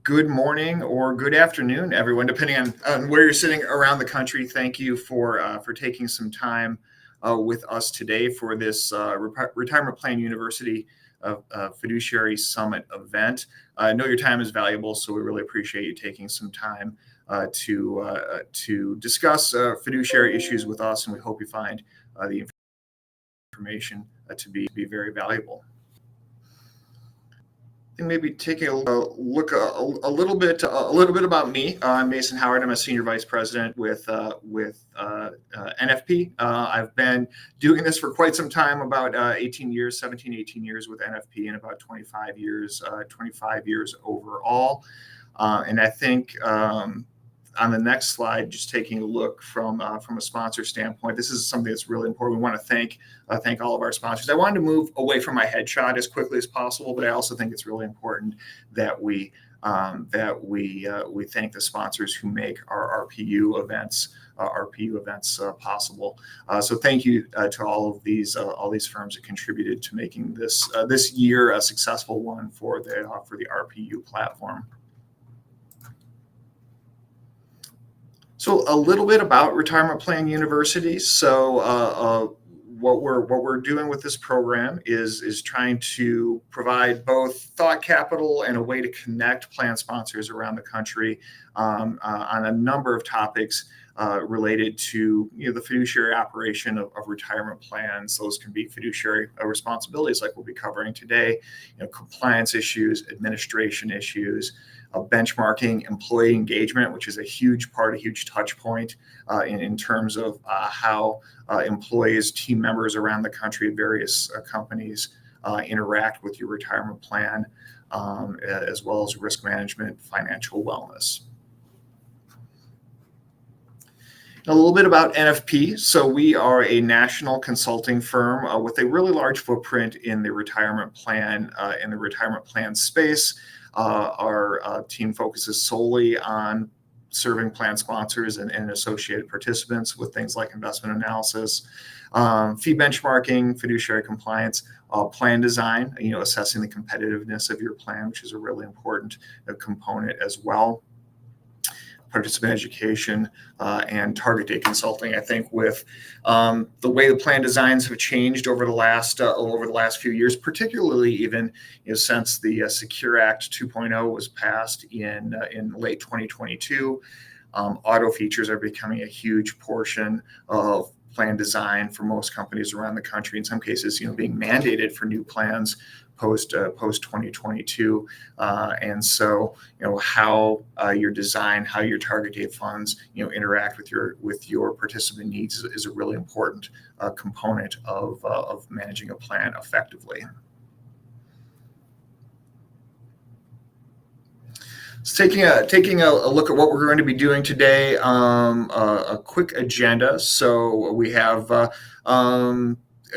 Good morning or good afternoon, everyone, depending on where you're sitting around the country. Thank you for taking some time with us today for this Retirement Plan University Fiduciary Summit event. I know your time is valuable, so we really appreciate you taking some time to discuss fiduciary issues with us, and we hope you find the information to be very valuable. And maybe taking a look a little bit about me. I'm Mason Howard. I'm a senior vice president with NFP. I've been doing this for quite some time, about 18 years with NFP, and about 25 years overall. And I think on the next slide, just taking a look from a sponsor standpoint, this is something that's really important. We want to thank all of our sponsors. I wanted to move away from my headshot as quickly as possible, but I also think it's really important that we thank the sponsors who make our RPU events possible. So thank you to all these firms that contributed to making this year a successful one for the RPU platform. So a little bit about Retirement Plan University. So what we're doing with this program is trying to provide both thought capital and a way to connect plan sponsors around the country on a number of topics related to the fiduciary operation of retirement plans. Those can be fiduciary responsibilities, like we'll be covering today, compliance issues, administration issues, benchmarking, employee engagement, which is a huge touch point in terms of how employees, team members around the country, various companies interact with your retirement plan, as well as risk management, financial wellness. A little bit about NFP. So we are a national consulting firm with a really large footprint in the retirement plan space. Our team focuses solely on serving plan sponsors and associated participants with things like investment analysis, fee benchmarking, fiduciary compliance, plan design, assessing the competitiveness of your plan, which is a really important component as well. Participant education and target date consulting. I think with the way the plan designs have changed over the last few years, particularly even since the Secure Act 2.0 was passed in late 2022, auto features are becoming a huge portion of plan design for most companies around the country. In some cases, being mandated for new plans post 2022, and so how your design, how your target date funds interact with your participant needs is a really important component of managing a plan effectively. So taking a look at what we're going to be doing today, a quick agenda. So we have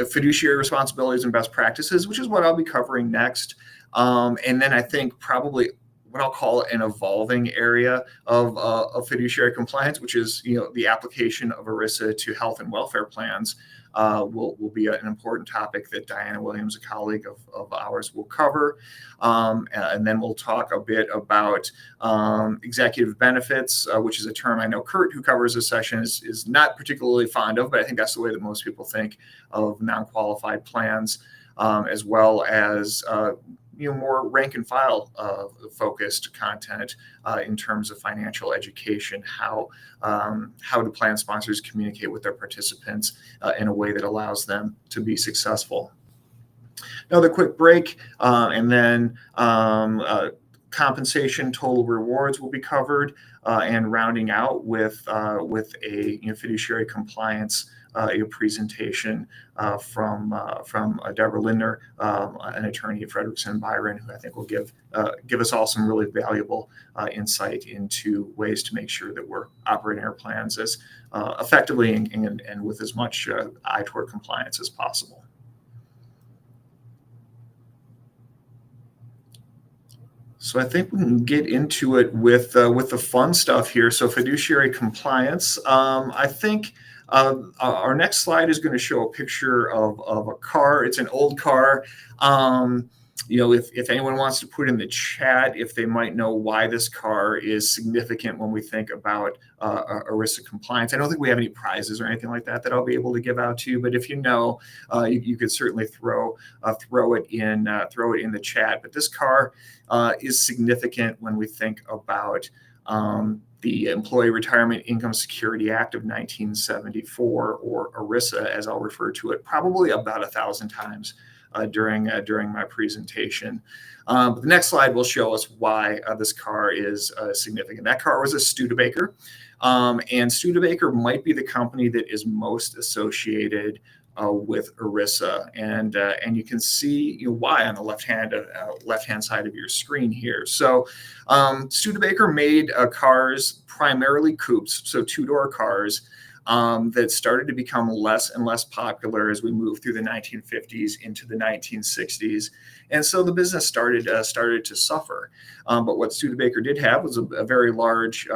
fiduciary responsibilities and best practices, which is what I'll be covering next. And then I think probably what I'll call an evolving area of fiduciary compliance, which is the application of ERISA to health and welfare plans, will be an important topic that Diana Williams, a colleague of ours, will cover. And then we'll talk a bit about executive benefits, which is a term I know Kurt, who covers this session, is not particularly fond of, but I think that's the way that most people think of non-qualified plans, as well as more rank and file focused content in terms of financial education. How do plan sponsors communicate with their participants in a way that allows them to be successful? Another quick break, and then compensation, total rewards will be covered, and rounding out with a fiduciary compliance presentation from Deborah Lindner, an attorney at Frederickson Byron, who I think will give us all some really valuable insight into ways to make sure that we're operating our plans as effectively and with as much eye toward compliance as possible. So I think we can get into it with the fun stuff here. So fiduciary compliance. I think our next slide is going to show a picture of a car. It's an old car. if anyone wants to put in the chat if they might know why this car is significant when we think about ERISA compliance. I don't think we have any prizes or anything like that I'll be able to give out to you, but if you know, you could certainly throw it in the chat. But this car is significant when we think about the Employee Retirement Income Security Act of 1974, or ERISA, as I'll refer to it, probably about 1,000 times during my presentation. But the next slide will show us why this car is significant. That car was a Studebaker, and Studebaker might be the company that is most associated with ERISA, and you can see why on the left hand side of your screen here. So Studebaker made cars, primarily coupes, so two-door cars, that started to become less and less popular as we moved through the 1950s into the 1960s, and so the business started to suffer. But what Studebaker did have was a very large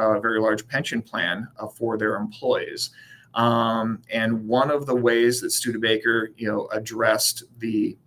pension plan for their employees. And one of the ways that Studebaker, addressed the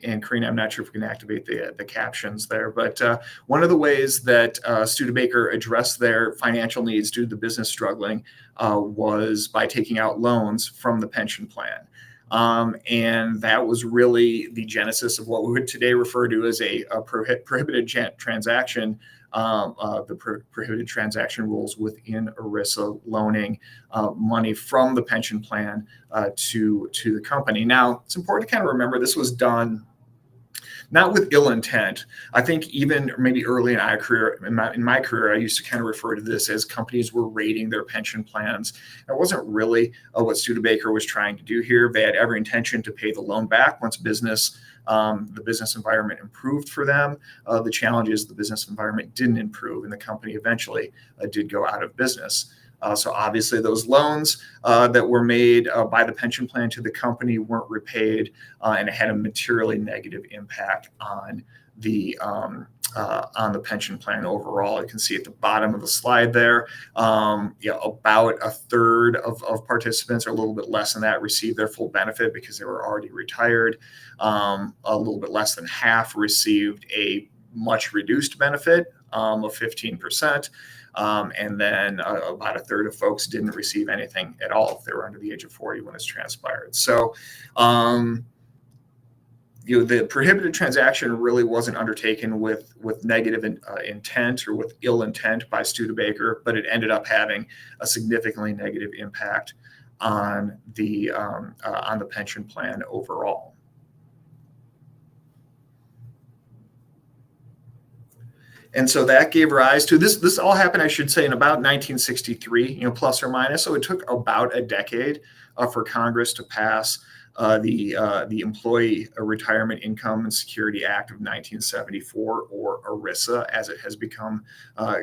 and Karina, I'm not sure if we can activate the captions there, but one of the ways that Studebaker addressed their financial needs due to the business struggling was by taking out loans from the pension plan. And that was really the genesis of what we would today refer to as a prohibited transaction. The prohibited transaction rules within ERISA, loaning money from the pension plan to the company. Now, it's important to kind of remember this was done not with ill intent. I think even maybe early in my career, I used to kind of refer to this as companies were raiding their pension plans. That wasn't really what Studebaker was trying to do here. They had every intention to pay the loan back once the business environment improved for them. The challenge is the business environment didn't improve, and the company eventually did go out of business. So obviously those loans that were made by the pension plan to the company weren't repaid, and it had a materially negative impact on the pension plan overall. You can see at the bottom of the slide there, about a third of participants, or a little bit less than that, received their full benefit because they were already retired. A little bit less than half received a much reduced benefit of 15%. And then about a third of folks didn't receive anything at all if they were under the age of 40 when it's transpired. So, the prohibited transaction really wasn't undertaken with negative intent or with ill intent by Studebaker, but it ended up having a significantly negative impact on the pension plan overall. And so that gave rise to this. This all happened, I should say, in about 1963, plus or minus. So it took about a decade for Congress to pass the Employee Retirement Income and Security Act of 1974, or ERISA, as it has become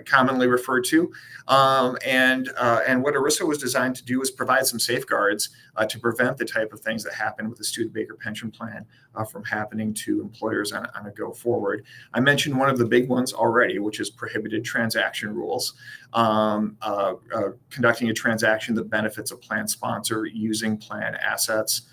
commonly referred to. And what ERISA was designed to do was provide some safeguards to prevent the type of things that happened with the Studebaker pension plan from happening to employers on a go forward. I mentioned one of the big ones already, which is prohibited transaction rules. Conducting a transaction that benefits a plan sponsor using plan assets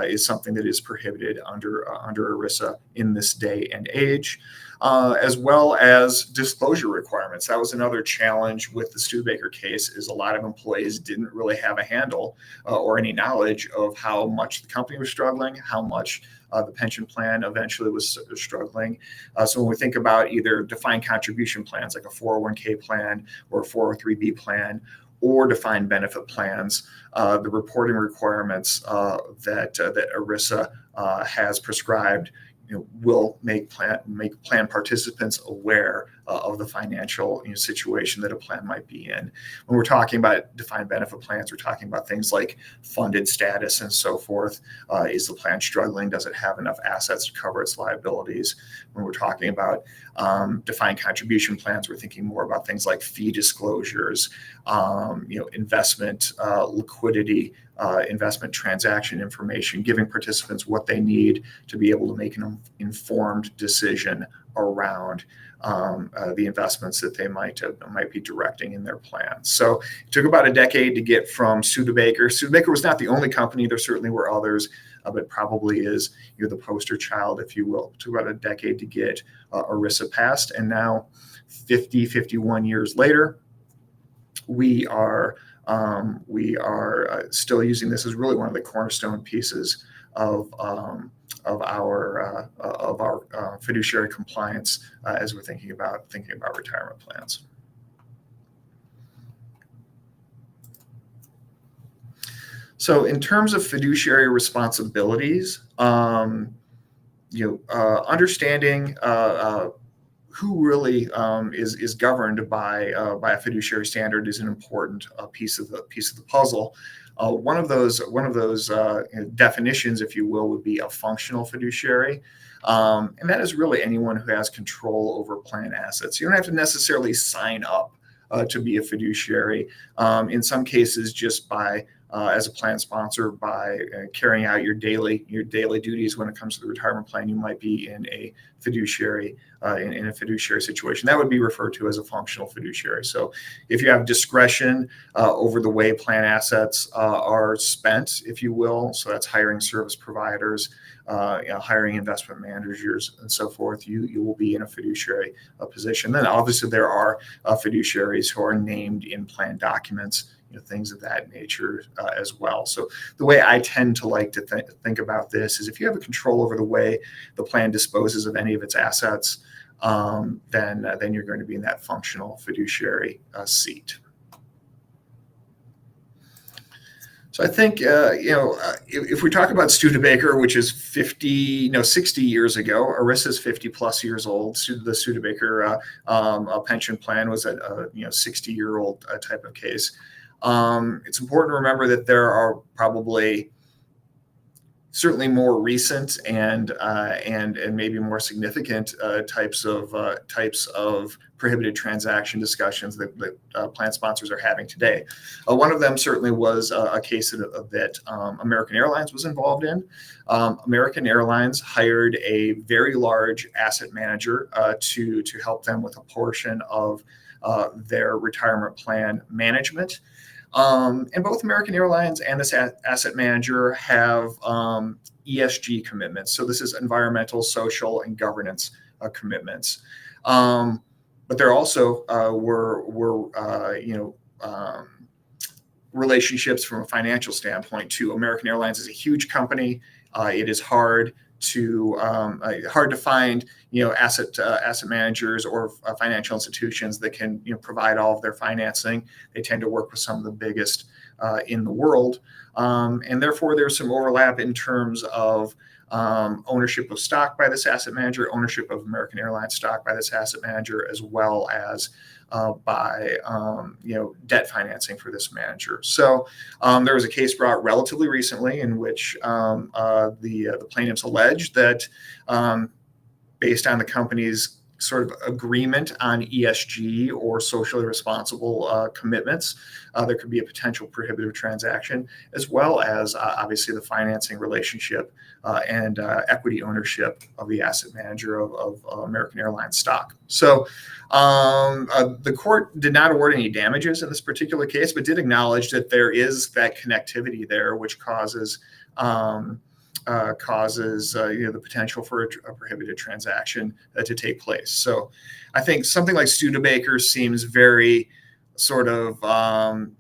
is something that is prohibited under ERISA in this day and age, as well as disclosure requirements. That was another challenge with the Studebaker case, is a lot of employees didn't really have a handle or any knowledge of how much the company was struggling, how much the pension plan eventually was struggling. So when we think about either defined contribution plans like a 401k plan or a 403b plan, or defined benefit plans, the reporting requirements that ERISA has prescribed will make plan participants aware of the financial situation that a plan might be in. When we're talking about defined benefit plans, we're talking about things like funded status and so forth. Is the plan struggling? Does it have enough assets to cover its liabilities? When we're talking about defined contribution plans, we're thinking more about things like fee disclosures, investment liquidity, investment transaction information, giving participants what they need to be able to make an informed decision around the investments that they might be directing in their plans. So it took about a decade to get from Studebaker. Studebaker was not the only company. There certainly were others but probably is the poster child, if you will. It took about a decade to get ERISA passed, and now 51 years later, we are still using this as really one of the cornerstone pieces of our fiduciary compliance as we're thinking about retirement plans. So, in terms of fiduciary responsibilities, understanding who really is governed by a fiduciary standard is an important piece of the puzzle. One of those definitions, if you will, would be a functional fiduciary, and that is really anyone who has control over plan assets. You don't have to necessarily sign up to be a fiduciary. In some cases, just by as a plan sponsor, by carrying out your daily duties when it comes to the retirement plan, you might be in a fiduciary in a fiduciary situation. That would be referred to as a functional fiduciary. So if you have discretion over the way plan assets are spent, if you will, so that's hiring service providers, hiring investment managers, and so forth, you will be in a fiduciary position. Then obviously there are fiduciaries who are named in plan documents, things of that nature as well. So the way I tend to like to think about this is if you have a control over the way the plan disposes of any of its assets, then you're going to be in that functional fiduciary seat. So I think, if we talk about Studebaker, which is 60 years ago, ERISA is 50 plus years old. The Studebaker pension plan was a 60-year-old type of case. It's important to remember that there are probably certainly more recent and maybe more significant types of prohibited transaction discussions that plan sponsors are having today. One of them certainly was a case that American Airlines was involved in. American Airlines hired a very large asset manager to help them with a portion of their retirement plan management. And both American Airlines and this asset manager have ESG commitments. So this is environmental, social, and governance commitments. But there also were relationships from a financial standpoint too. American Airlines is a huge company. It is hard to find asset managers or financial institutions that can provide all of their financing. They tend to work with some of the biggest in the world, and therefore there's some overlap in terms of ownership of stock by this asset manager, ownership of American Airlines stock by this asset manager, as well as by debt financing for this manager. So there was a case brought relatively recently in which the plaintiffs alleged that based on the company's sort of agreement on ESG or socially responsible commitments, there could be a potential prohibitive transaction, as well as obviously the financing relationship and equity ownership of the asset manager of American Airlines stock. So the court did not award any damages in this particular case, but did acknowledge that there is that connectivity there, which causes the potential for a prohibited transaction to take place. So I think something like Studebaker seems very sort of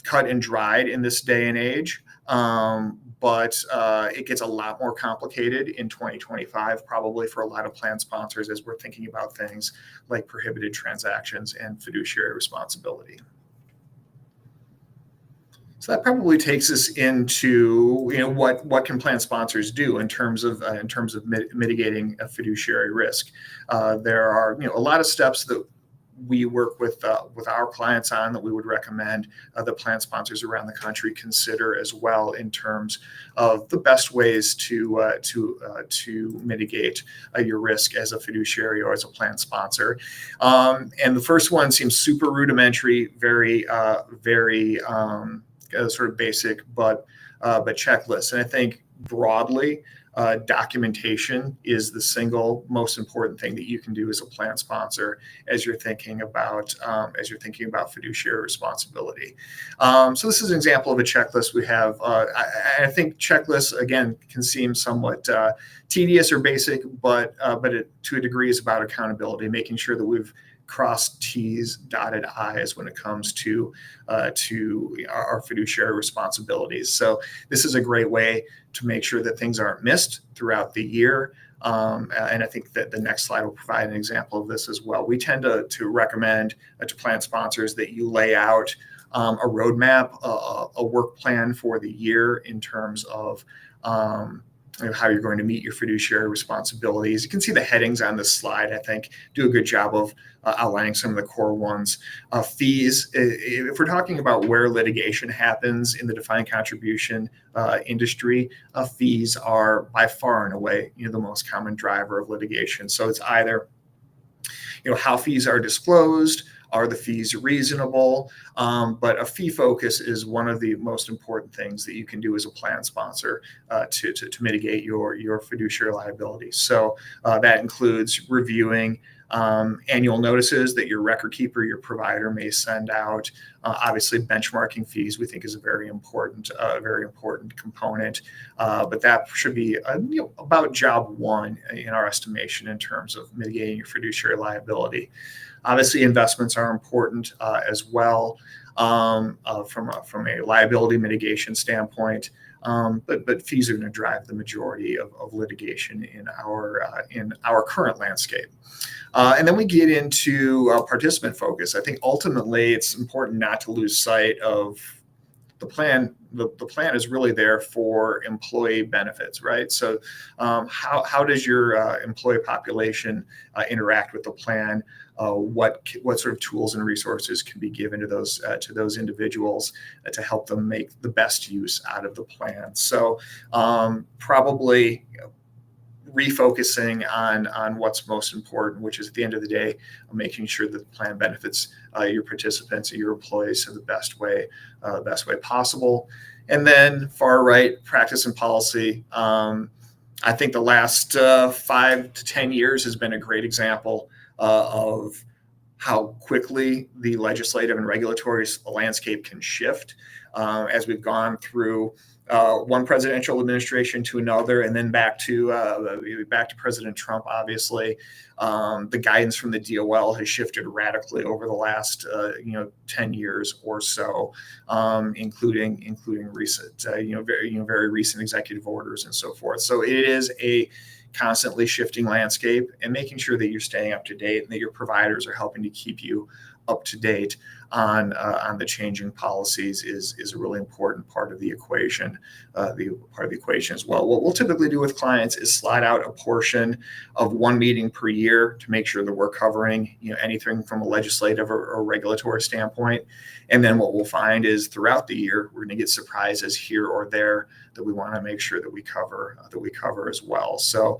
cut and dried in this day and age, but it gets a lot more complicated in 2025, probably for a lot of plan sponsors as we're thinking about things like prohibited transactions and fiduciary responsibility. So that probably takes us into what can plan sponsors do in terms of mitigating a fiduciary risk. There are a lot of steps that we work with our clients on that we would recommend the plan sponsors around the country consider as well in terms of the best ways to mitigate your risk as a fiduciary or as a plan sponsor. And the first one seems super rudimentary, very sort of basic, but checklist. And I think broadly, documentation is the single most important thing that you can do as a plan sponsor as you're thinking about fiduciary responsibility. So this is an example of a checklist we have. I think checklists again can seem somewhat tedious or basic, but it, to a degree, is about accountability, making sure that we've crossed T's, dotted I's when it comes to our fiduciary responsibilities. So this is a great way to make sure that things aren't missed throughout the year. And I think that the next slide will provide an example of this as well. We tend to recommend to plan sponsors that you lay out a roadmap, a work plan for the year in terms of how you're going to meet your fiduciary responsibilities. You can see the headings on this slide, I think, do a good job of outlining some of the core ones. Fees, if we're talking about where litigation happens in the defined contribution industry, fees are by far and away the most common driver of litigation. So it's either how fees are disclosed, are the fees reasonable? But a fee focus is one of the most important things that you can do as a plan sponsor to mitigate your fiduciary liability. So that includes reviewing annual notices that your record keeper, your provider may send out. Obviously, benchmarking fees we think is a very important component, but that should be about job one in our estimation in terms of mitigating your fiduciary liability. Obviously, investments are important as well from a liability mitigation standpoint. But fees are going to drive the majority of litigation in our current landscape. And then we get into participant focus. I think ultimately it's important not to lose sight of the plan. The plan is really there for employee benefits, right? So how does your employee population interact with the plan? What sort of tools and resources can be given to those individuals to help them make the best use out of the plan? So probably refocusing on what's most important, which is at the end of the day, making sure that the plan benefits your participants and your employees in the best way possible. And then far right, practice and policy. I think the last 5 to 10 years has been a great example of how quickly the legislative and regulatory landscape can shift as we've gone through one presidential administration to another, and then back to President Trump. Obviously, the guidance from the DOL has shifted radically over the last 10 years or so, including recent very recent executive orders and so forth. So it is a constantly shifting landscape, and making sure that you're staying up to date and that your providers are helping to keep you up to date on the changing policies is a really important part of the equation. As well. What we'll typically do with clients is slide out a portion of one meeting per year to make sure that we're covering anything from a legislative or regulatory standpoint. And then what we'll find is throughout the year we're going to get surprises here or there that we want to make sure that we cover as well. So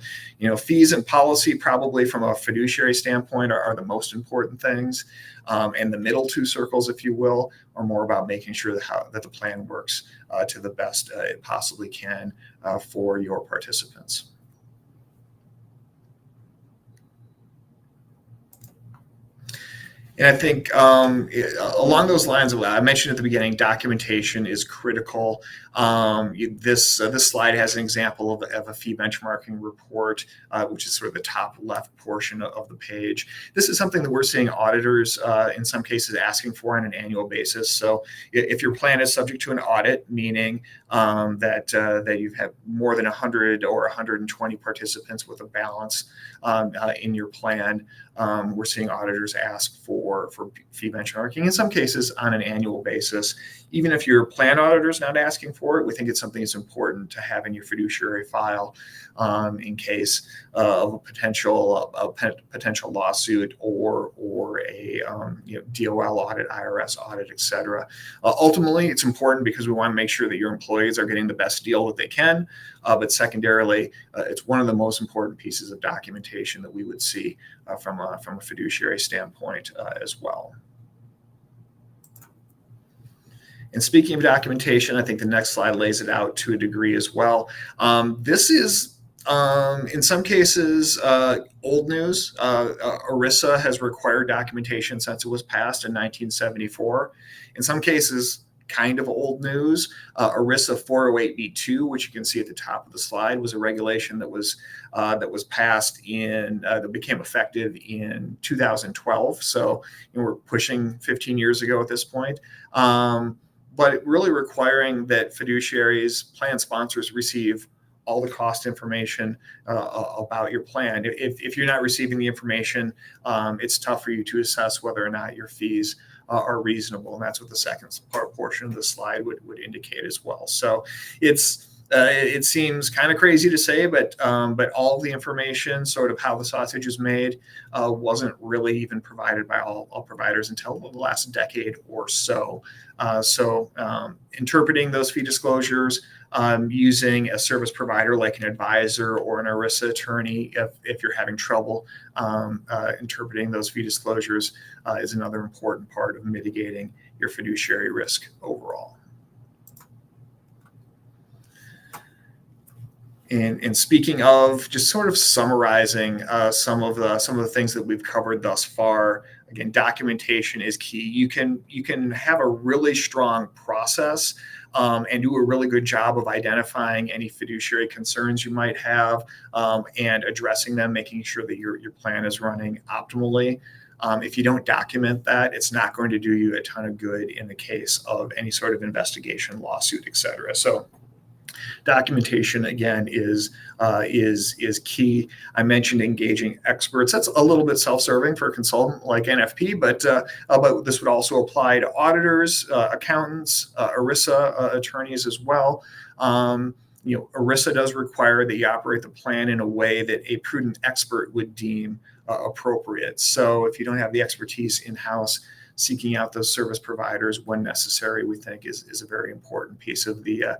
fees and policy probably from a fiduciary standpoint are the most important things. And the middle two circles, if you will, are more about making sure that the plan works to the best it possibly can for your participants. And I think along those lines, I mentioned at the beginning, documentation is critical. This slide has an example of a fee benchmarking report, which is sort of the top left portion of the page. This is something that we're seeing auditors in some cases asking for on an annual basis. So if your plan is subject to an audit, meaning that you've had more than 100 or 120 participants with a balance in your plan, we're seeing auditors ask for fee benchmarking, in some cases on an annual basis. Even if your plan auditor is not asking for it, we think it's something that's important to have in your fiduciary file in case of a potential lawsuit or a DOL audit, IRS audit, et cetera. Ultimately, it's important because we want to make sure that your employees are getting the best deal that they can. But secondarily, it's one of the most important pieces of documentation that we would see from a fiduciary standpoint as well. And speaking of documentation, I think the next slide lays it out to a degree as well. This is, in some cases, old news. ERISA has required documentation since it was passed in 1974. In some cases, kind of old news. ERISA 408b2, which you can see at the top of the slide, was a regulation that was passed that became effective in 2012. So we're pushing 15 years ago at this point. But really requiring that fiduciaries, plan sponsors receive all the cost information about your plan. If you're not receiving the information, it's tough for you to assess whether or not your fees are reasonable, and that's what the second portion of the slide would indicate as well. So it seems kind of crazy to say, but all the information, sort of how the sausage is made, wasn't really even provided by all providers until the last decade or so. Interpreting those fee disclosures, using a service provider like an advisor or an ERISA attorney, if you're having trouble interpreting those fee disclosures, is another important part of mitigating your fiduciary risk overall. And speaking of, just sort of summarizing some of the things that we've covered thus far. Again, documentation is key. You can have a really strong process and do a really good job of identifying any fiduciary concerns you might have and addressing them, making sure that your plan is running optimally. If you don't document that, it's not going to do you a ton of good in the case of any sort of investigation, lawsuit, et cetera. So documentation, again, is key. I mentioned engaging experts. That's a little bit self-serving for a consultant like NFP, but this would also apply to auditors, accountants, ERISA attorneys as well. ERISA does require that you operate the plan in a way that a prudent expert would deem appropriate. So if you don't have the expertise in-house, seeking out those service providers when necessary, we think is a very important piece of the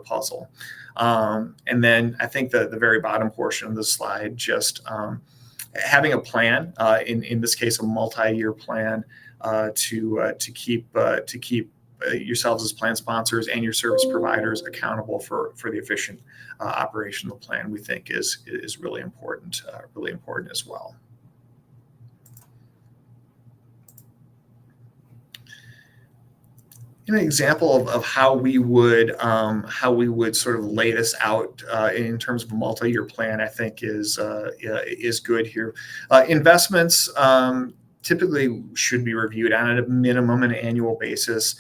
puzzle. And then I think the very bottom portion of the slide, just having a plan, in this case a multi-year plan, to keep yourselves as plan sponsors and your service providers accountable for the efficient operation of the plan, we think is really important as well. An example of how we would sort of lay this out in terms of a multi-year plan, I think is good here. Investments typically should be reviewed on a minimum an annual basis.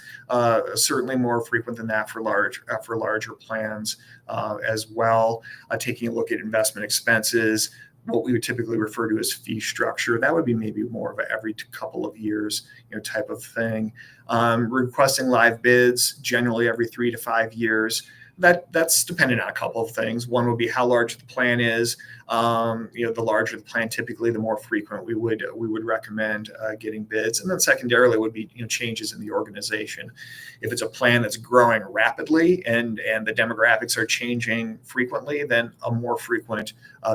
Certainly more frequent than that for larger plans as well. Taking a look at investment expenses, what we would typically refer to as fee structure. That would be maybe more of a every couple of years, type of thing. Requesting live bids, generally every 3 to 5 years. That's dependent on a couple of things. One would be how large the plan is. The larger the plan, typically, the more frequent we would recommend getting bids. And then secondarily would be changes in the organization. If it's a plan that's growing rapidly and the demographics are changing frequently, then a more frequent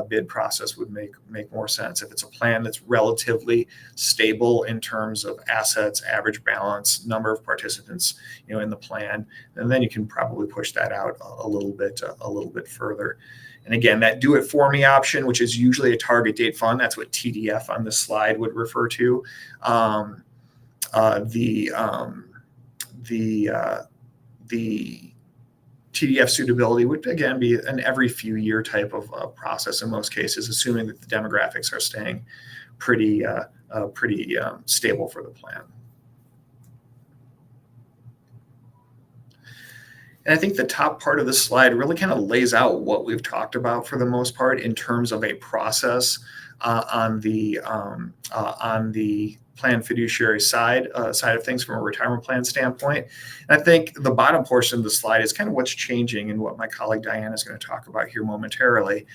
bid process would make more sense. If it's a plan that's relatively stable in terms of assets, average balance, number of participants, in the plan, and then you can probably push that out a little bit further. And again, that do it for me option, which is usually a target date fund, that's what TDF on this slide would refer to. The TDF suitability would again be an every few year type of process in most cases, assuming that the demographics are staying pretty stable for the plan. And I think the top part of this slide really kind of lays out what we've talked about for the most part in terms of a process on the plan fiduciary side of things from a retirement plan standpoint. And I think the bottom portion of the slide is kind of what's changing and what my colleague Diana is going to talk about here momentarily,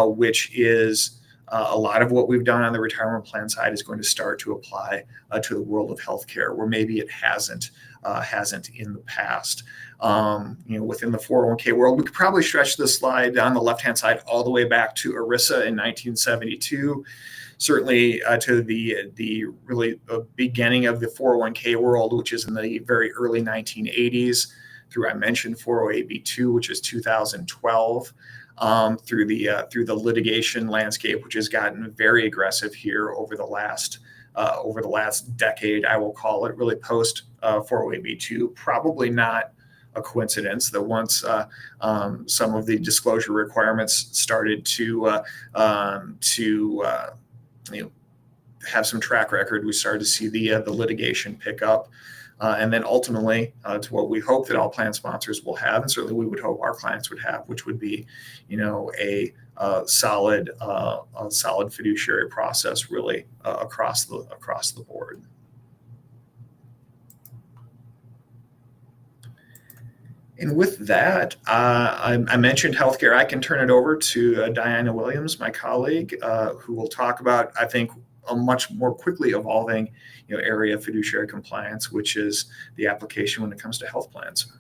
which is a lot of what we've done on the retirement plan side is going to start to apply to the world of healthcare, where maybe it hasn't in the past. Within the 401k world, we could probably stretch this slide on the left-hand side all the way back to ERISA in 1972. Certainly to the really beginning of the 401k world, which is in the very early 1980s, through, I mentioned, 408b2, which is 2012, through the litigation landscape, which has gotten very aggressive here over the last decade, I will call it, really post 408b2. Probably not a coincidence that once some of the disclosure requirements started to have some track record, we started to see the litigation pick up, and then ultimately to what we hope that all plan sponsors will have, and certainly we would hope our clients would have, which would be, a solid fiduciary process, really across the board. And with that, I mentioned healthcare. I can turn it over to Diana Williams, my colleague, who will talk about, I think, a much more quickly evolving area of fiduciary compliance, which is the application when it comes to health plans.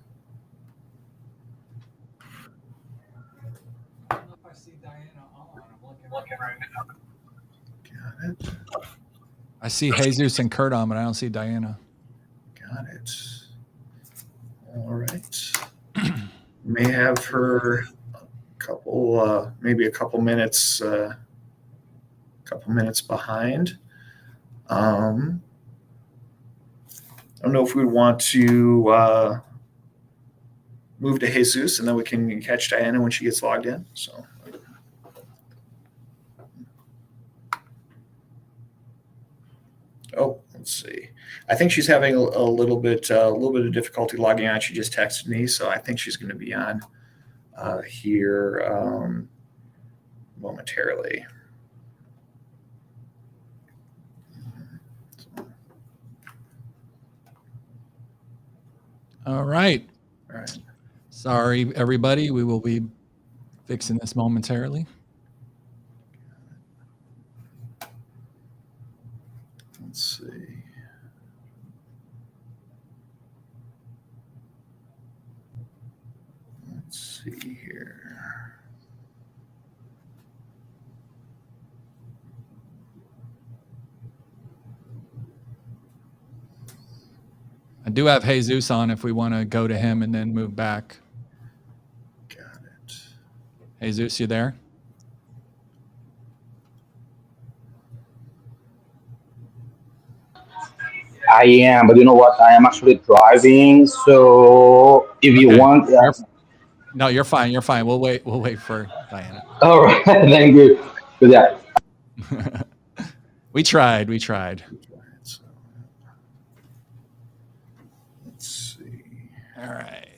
I don't know if I see Diana on. I'm looking right now. Got it. I see Jesus and Kurt on, but I don't see Diana. Got it. All right. May have her maybe a couple minutes behind. I don't know if we want to move to Jesus, and then we can catch Diana when she gets logged in. So. Oh, let's see. I think she's having a little bit of difficulty logging on. She just texted me, so I think she's going to be on here momentarily. All right. All right. Sorry, everybody. We will be fixing this momentarily. Let's see. Let's see here. I do have Jesus on if we want to go to him and then move back. Got it. Jesus, you there? I am, but you know what? I am actually driving. So if you want, no, you're fine. You're fine. We'll wait. We'll wait for Diana. All right. Thank you for that. We tried. We tried. Let's see. All right.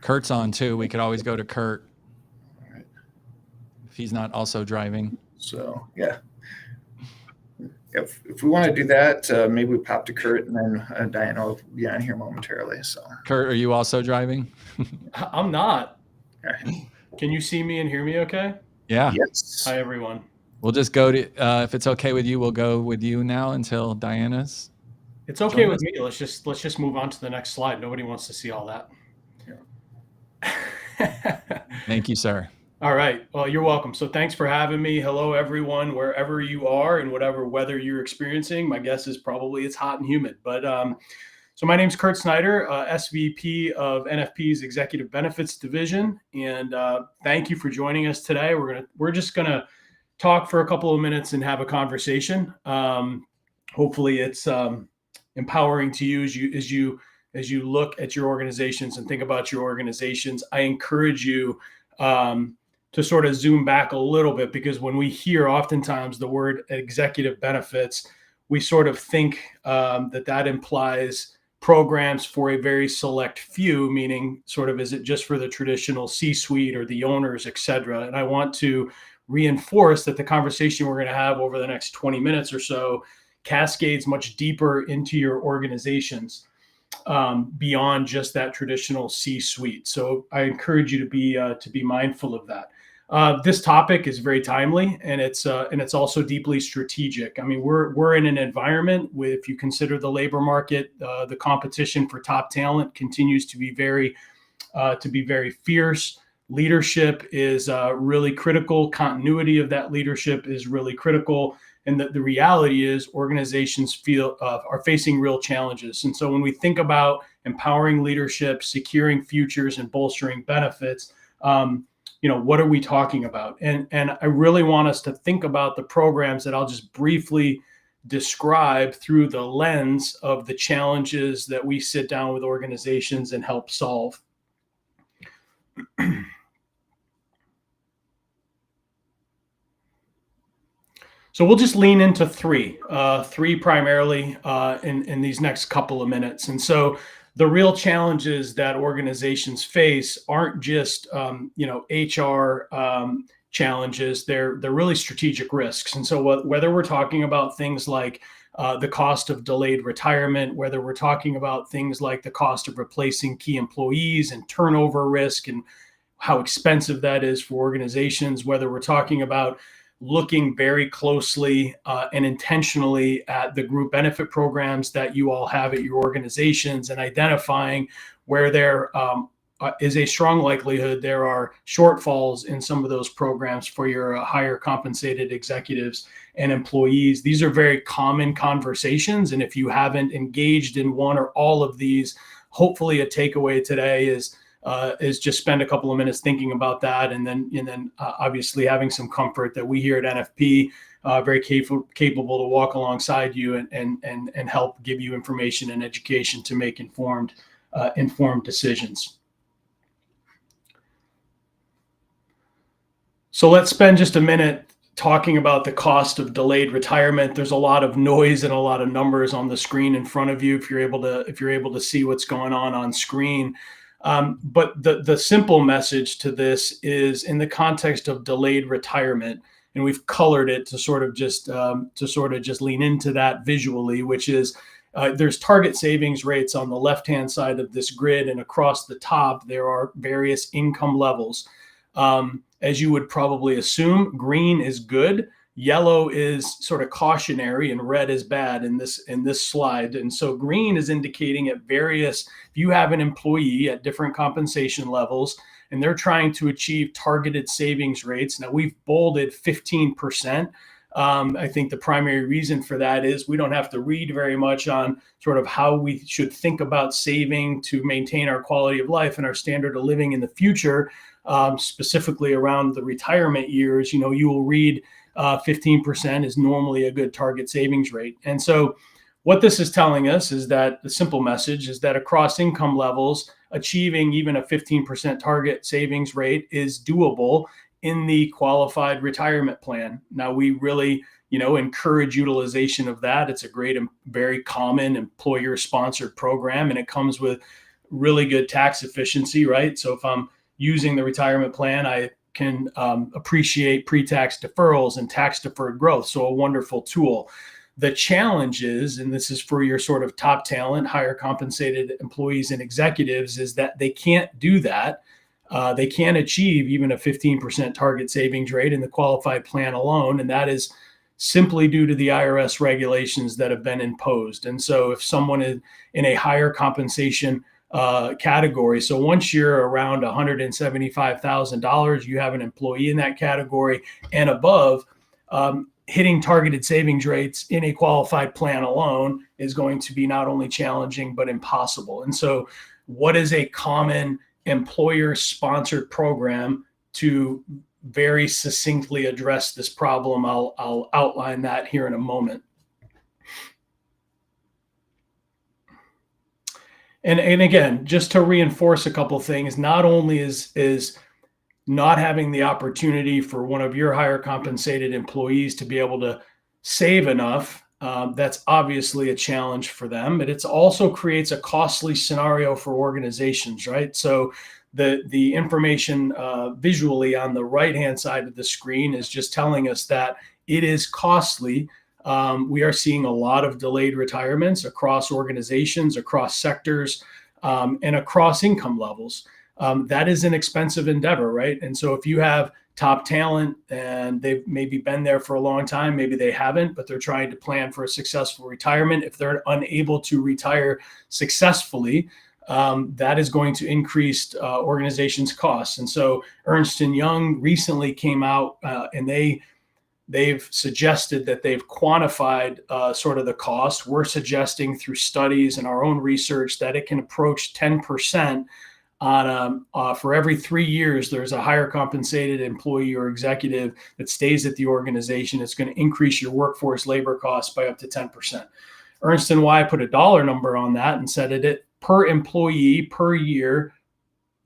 Kurt's on too. We could always go to Kurt. All right. If he's not also driving. So, yeah. If we want to do that, maybe we pop to Kurt, and then Diana will be on here momentarily. So, Kurt, are you also driving? I'm not. all right. Can you see me and hear me okay? Yeah. Yes. Hi, everyone. We'll just go to, if it's okay with you, we'll go with you now until Diana's. It's okay with me. Let's just move on to the next slide. Nobody wants to see all that. Thank you, sir. All right. Well, you're welcome. So thanks for having me. Hello, everyone, wherever you are and whatever weather you're experiencing. My guess is probably it's hot and humid. But so my name's Kurt Snyder, SVP of NFP's Executive Benefits Division. And thank you for joining us today. We're just gonna talk for a couple of minutes and have a conversation. Hopefully, it's empowering to you as you look at your organizations and think about your organizations. I encourage you to sort of zoom back a little bit, because when we hear oftentimes the word executive benefits, we sort of think that implies programs for a very select few, meaning sort of, is it just for the traditional C-suite or the owners, et cetera? And I want to reinforce that the conversation we're going to have over the next 20 minutes or so cascades much deeper into your organizations, beyond just that traditional C-suite. So I encourage you to be mindful of that. This topic is very timely, and it's also deeply strategic. I mean, we're in an environment where, if you consider the labor market, the competition for top talent continues to be very fierce. Leadership is really critical. Continuity of that leadership is really critical. And the reality is organizations are facing real challenges. And so when we think about empowering leadership, securing futures, and bolstering benefits, what are we talking about? And I really want us to think about the programs that I'll just briefly describe through the lens of the challenges that we sit down with organizations and help solve. So we'll just lean into three primarily in these next couple of minutes. And so the real challenges that organizations face aren't just HR challenges. They're really strategic risks. And so whether we're talking about things like the cost of delayed retirement, whether we're talking about things like the cost of replacing key employees and turnover risk and how expensive that is for organizations, whether we're talking about looking very closely and intentionally at the group benefit programs that you all have at your organizations and identifying where there is a strong likelihood there are shortfalls in some of those programs for your higher compensated executives and employees. These are very common conversations. And if you haven't engaged in one or all of these, hopefully a takeaway today is just spend a couple of minutes thinking about that, and then obviously having some comfort that we here at NFP very capable to walk alongside you and help give you information and education to make informed decisions. So let's spend just a minute talking about the cost of delayed retirement. There's a lot of noise and a lot of numbers on the screen in front of you if you're able to see what's going on screen. But the simple message to this is in the context of delayed retirement, and we've colored it to sort of just lean into that visually, which is there's target savings rates on the left-hand side of this grid, and across the top there are various income levels. As you would probably assume, green is good. Yellow is sort of cautionary and red is bad in this slide. And so green is indicating at various, if you have an employee at different compensation levels and they're trying to achieve targeted savings rates. Now we've bolded 15%. I think the primary reason for that is we don't have to read very much on sort of how we should think about saving to maintain our quality of life and our standard of living in the future, specifically around the retirement years. You will read 15% is normally a good target savings rate. And so what this is telling us is that the simple message is that across income levels, achieving even a 15% target savings rate is doable in the qualified retirement plan. Now, we really, encourage utilization of that. It's a great and very common employer-sponsored program, and it comes with really good tax efficiency, right? So if I'm using the retirement plan, I can appreciate pre-tax deferrals and tax-deferred growth. So a wonderful tool. The challenge is, and this is for your sort of top talent, higher compensated employees and executives, is that they can't do that. They can't achieve even a 15% target savings rate in the qualified plan alone. And that is simply due to the IRS regulations that have been imposed. And so if someone is in a higher compensation category, so once you're around $175,000, you have an employee in that category and above, hitting targeted savings rates in a qualified plan alone is going to be not only challenging, but impossible. And so what is a common employer-sponsored program to very succinctly address this problem? I'll outline that here in a moment. And again, just to reinforce a couple of things, not only is not having the opportunity for one of your higher compensated employees to be able to save enough, that's obviously a challenge for them, but it also creates a costly scenario for organizations, right? So the information visually on the right-hand side of the screen is just telling us that it is costly we are seeing a lot of delayed retirements across organizations, across sectors, and across income levels. That is an expensive endeavor, right? And so if you have top talent and they've maybe been there for a long time, maybe they haven't, but they're trying to plan for a successful retirement, if they're unable to retire successfully, that is going to increase organizations' costs. And so Ernst & Young recently came out and they've suggested that they've quantified sort of the cost. We're suggesting through studies and our own research that it can approach 10% on for every 3 years. There's a higher compensated employee or executive that stays at the organization. It's going to increase your workforce labor costs by up to 10%. Ernst & Y put a dollar number on that and said it per employee per year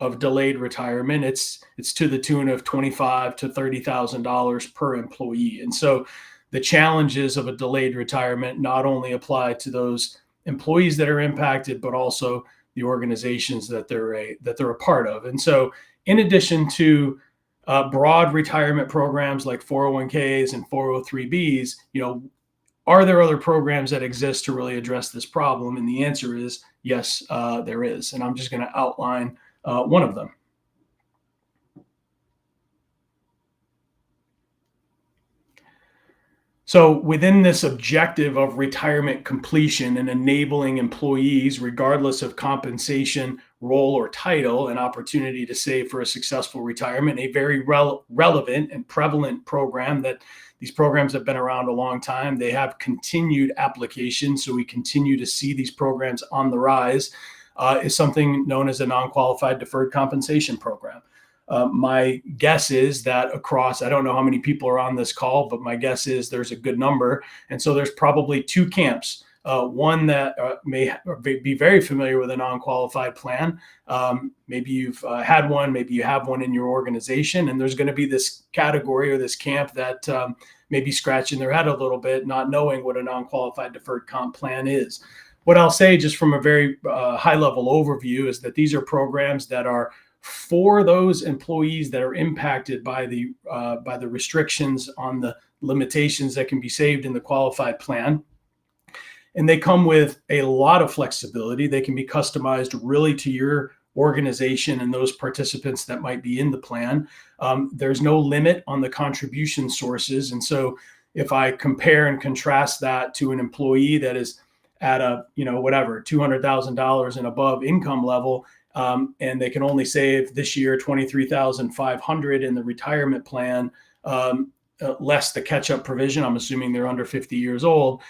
of delayed retirement, it's to the tune of $25,000 to $30,000 per employee. And so the challenges of a delayed retirement not only apply to those employees that are impacted, but also the organizations that they're a part of. And so in addition to broad retirement programs like 401ks and 403bs, are there other programs that exist to really address this problem? And the answer is yes, there is. And I'm just going to outline one of them. So within this objective of retirement completion and enabling employees, regardless of compensation, role, or title, an opportunity to save for a successful retirement, a very relevant and prevalent program that these programs have been around a long time. They have continued application, so we continue to see these programs on the rise, is something known as a non-qualified deferred compensation program. My guess is that across, I don't know how many people are on this call, but my guess is there's a good number. And so there's probably two camps. One that may be very familiar with a non-qualified plan. Maybe you've had one, maybe you have one in your organization, and there's going to be this category or this camp that may be scratching their head a little bit, not knowing what a non-qualified deferred comp plan is. What I'll say just from a very high level overview is that these are programs that are for those employees that are impacted by the restrictions on the limitations that can be saved in the qualified plan. And they come with a lot of flexibility. They can be customized really to your organization and those participants that might be in the plan. There's no limit on the contribution sources. And so if I compare and contrast that to an employee that is at a, $200,000 and above income level, and they can only save this year $23,500 in the retirement plan, less the catch-up provision. I'm assuming they're under 50 years old.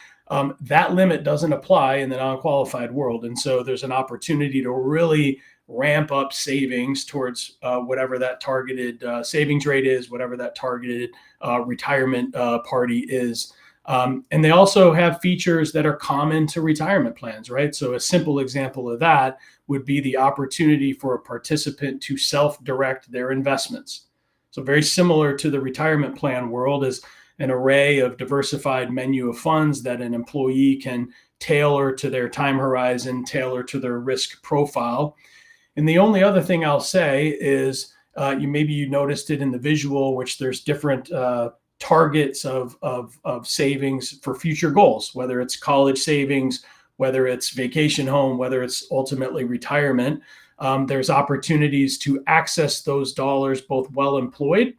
That limit doesn't apply in the non-qualified world. And so there's an opportunity to really ramp up savings towards whatever that targeted savings rate is, whatever that targeted retirement party is. And they also have features that are common to retirement plans, right? So a simple example of that would be the opportunity for a participant to self-direct their investments. So very similar to the retirement plan world is an array of diversified menu of funds that an employee can tailor to their time horizon, tailor to their risk profile. And the only other thing I'll say is you noticed it in the visual, which there's different targets of savings for future goals, whether it's college savings, whether it's vacation home, whether it's ultimately retirement. There's opportunities to access those dollars both well employed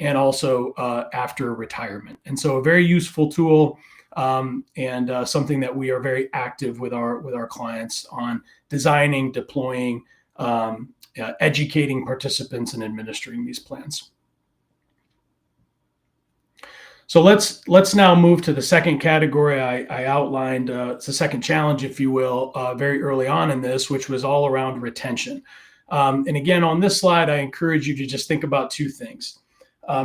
and also after retirement. And so a very useful tool and something that we are very active with our clients on designing, deploying, educating participants and administering these plans. So let's now move to the second category I outlined. It's the second challenge, if you will, very early on in this, which was all around retention. And again, on this slide, I encourage you to just think about two things.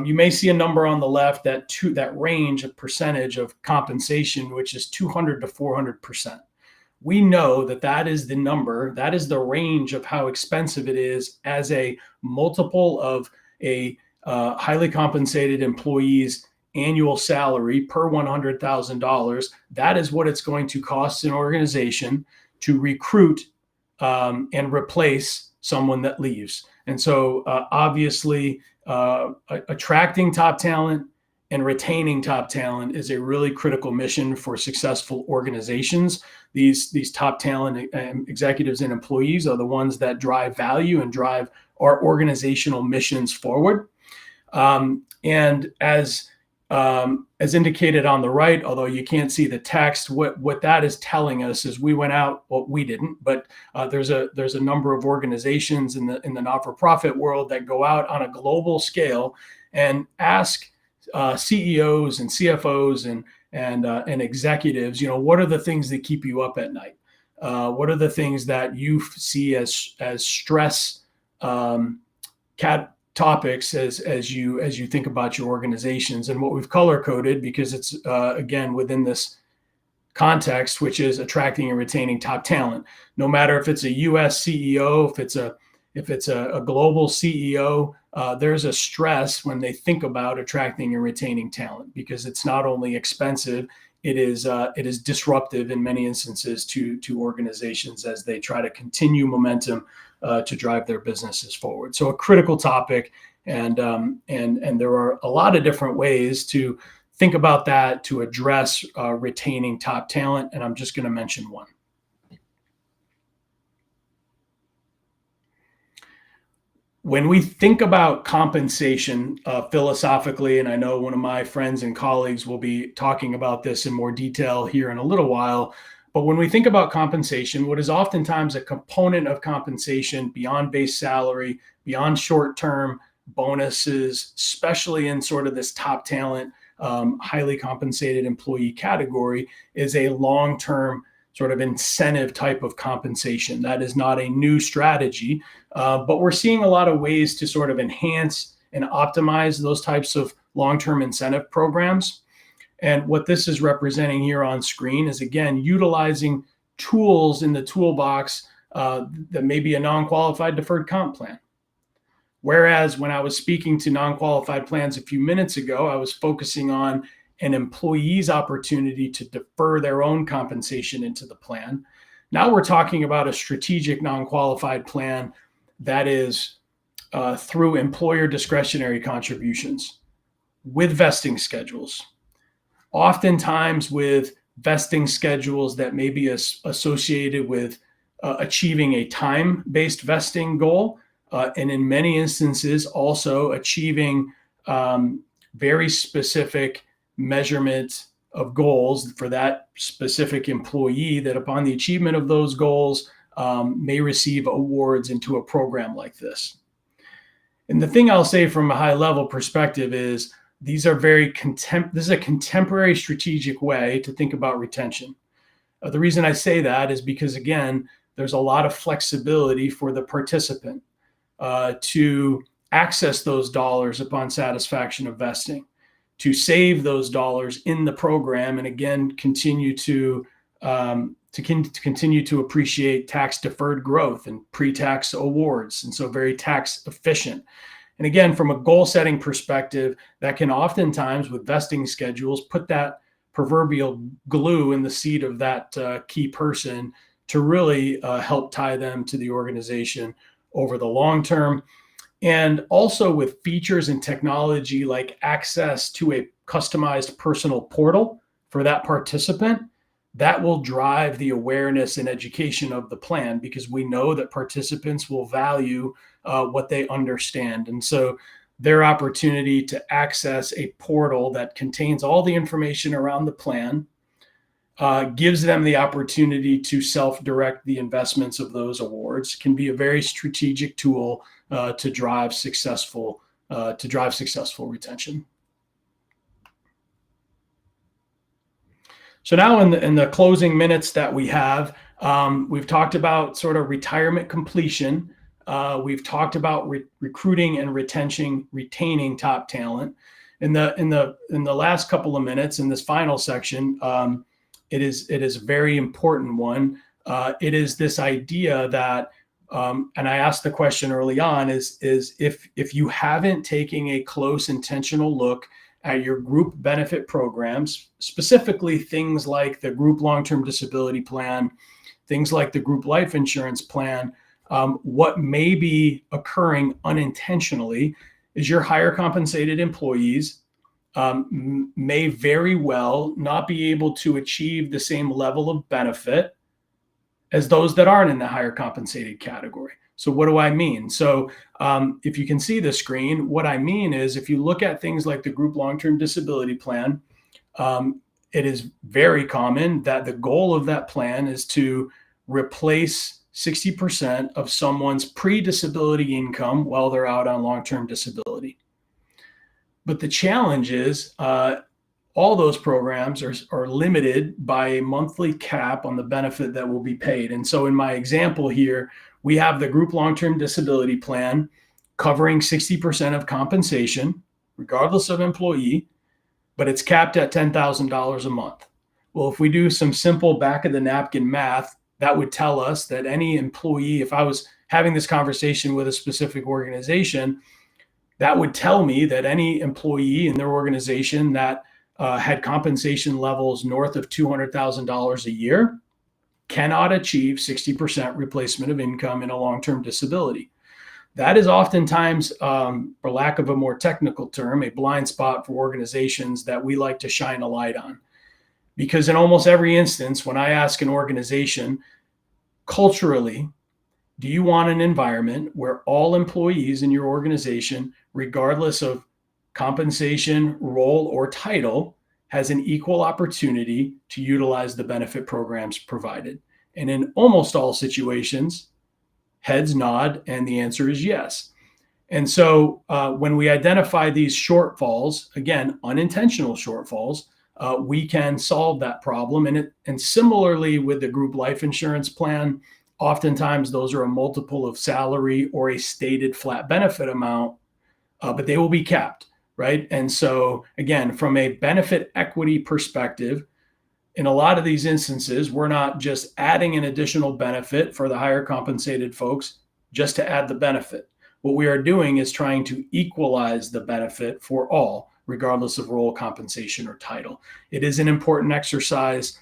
You may see a number on the left that range of percentage of compensation, which is 200 to 400%. We know that is the number, that is the range of how expensive it is as a multiple of a highly compensated employee's annual salary per $100,000. That is what it's going to cost an organization to recruit and replace someone that leaves. And so obviously attracting top talent and retaining top talent is a really critical mission for successful organizations. These top talent executives and employees are the ones that drive value and drive our organizational missions forward. And as indicated on the right, although you can't see the text, what that is telling us is we went out, well, we didn't, but there's a number of organizations in the not-for-profit world that go out on a global scale and ask CEOs and CFOs and executives, what are the things that keep you up at night? What are the things that you see as stress topics as you think about your organizations? And what we've color coded, because it's again within this context, which is attracting and retaining top talent. No matter if it's a U.S. CEO, if it's a global CEO, there's a stress when they think about attracting and retaining talent, because it's not only expensive, it is disruptive in many instances to organizations as they try to continue momentum to drive their businesses forward. So a critical topic, and there are a lot of different ways to think about that to address retaining top talent, and I'm just going to mention one. When we think about compensation philosophically, and I know one of my friends and colleagues will be talking about this in more detail here in a little while, but when we think about compensation, what is oftentimes a component of compensation beyond base salary, beyond short-term bonuses, especially in sort of this top talent, highly compensated employee category, is a long-term sort of incentive type of compensation. That is not a new strategy, but we're seeing a lot of ways to sort of enhance and optimize those types of long-term incentive programs. And what this is representing here on screen is, again, utilizing tools in the toolbox that may be a non-qualified deferred comp plan. Whereas when I was speaking to non-qualified plans a few minutes ago, I was focusing on an employee's opportunity to defer their own compensation into the plan. Now we're talking about a strategic non-qualified plan that is through employer discretionary contributions with vesting schedules. Oftentimes with vesting schedules that may be associated with achieving a time-based vesting goal, and in many instances also achieving very specific measurement of goals for that specific employee, that upon the achievement of those goals may receive awards into a program like this. And the thing I'll say from a high level perspective is these are this is a contemporary strategic way to think about retention. The reason I say that is because, again, there's a lot of flexibility for the participant to access those dollars upon satisfaction of vesting, to save those dollars in the program, and again continue to appreciate tax deferred growth and pre-tax awards, and so very tax efficient. And again, from a goal setting perspective, that can oftentimes with vesting schedules put that proverbial glue in the seat of that key person to really help tie them to the organization over the long term. And also with features and technology like access to a customized personal portal for that participant, that will drive the awareness and education of the plan, because we know that participants will value what they understand. And so their opportunity to access a portal that contains all the information around the plan gives them the opportunity to self-direct the investments of those awards, can be a very strategic tool to drive successful retention. So now in the closing minutes that we have, we've talked about sort of retirement completion. We've talked about recruiting and retaining top talent. In the last couple of minutes in this final section, it is a very important one. It is this idea that, and I asked the question early on, is if you haven't taken a close intentional look at your group benefit programs, specifically things like the group long-term disability plan, things like the group life insurance plan, what may be occurring unintentionally is your higher compensated employees may very well not be able to achieve the same level of benefit as those that aren't in the higher compensated category. So what do I mean? So if you can see the screen, what I mean is if you look at things like the group long-term disability plan, it is very common that the goal of that plan is to replace 60% of someone's pre-disability income while they're out on long-term disability. But the challenge is all those programs are limited by a monthly cap on the benefit that will be paid. And so in my example here, we have the group long-term disability plan covering 60% of compensation, regardless of employee, but it's capped at $10,000 a month. Well, if we do some simple back of the napkin math, that would tell us that any employee, if I was having this conversation with a specific organization, that would tell me that any employee in their organization that had compensation levels north of $200,000 a year cannot achieve 60% replacement of income in a long-term disability. That is oftentimes, for lack of a more technical term, a blind spot for organizations that we like to shine a light on. Because in almost every instance, when I ask an organization, culturally, do you want an environment where all employees in your organization, regardless of compensation, role, or title, has an equal opportunity to utilize the benefit programs provided? And in almost all situations, heads nod, and the answer is yes. And so when we identify these shortfalls, again, unintentional shortfalls, we can solve that problem. And similarly with the group life insurance plan, oftentimes those are a multiple of salary or a stated flat benefit amount, but they will be capped, right? And so again, from a benefit equity perspective, in a lot of these instances, we're not just adding an additional benefit for the higher compensated folks just to add the benefit. What we are doing is trying to equalize the benefit for all, regardless of role, compensation, or title. It is an important exercise.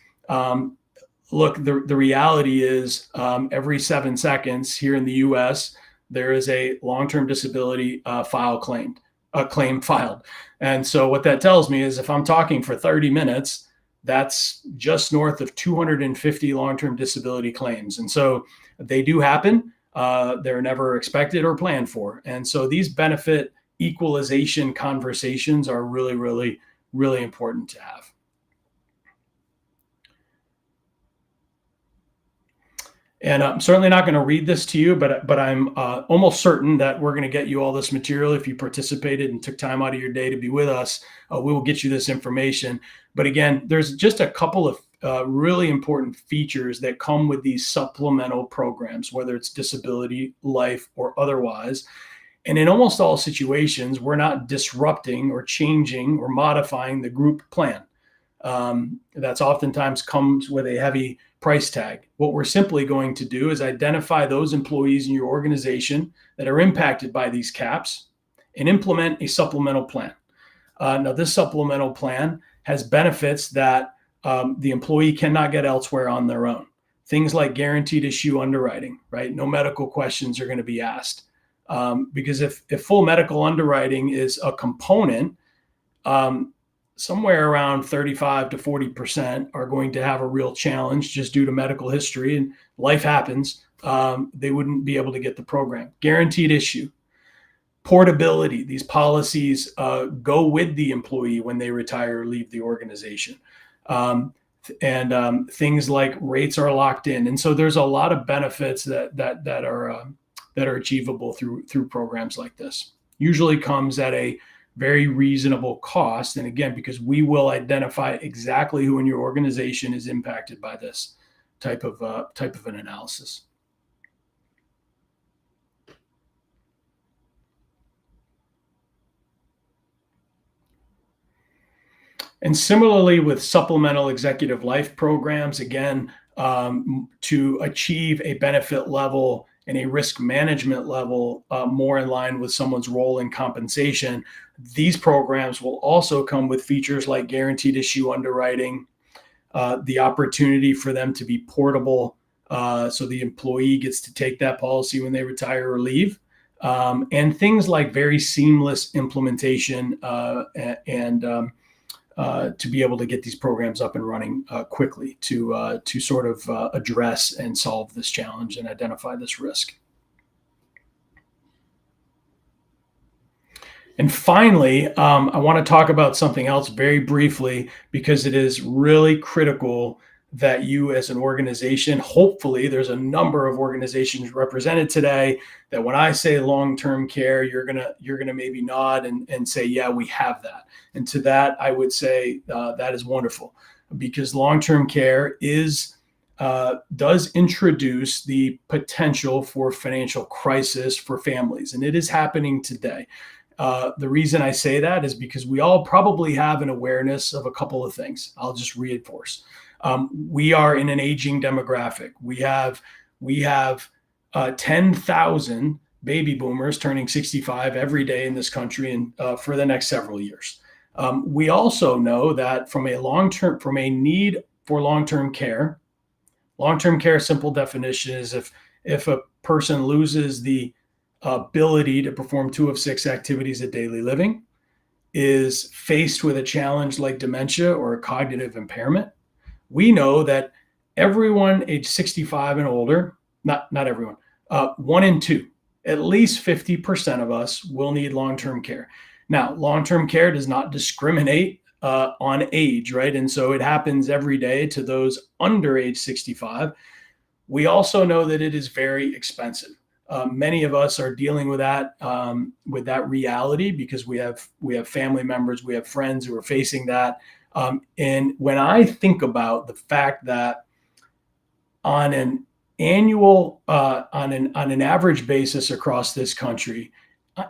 Look, the reality is every 7 seconds here in the US, there is a long-term disability claim filed. And so what that tells me is if I'm talking for 30 minutes, that's just north of 250 long-term disability claims. And so they do happen. They're never expected or planned for. And so these benefit equalization conversations are really, really, really important to have. And I'm certainly not going to read this to you, but I'm almost certain that we're going to get you all this material. If you participated and took time out of your day to be with us, we will get you this information. But again, there's just a couple of really important features that come with these supplemental programs, whether it's disability, life, or otherwise. And in almost all situations, we're not disrupting or changing or modifying the group plan. That's oftentimes comes with a heavy price tag. What we're simply going to do is identify those employees in your organization that are impacted by these caps and implement a supplemental plan. Now, this supplemental plan has benefits that the employee cannot get elsewhere on their own. Things like guaranteed issue underwriting, right? No medical questions are going to be asked. Because if full medical underwriting is a component, somewhere around 35 to 40% are going to have a real challenge just due to medical history, and life happens. They wouldn't be able to get the program. Guaranteed issue. Portability. These policies go with the employee when they retire or leave the organization. And things like rates are locked in. And so there's a lot of benefits that are achievable through programs like this. Usually comes at a very reasonable cost. And again, because we will identify exactly who in your organization is impacted by this type of an analysis. And similarly with supplemental executive life programs, again, to achieve a benefit level and a risk management level more in line with someone's role in compensation, these programs will also come with features like guaranteed issue underwriting, the opportunity for them to be portable, so the employee gets to take that policy when they retire or leave. and things like very seamless implementation to be able to get these programs up and running quickly to sort of address and solve this challenge and identify this risk. And finally, I want to talk about something else very briefly, because it is really critical that you as an organization, hopefully there's a number of organizations represented today that when I say long-term care, you're gonna maybe nod and say, yeah, we have that. And to that, I would say that is wonderful, because long-term care does introduce the potential for financial crisis for families, and it is happening today. The reason I say that is because we all probably have an awareness of a couple of things. I'll just reinforce. We are in an aging demographic. We have 10,000 baby boomers turning 65 every day in this country and for the next several years. We also know that from a need for long-term care, simple definition is if a person loses the ability to perform 2 of 6 activities of daily living, is faced with a challenge like dementia or a cognitive impairment, we know that everyone age 65 and older, not everyone, 1 in 2, at least 50% of us will need long-term care. Now, long-term care does not discriminate on age, right? And so it happens every day to those under age 65. We also know that it is very expensive. Many of us are dealing with that reality because we have family members, we have friends who are facing that. And when I think about the fact that on an annual, on an average basis across this country,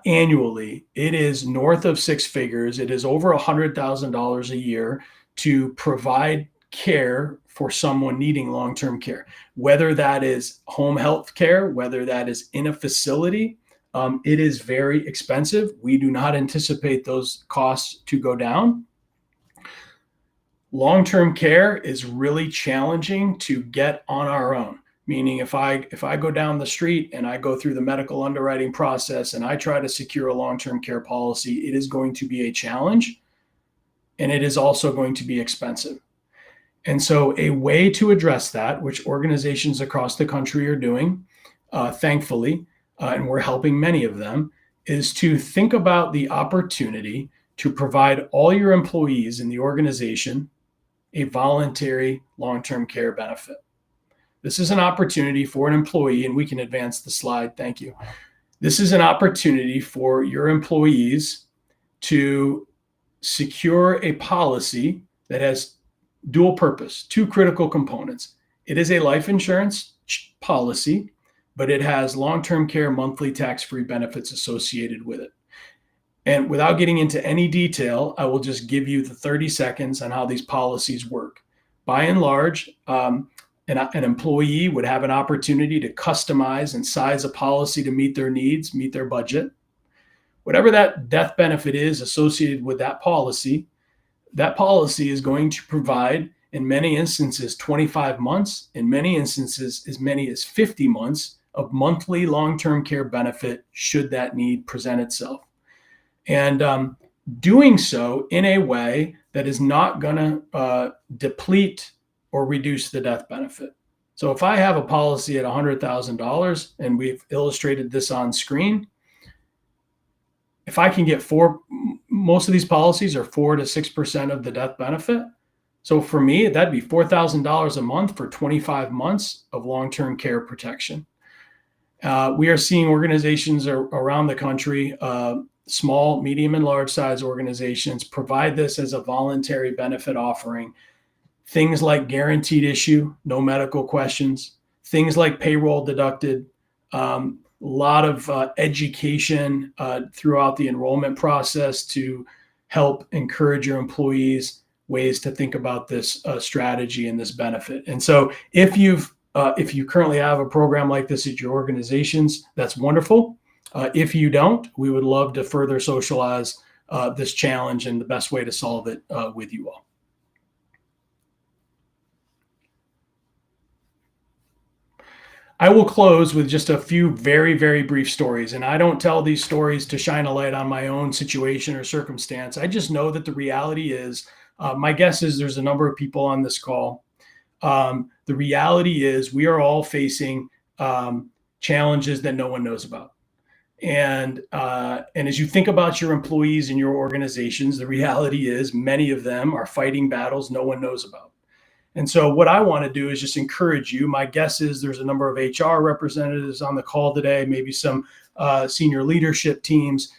annually, it is north of 6 figures. It is over $100,000 a year to provide care for someone needing long-term care, whether that is home health care, whether that is in a facility. It is very expensive. We do not anticipate those costs to go down. Long-term care is really challenging to get on our own. Meaning if I go down the street and I go through the medical underwriting process and I try to secure a long-term care policy, it is going to be a challenge, and it is also going to be expensive. And so a way to address that, which organizations across the country are doing, thankfully, and we're helping many of them, is to think about the opportunity to provide all your employees in the organization a voluntary long-term care benefit. This is an opportunity for an employee, and we can advance the slide. Thank you. This is an opportunity for your employees to secure a policy that has dual purpose, 2 critical components. It is a life insurance policy, but it has long-term care monthly tax-free benefits associated with it. And without getting into any detail, I will just give you the 30 seconds on how these policies work. By and large, an employee would have an opportunity to customize and size a policy to meet their needs, meet their budget. Whatever that death benefit is associated with that policy is going to provide, in many instances, 25 months, in many instances, as many as 50 months of monthly long-term care benefit should that need present itself. And doing so in a way that is not going to deplete or reduce the death benefit. So if I have a policy at $100,000, and we've illustrated this on screen, if I can get most of these policies are 4 to 6% of the death benefit. So for me, that'd be $4,000 a month for 25 months of long-term care protection. We are seeing organizations around the country, small, medium, and large size organizations, provide this as a voluntary benefit offering. Things like guaranteed issue, no medical questions, things like payroll deducted, a lot of education throughout the enrollment process to help encourage your employees ways to think about this strategy and this benefit. And so if you currently have a program like this at your organizations, that's wonderful. If you don't, we would love to further socialize this challenge and the best way to solve it with you all. I will close with just a few very, very brief stories. And I don't tell these stories to shine a light on my own situation or circumstance. I just know that the reality is, my guess is there's a number of people on this call. The reality is we are all facing challenges that no one knows about. And as you think about your employees in your organizations, the reality is many of them are fighting battles no one knows about. And so what I want to do is just encourage you. My guess is there's a number of HR representatives on the call today, maybe some senior leadership teams.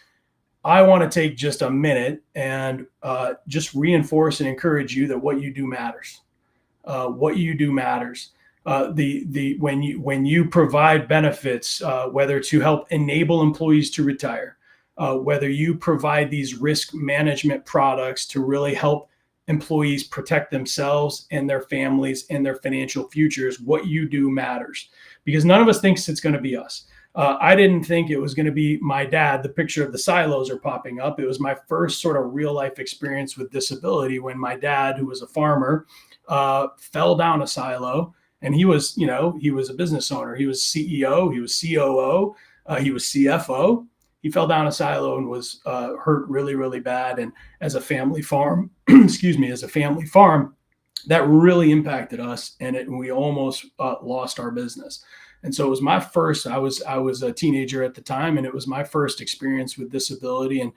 I want to take just a minute and just reinforce and encourage you that what you do matters. What you do matters. When you provide benefits, whether to help enable employees to retire, whether you provide these risk management products to really help employees protect themselves and their families and their financial futures, what you do matters, because none of us thinks it's going to be us. I didn't think it was going to be my dad. The picture of the silos are popping up. It was my first sort of real life experience with disability when my dad, who was a farmer, fell down a silo. And he was a business owner. He was CEO, he was COO, he was CFO. He fell down a silo and was hurt really, really bad. And as a family farm, that really impacted us. And we almost lost our business. And so it was my first, I was a teenager at the time, and it was my first experience with disability. And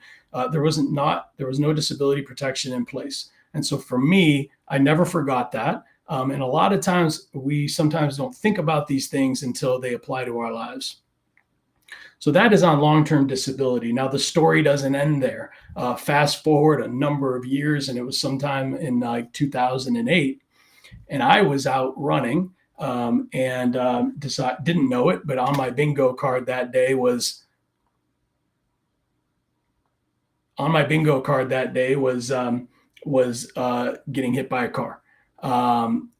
there was no disability protection in place. And so for me, I never forgot that. And a lot of times we sometimes don't think about these things until they apply to our lives. So that is on long-term disability. Now the story doesn't end there. Fast forward a number of years, and it was sometime in like 2008, and I was out running and didn't know it, but on my bingo card that day was getting hit by a car.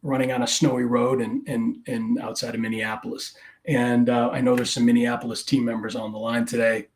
Running on a snowy road and outside of Minneapolis. And I know there's some Minneapolis team members on the line today.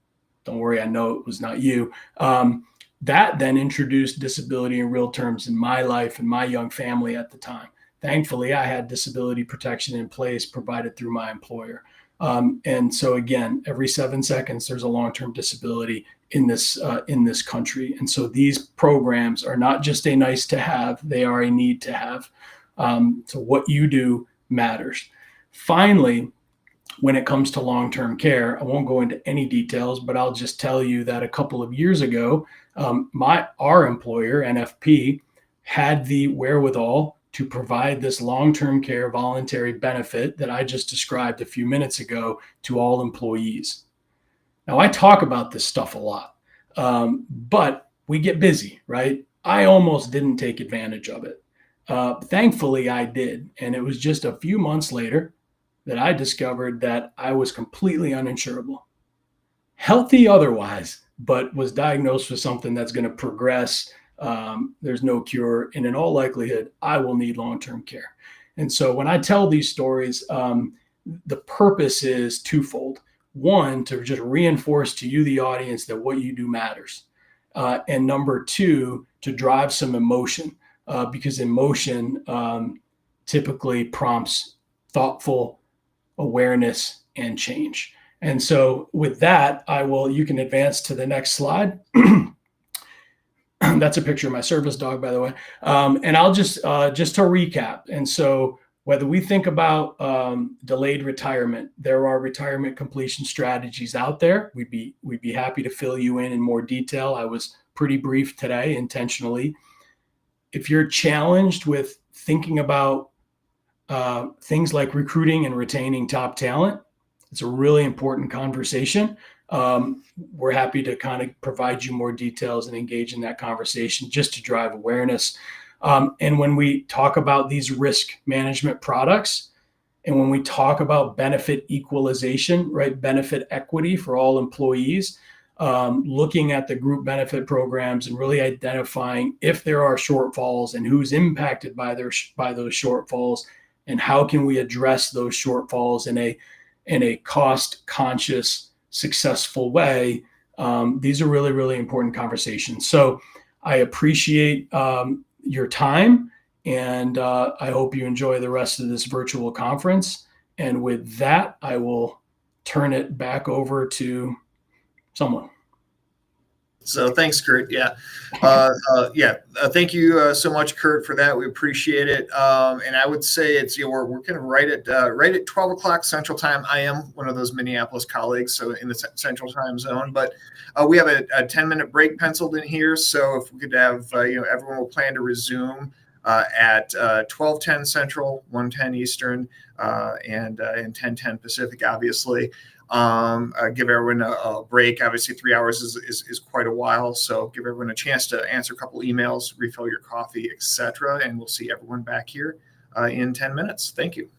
Don't worry, I know it was not you. That then introduced disability in real terms in my life and my young family at the time. Thankfully, I had disability protection in place provided through my employer. And so again, every 7 seconds, there's a long-term disability in this country. And so these programs are not just a nice to have, they are a need to have. So what you do matters. Finally, when it comes to long-term care, I won't go into any details, but I'll just tell you that a couple of years ago, our employer, NFP, had the wherewithal to provide this long-term care voluntary benefit that I just described a few minutes ago to all employees. Now, I talk about this stuff a lot, but we get busy, right? I almost didn't take advantage of it. Thankfully, I did. And it was just a few months later that I discovered that I was completely uninsurable. Healthy otherwise, but was diagnosed with something that's going to progress. There's no cure. And in all likelihood, I will need long-term care. And so when I tell these stories, the purpose is twofold. One, to just reinforce to you, the audience, that what you do matters. And number two, to drive some emotion, because emotion typically prompts thoughtful awareness and change. And so with that, you can advance to the next slide. That's a picture of my service dog, by the way. And I'll just to recap. And so whether we think about delayed retirement, there are retirement completion strategies out there. We'd be happy to fill you in more detail. I was pretty brief today intentionally. If you're challenged with thinking about things like recruiting and retaining top talent, it's a really important conversation. We're happy to kind of provide you more details and engage in that conversation just to drive awareness. And when we talk about these risk management products, and when we talk about benefit equalization, right, benefit equity for all employees, looking at the group benefit programs and really identifying if there are shortfalls and who's impacted by those shortfalls, and how can we address those shortfalls in a cost-conscious, successful way. These are really, really important conversations. So I appreciate your time, and I hope you enjoy the rest of this virtual conference. And with that, I will turn it back over to someone. So thanks, Kurt. Yeah. Thank you so much, Kurt, for that. We appreciate it. And I would say it's, we're kind of right at 12 o'clock Central Time. I am one of those Minneapolis colleagues, so in the Central Time zone. But we have a 10-minute break penciled in here. So if we could have, everyone will plan to resume at 12:10 Central, 1:10 Eastern, and 10:10 Pacific, obviously. Give everyone a break. Obviously, 3 hours is quite a while, so give everyone a chance to answer a couple emails, refill your coffee, etc. And we'll see everyone back here in 10 minutes. Thank you.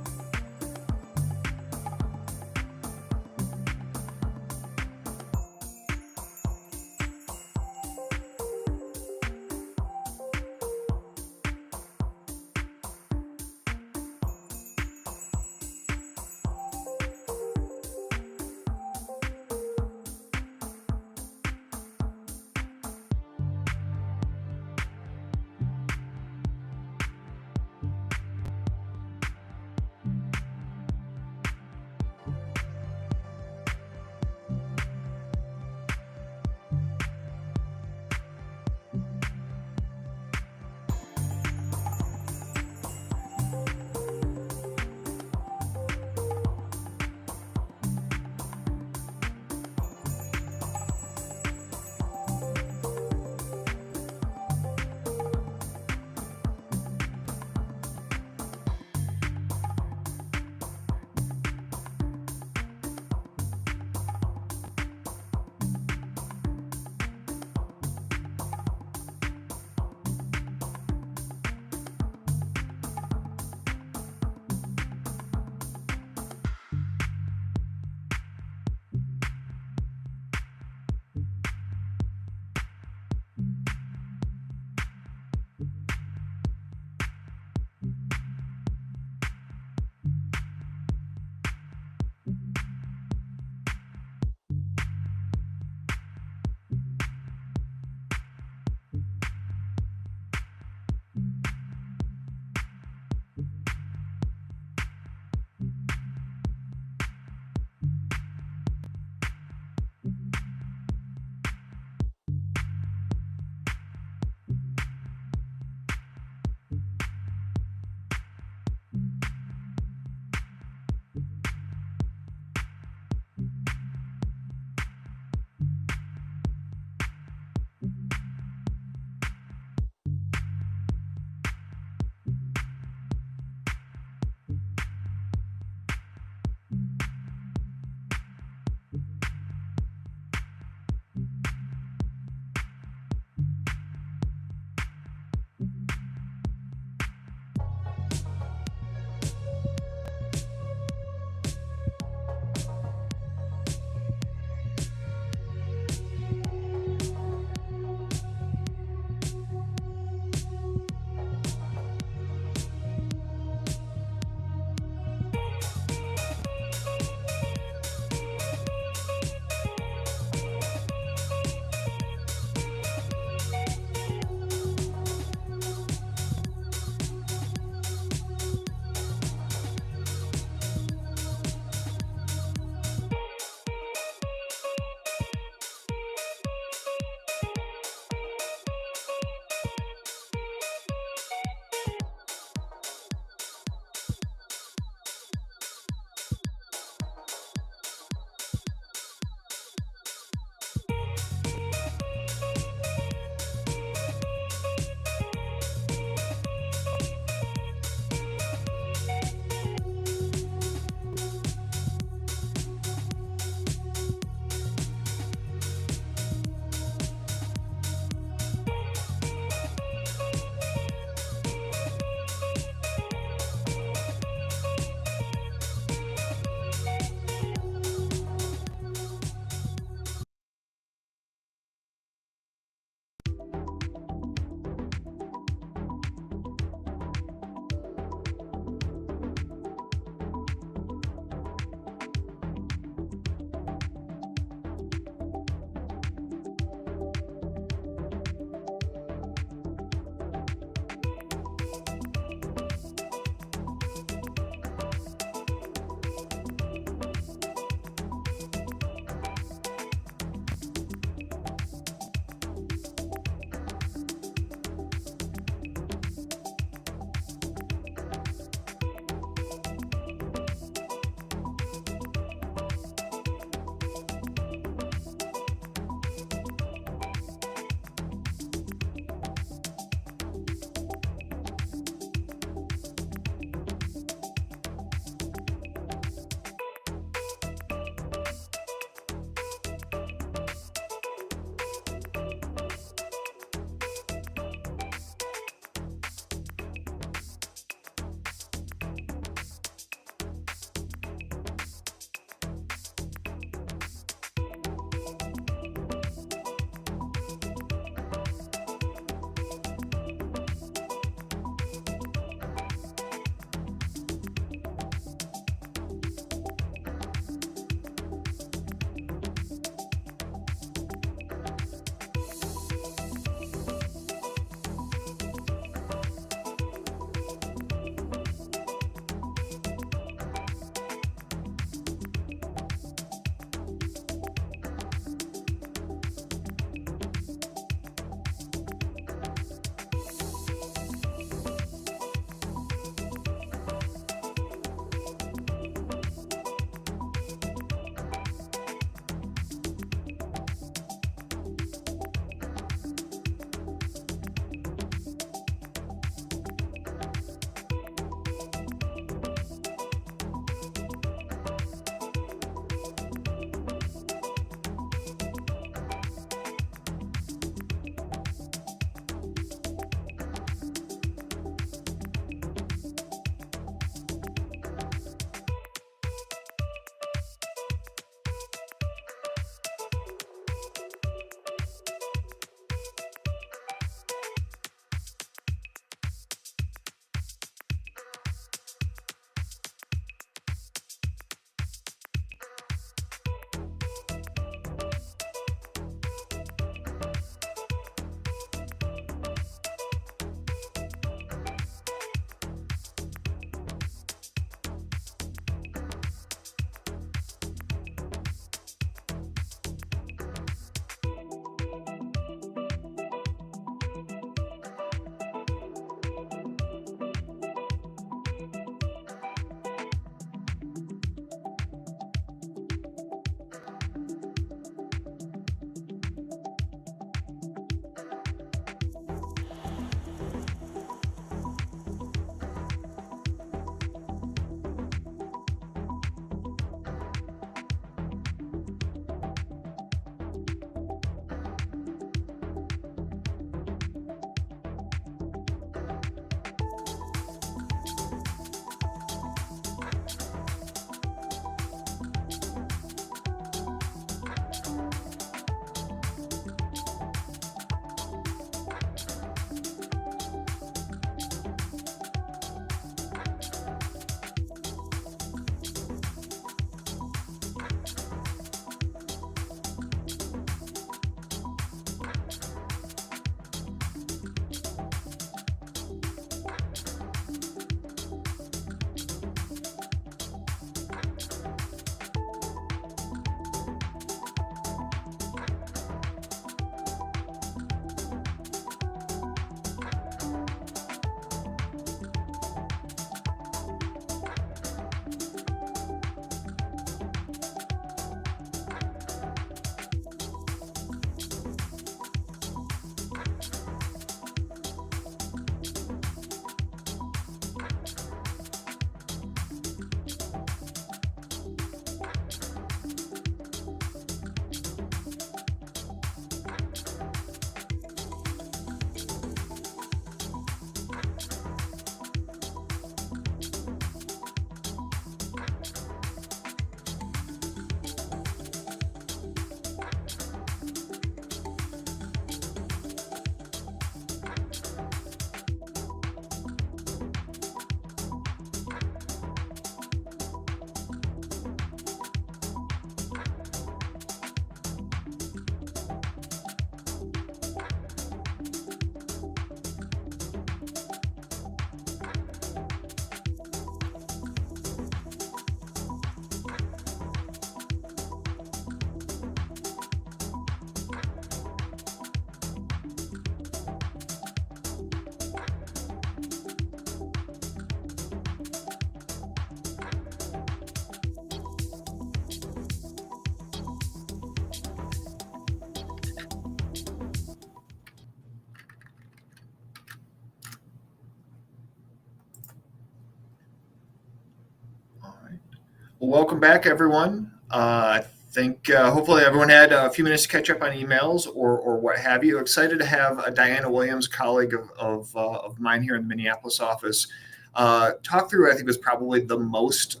Well, welcome back, everyone. I think hopefully everyone had a few minutes to catch up on emails or what have you. Excited to have Diana Williams, colleague of mine here in the Minneapolis office, talk through, I think, was probably the most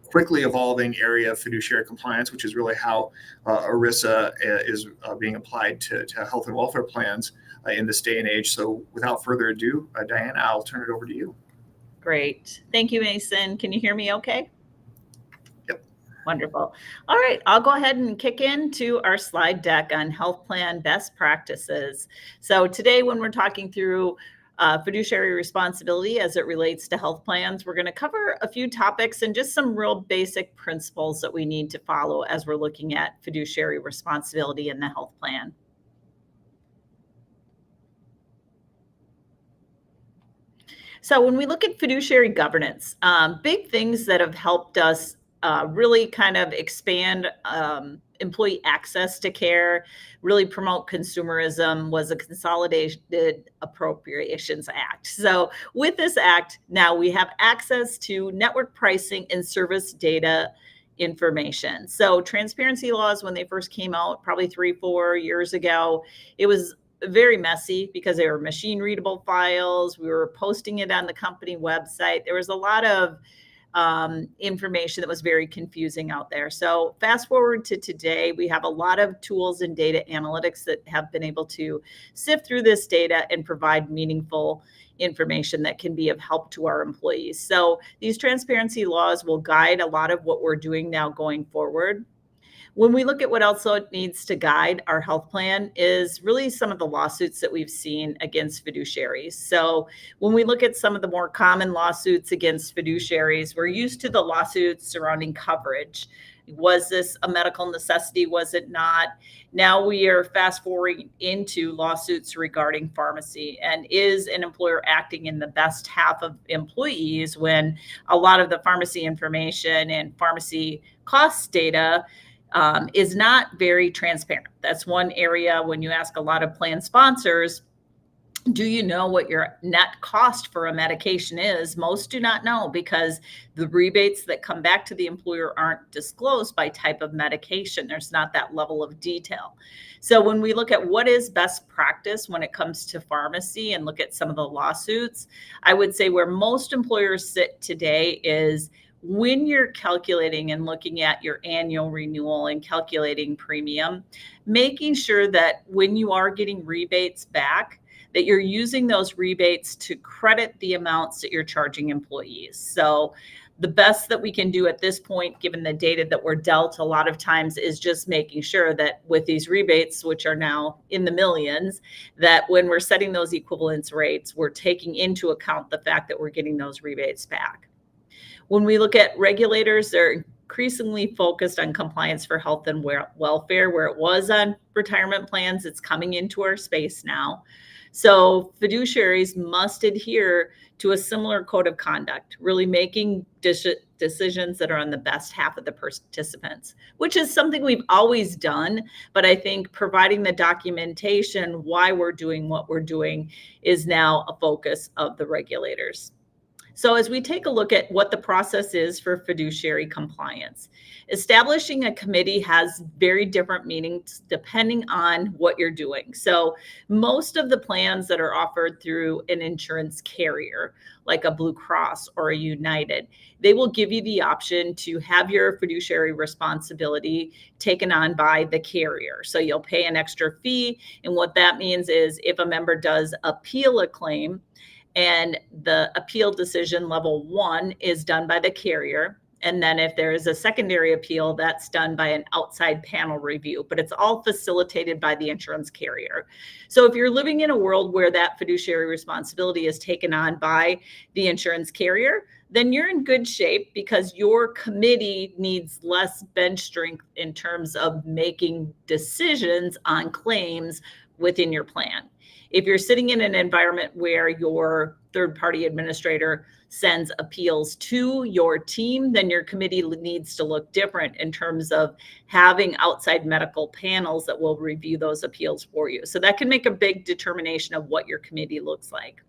quickly evolving area of fiduciary compliance, which is really how ERISA is being applied to health and welfare plans in this day and age. So without further ado, Diana, I'll turn it over to you. Great. Thank you, Mason. Can you hear me okay? Yep. Wonderful. All right, I'll go ahead and kick into our slide deck on health plan best practices. So today, when we're talking through fiduciary responsibility as it relates to health plans, we're going to cover a few topics and just some real basic principles that we need to follow as we're looking at fiduciary responsibility in the health plan. So when we look at fiduciary governance, big things that have helped us really kind of expand employee access to care, really promote consumerism was the Consolidated Appropriations Act. So with this act, now we have access to network pricing and service data information. So transparency laws, when they first came out, probably 3-4 years ago, it was very messy because they were machine readable files. We were posting it on the company website. There was a lot of information that was very confusing out there. So fast forward to today, we have a lot of tools and data analytics that have been able to sift through this data and provide meaningful information that can be of help to our employees. So these transparency laws will guide a lot of what we're doing now going forward. When we look at what else needs to guide our health plan is really some of the lawsuits that we've seen against fiduciaries. So when we look at some of the more common lawsuits against fiduciaries, we're used to the lawsuits surrounding coverage. Was this a medical necessity? Was it not? Now we are fast forwarding into lawsuits regarding pharmacy. And is an employer acting in the best half of employees when a lot of the pharmacy information and pharmacy cost data is not very transparent? That's one area when you ask a lot of plan sponsors, do you know what your net cost for a medication is? Most do not know because the rebates that come back to the employer aren't disclosed by type of medication. There's not that level of detail. So when we look at what is best practice when it comes to pharmacy and look at some of the lawsuits, I would say where most employers sit today is when you're calculating and looking at your annual renewal and calculating premium, making sure that when you are getting rebates back, that you're using those rebates to credit the amounts that you're charging employees. So the best that we can do at this point, given the data that we're dealt a lot of times, is just making sure that with these rebates, which are now in the millions, that when we're setting those equivalence rates, we're taking into account the fact that we're getting those rebates back. When we look at regulators, they're increasingly focused on compliance for health and welfare, where it was on retirement plans. It's coming into our space now. So fiduciaries must adhere to a similar code of conduct, really making decisions that are on the best half of the participants, which is something we've always done. But I think providing the documentation why we're doing what we're doing is now a focus of the regulators. So as we take a look at what the process is for fiduciary compliance, establishing a committee has very different meanings depending on what you're doing. So most of the plans that are offered through an insurance carrier, like a Blue Cross or a United, they will give you the option to have your fiduciary responsibility taken on by the carrier. So you'll pay an extra fee. And what that means is if a member does appeal a claim, and the appeal decision level 1 is done by the carrier. And then if there is a secondary appeal, that's done by an outside panel review, but it's all facilitated by the insurance carrier. So if you're living in a world where that fiduciary responsibility is taken on by the insurance carrier, then you're in good shape because your committee needs less bench strength in terms of making decisions on claims within your plan. If you're sitting in an environment where your third-party administrator sends appeals to your team, then your committee needs to look different in terms of having outside medical panels that will review those appeals for you. So that can make a big determination of what your committee looks like.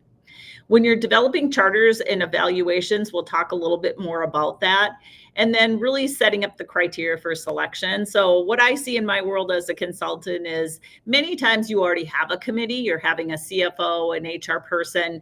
When you're developing charters and evaluations, we'll talk a little bit more about that. And then really setting up the criteria for selection. So what I see in my world as a consultant is many times you already have a committee. You're having a CFO, an HR person,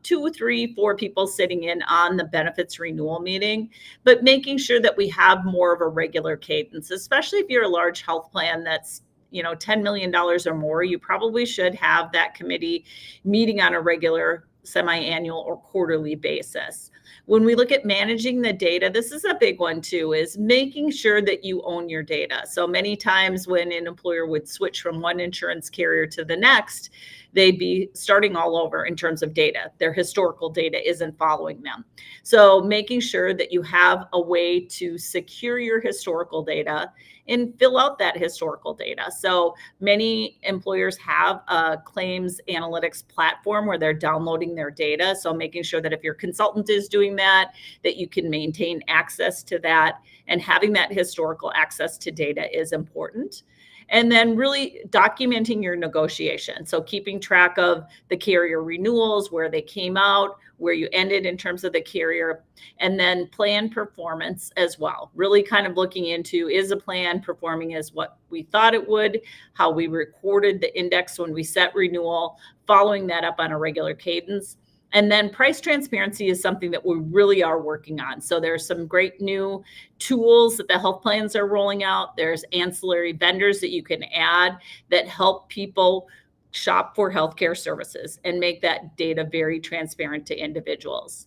2, 3, 4 people sitting in on the benefits renewal meeting, but making sure that we have more of a regular cadence, especially if you're a large health plan that's $10 million or more. You probably should have that committee meeting on a regular, semi-annual, or quarterly basis. When we look at managing the data, this is a big one too, is making sure that you own your data. So many times when an employer would switch from one insurance carrier to the next, they'd be starting all over in terms of data. Their historical data isn't following them. So making sure that you have a way to secure your historical data and fill out that historical data. So many employers have a claims analytics platform where they're downloading their data. So making sure that if your consultant is doing that you can maintain access to that, and having that historical access to data is important. And then really documenting your negotiation. So keeping track of the carrier renewals, where they came out, where you ended in terms of the carrier, and then plan performance as well. Really kind of looking into, is a plan performing as what we thought it would, how we recorded the index when we set renewal, following that up on a regular cadence. And then price transparency is something that we really are working on. So there's some great new tools that the health plans are rolling out. There's ancillary vendors that you can add that help people shop for healthcare services and make that data very transparent to individuals.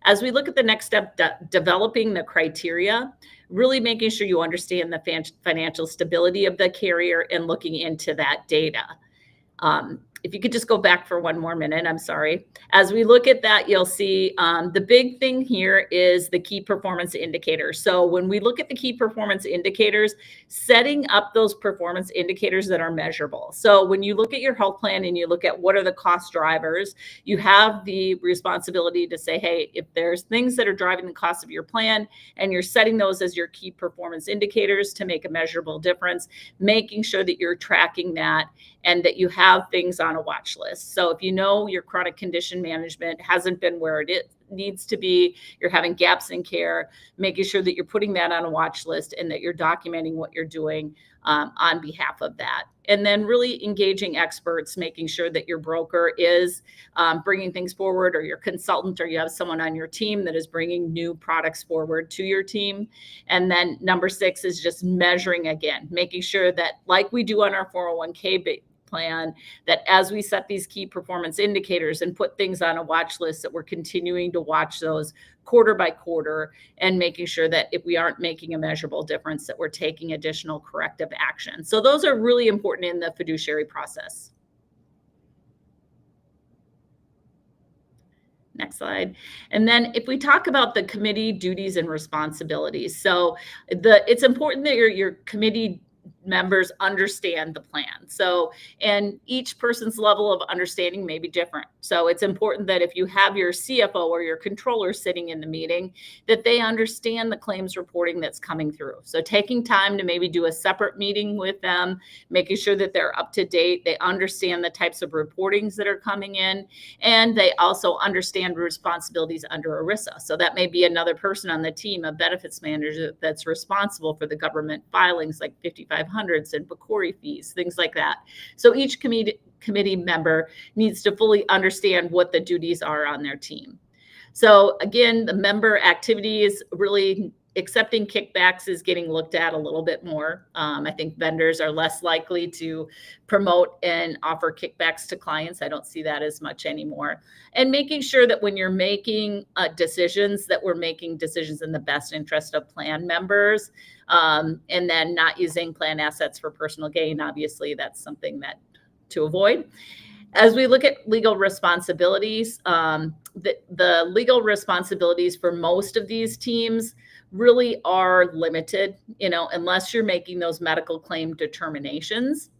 As we look at the next step, developing the criteria, really making sure you understand the financial stability of the carrier and looking into that data. If you could just go back for one more minute, I'm sorry. As we look at that, you'll see the big thing here is the key performance indicators. So when we look at the key performance indicators, setting up those performance indicators that are measurable. So when you look at your health plan and you look at what are the cost drivers, you have the responsibility to say, hey, if there's things that are driving the cost of your plan and you're setting those as your key performance indicators to make a measurable difference, making sure that you're tracking that and that you have things on a watch list. So if you know your chronic condition management hasn't been where it needs to be, you're having gaps in care, making sure that you're putting that on a watch list and that you're documenting what you're doing on behalf of that. And then really engaging experts, making sure that your broker is bringing things forward, or your consultant, or you have someone on your team that is bringing new products forward to your team. And then number 6 is just measuring again, making sure that like we do on our 401k plan, that as we set these key performance indicators and put things on a watch list, that we're continuing to watch those quarter by quarter and making sure that if we aren't making a measurable difference, that we're taking additional corrective action. So those are really important in the fiduciary process. Next slide. And then if we talk about the committee duties and responsibilities, so it's important that your committee members understand the plan. So, and each person's level of understanding may be different. So it's important that if you have your CFO or your controller sitting in the meeting, that they understand the claims reporting that's coming through. So taking time to maybe do a separate meeting with them, making sure that they're up to date, they understand the types of reportings that are coming in, and they also understand responsibilities under ERISA. So that may be another person on the team, a benefits manager that's responsible for the government filings like 5500s and PCORI fees, things like that. So each committee member needs to fully understand what the duties are on their team. So again, the member activities, really accepting kickbacks is getting looked at a little bit more. I think vendors are less likely to promote and offer kickbacks to clients. I don't see that as much anymore. And making sure that when you're making decisions, that we're making decisions in the best interest of plan members, and then not using plan assets for personal gain. Obviously, that's something that to avoid. As we look at legal responsibilities, the legal responsibilities for most of these teams really are limited, unless you're making those medical claim determinations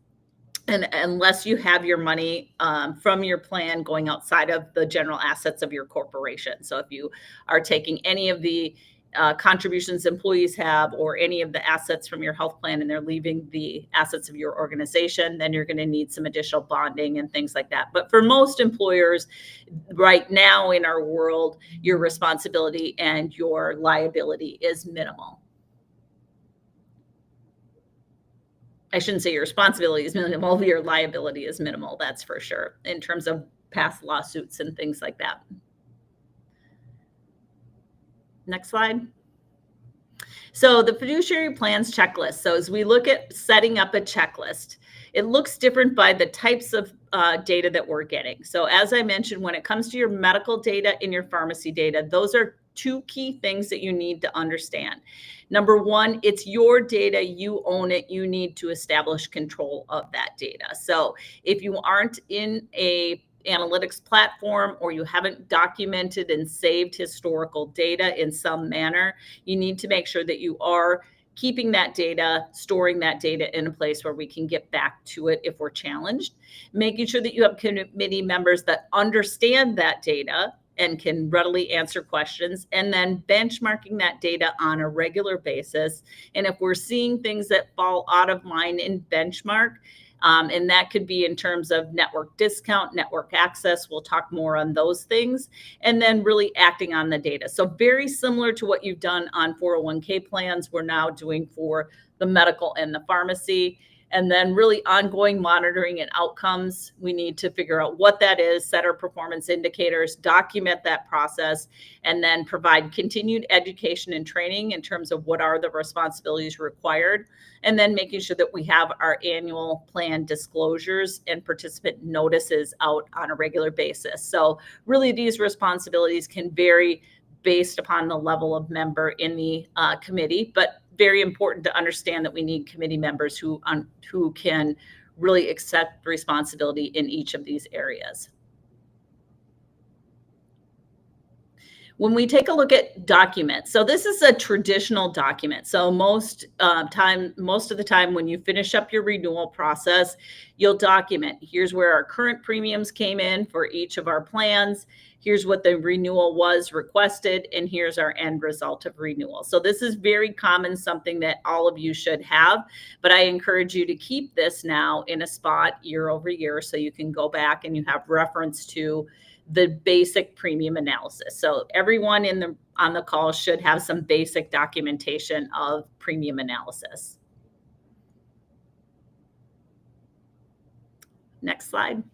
and unless you have your money from your plan going outside of the general assets of your corporation. So if you are taking any of the contributions employees have or any of the assets from your health plan and they're leaving the assets of your organization, then you're going to need some additional bonding and things like that. But for most employers right now in our world, your responsibility and your liability is minimal. I shouldn't say your responsibility is minimal, your liability is minimal, that's for sure, in terms of past lawsuits and things like that. Next slide. So the fiduciary plans checklist. So as we look at setting up a checklist, it looks different by the types of data that we're getting. So as I mentioned, when it comes to your medical data and your pharmacy data, those are two key things that you need to understand. Number one, it's your data, you own it, you need to establish control of that data. So if you aren't in a analytics platform or you haven't documented and saved historical data in some manner, you need to make sure that you are keeping that data, storing that data in a place where we can get back to it if we're challenged, making sure that you have committee members that understand that data and can readily answer questions, and then benchmarking that data on a regular basis. And if we're seeing things that fall out of line in benchmark, and that could be in terms of network discount, network access. We'll talk more on those things. And then really acting on the data. So very similar to what you've done on 401k plans, we're now doing for the medical and the pharmacy. And then really ongoing monitoring and outcomes. We need to figure out what that is, set our performance indicators, document that process, and then provide continued education and training in terms of what are the responsibilities required. And then making sure that we have our annual plan disclosures and participant notices out on a regular basis. So really these responsibilities can vary based upon the level of member in the committee, but very important to understand that we need committee members who can really accept responsibility in each of these areas. When we take a look at documents, so this is a traditional document. So most of the time when you finish up your renewal process, you'll document, here's where our current premiums came in for each of our plans. Here's what the renewal was requested, and here's our end result of renewal. So this is very common, something that all of you should have, but I encourage you to keep this now in a spot year over year so you can go back and you have reference to the basic premium analysis. So everyone on the call should have some basic documentation of premium analysis. Next slide.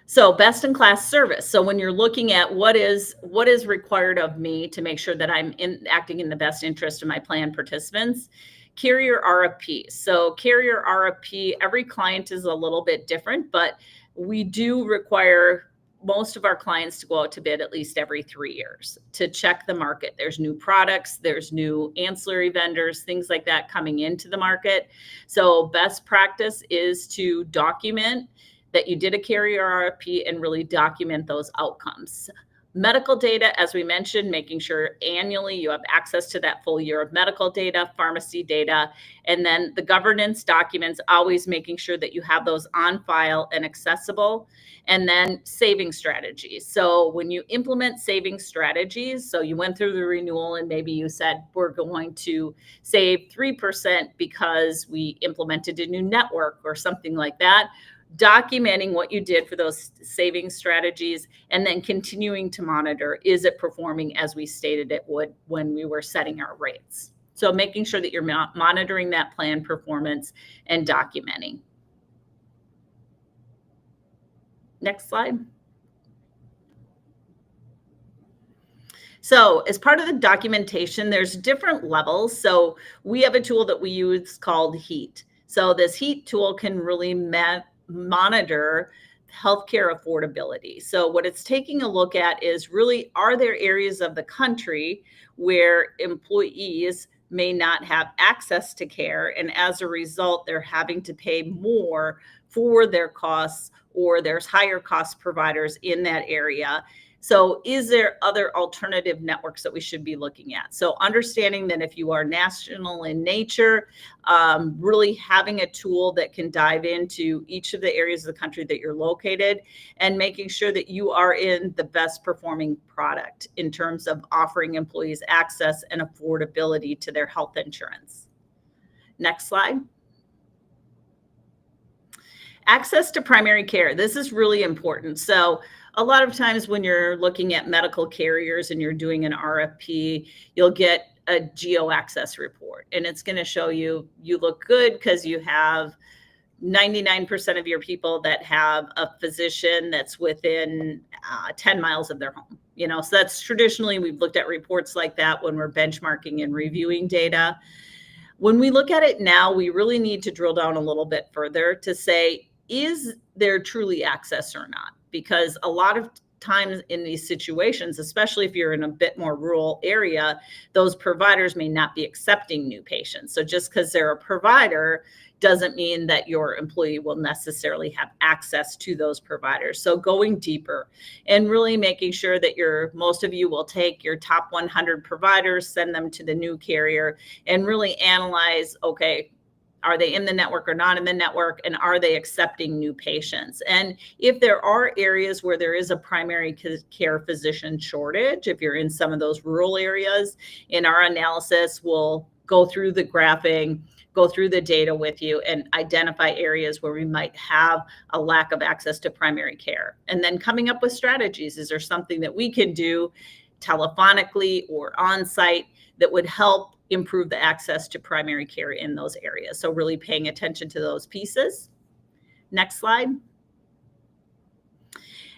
So best in class service. So when you're looking at what is required of me to make sure that I'm acting in the best interest of my plan participants, carrier RFP. So carrier RFP, every client is a little bit different, but we do require most of our clients to go out to bid at least every 3 years to check the market. There's new products, there's new ancillary vendors, things like that coming into the market. So best practice is to document that you did a carrier RFP and really document those outcomes. Medical data, as we mentioned, making sure annually you have access to that full year of medical data, pharmacy data, and then the governance documents, always making sure that you have those on file and accessible, and then saving strategies. So when you implement saving strategies, so you went through the renewal and maybe you said, we're going to save 3% because we implemented a new network or something like that, documenting what you did for those saving strategies and then continuing to monitor, is it performing as we stated it would when we were setting our rates? So making sure that you're monitoring that plan performance and documenting. Next slide. So as part of the documentation, there's different levels. So we have a tool that we use called HEAT. So this HEAT tool can really monitor healthcare affordability. So what it's taking a look at is really, are there areas of the country where employees may not have access to care, and as a result, they're having to pay more for their costs, or there's higher cost providers in that area. So is there other alternative networks that we should be looking at? So understanding that if you are national in nature, really having a tool that can dive into each of the areas of the country that you're located, and making sure that you are in the best performing product in terms of offering employees access and affordability to their health insurance. Next slide. Access to primary care. This is really important. So a lot of times when you're looking at medical carriers and you're doing an RFP, you'll get a geo access report, and it's going to show you look good because you have 99% of your people that have a physician that's within 10 miles of their home. So that's traditionally, we've looked at reports like that when we're benchmarking and reviewing data. When we look at it now, we really need to drill down a little bit further to say, is there truly access or not? Because a lot of times in these situations, especially if you're in a bit more rural area, those providers may not be accepting new patients. So just because they're a provider doesn't mean that your employee will necessarily have access to those providers. So going deeper and really making sure that most of you will take your top 100 providers, send them to the new carrier, and really analyze, okay, are they in the network or not in the network? And are they accepting new patients? And if there are areas where there is a primary care physician shortage, if you're in some of those rural areas, in our analysis, we'll go through the graphing, go through the data with you, and identify areas where we might have a lack of access to primary care. And then coming up with strategies. Is there something that we can do telephonically or on-site that would help improve the access to primary care in those areas? So really paying attention to those pieces. Next slide.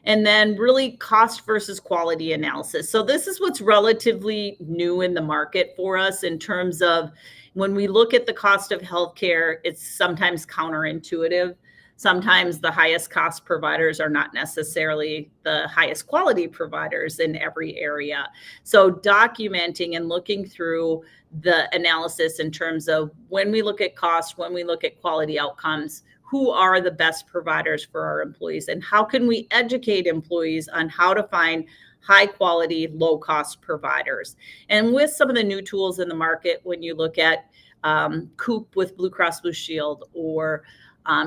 And then really cost versus quality analysis. So this is what's relatively new in the market for us in terms of when we look at the cost of healthcare, it's sometimes counterintuitive. Sometimes the highest cost providers are not necessarily the highest quality providers in every area. So documenting and looking through the analysis in terms of when we look at cost, when we look at quality outcomes, who are the best providers for our employees, and how can we educate employees on how to find high quality, low cost providers. And with some of the new tools in the market, when you look at Coop with Blue Cross Blue Shield, or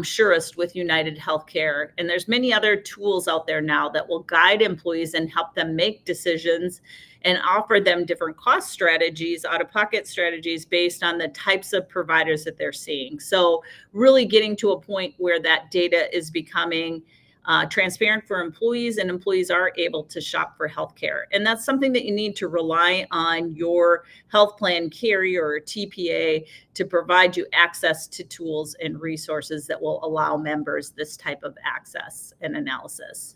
Surest with United Healthcare. And there's many other tools out there now that will guide employees and help them make decisions and offer them different cost strategies, out-of-pocket strategies based on the types of providers that they're seeing. So really getting to a point where that data is becoming transparent for employees, and employees are able to shop for healthcare. And that's something that you need to rely on your health plan carrier or TPA to provide you access to tools and resources that will allow members this type of access and analysis.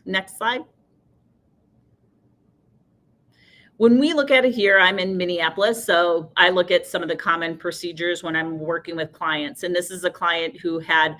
Next slide. When we look at it here, I'm in Minneapolis, so I look at some of the common procedures when I'm working with clients. And this is a client who had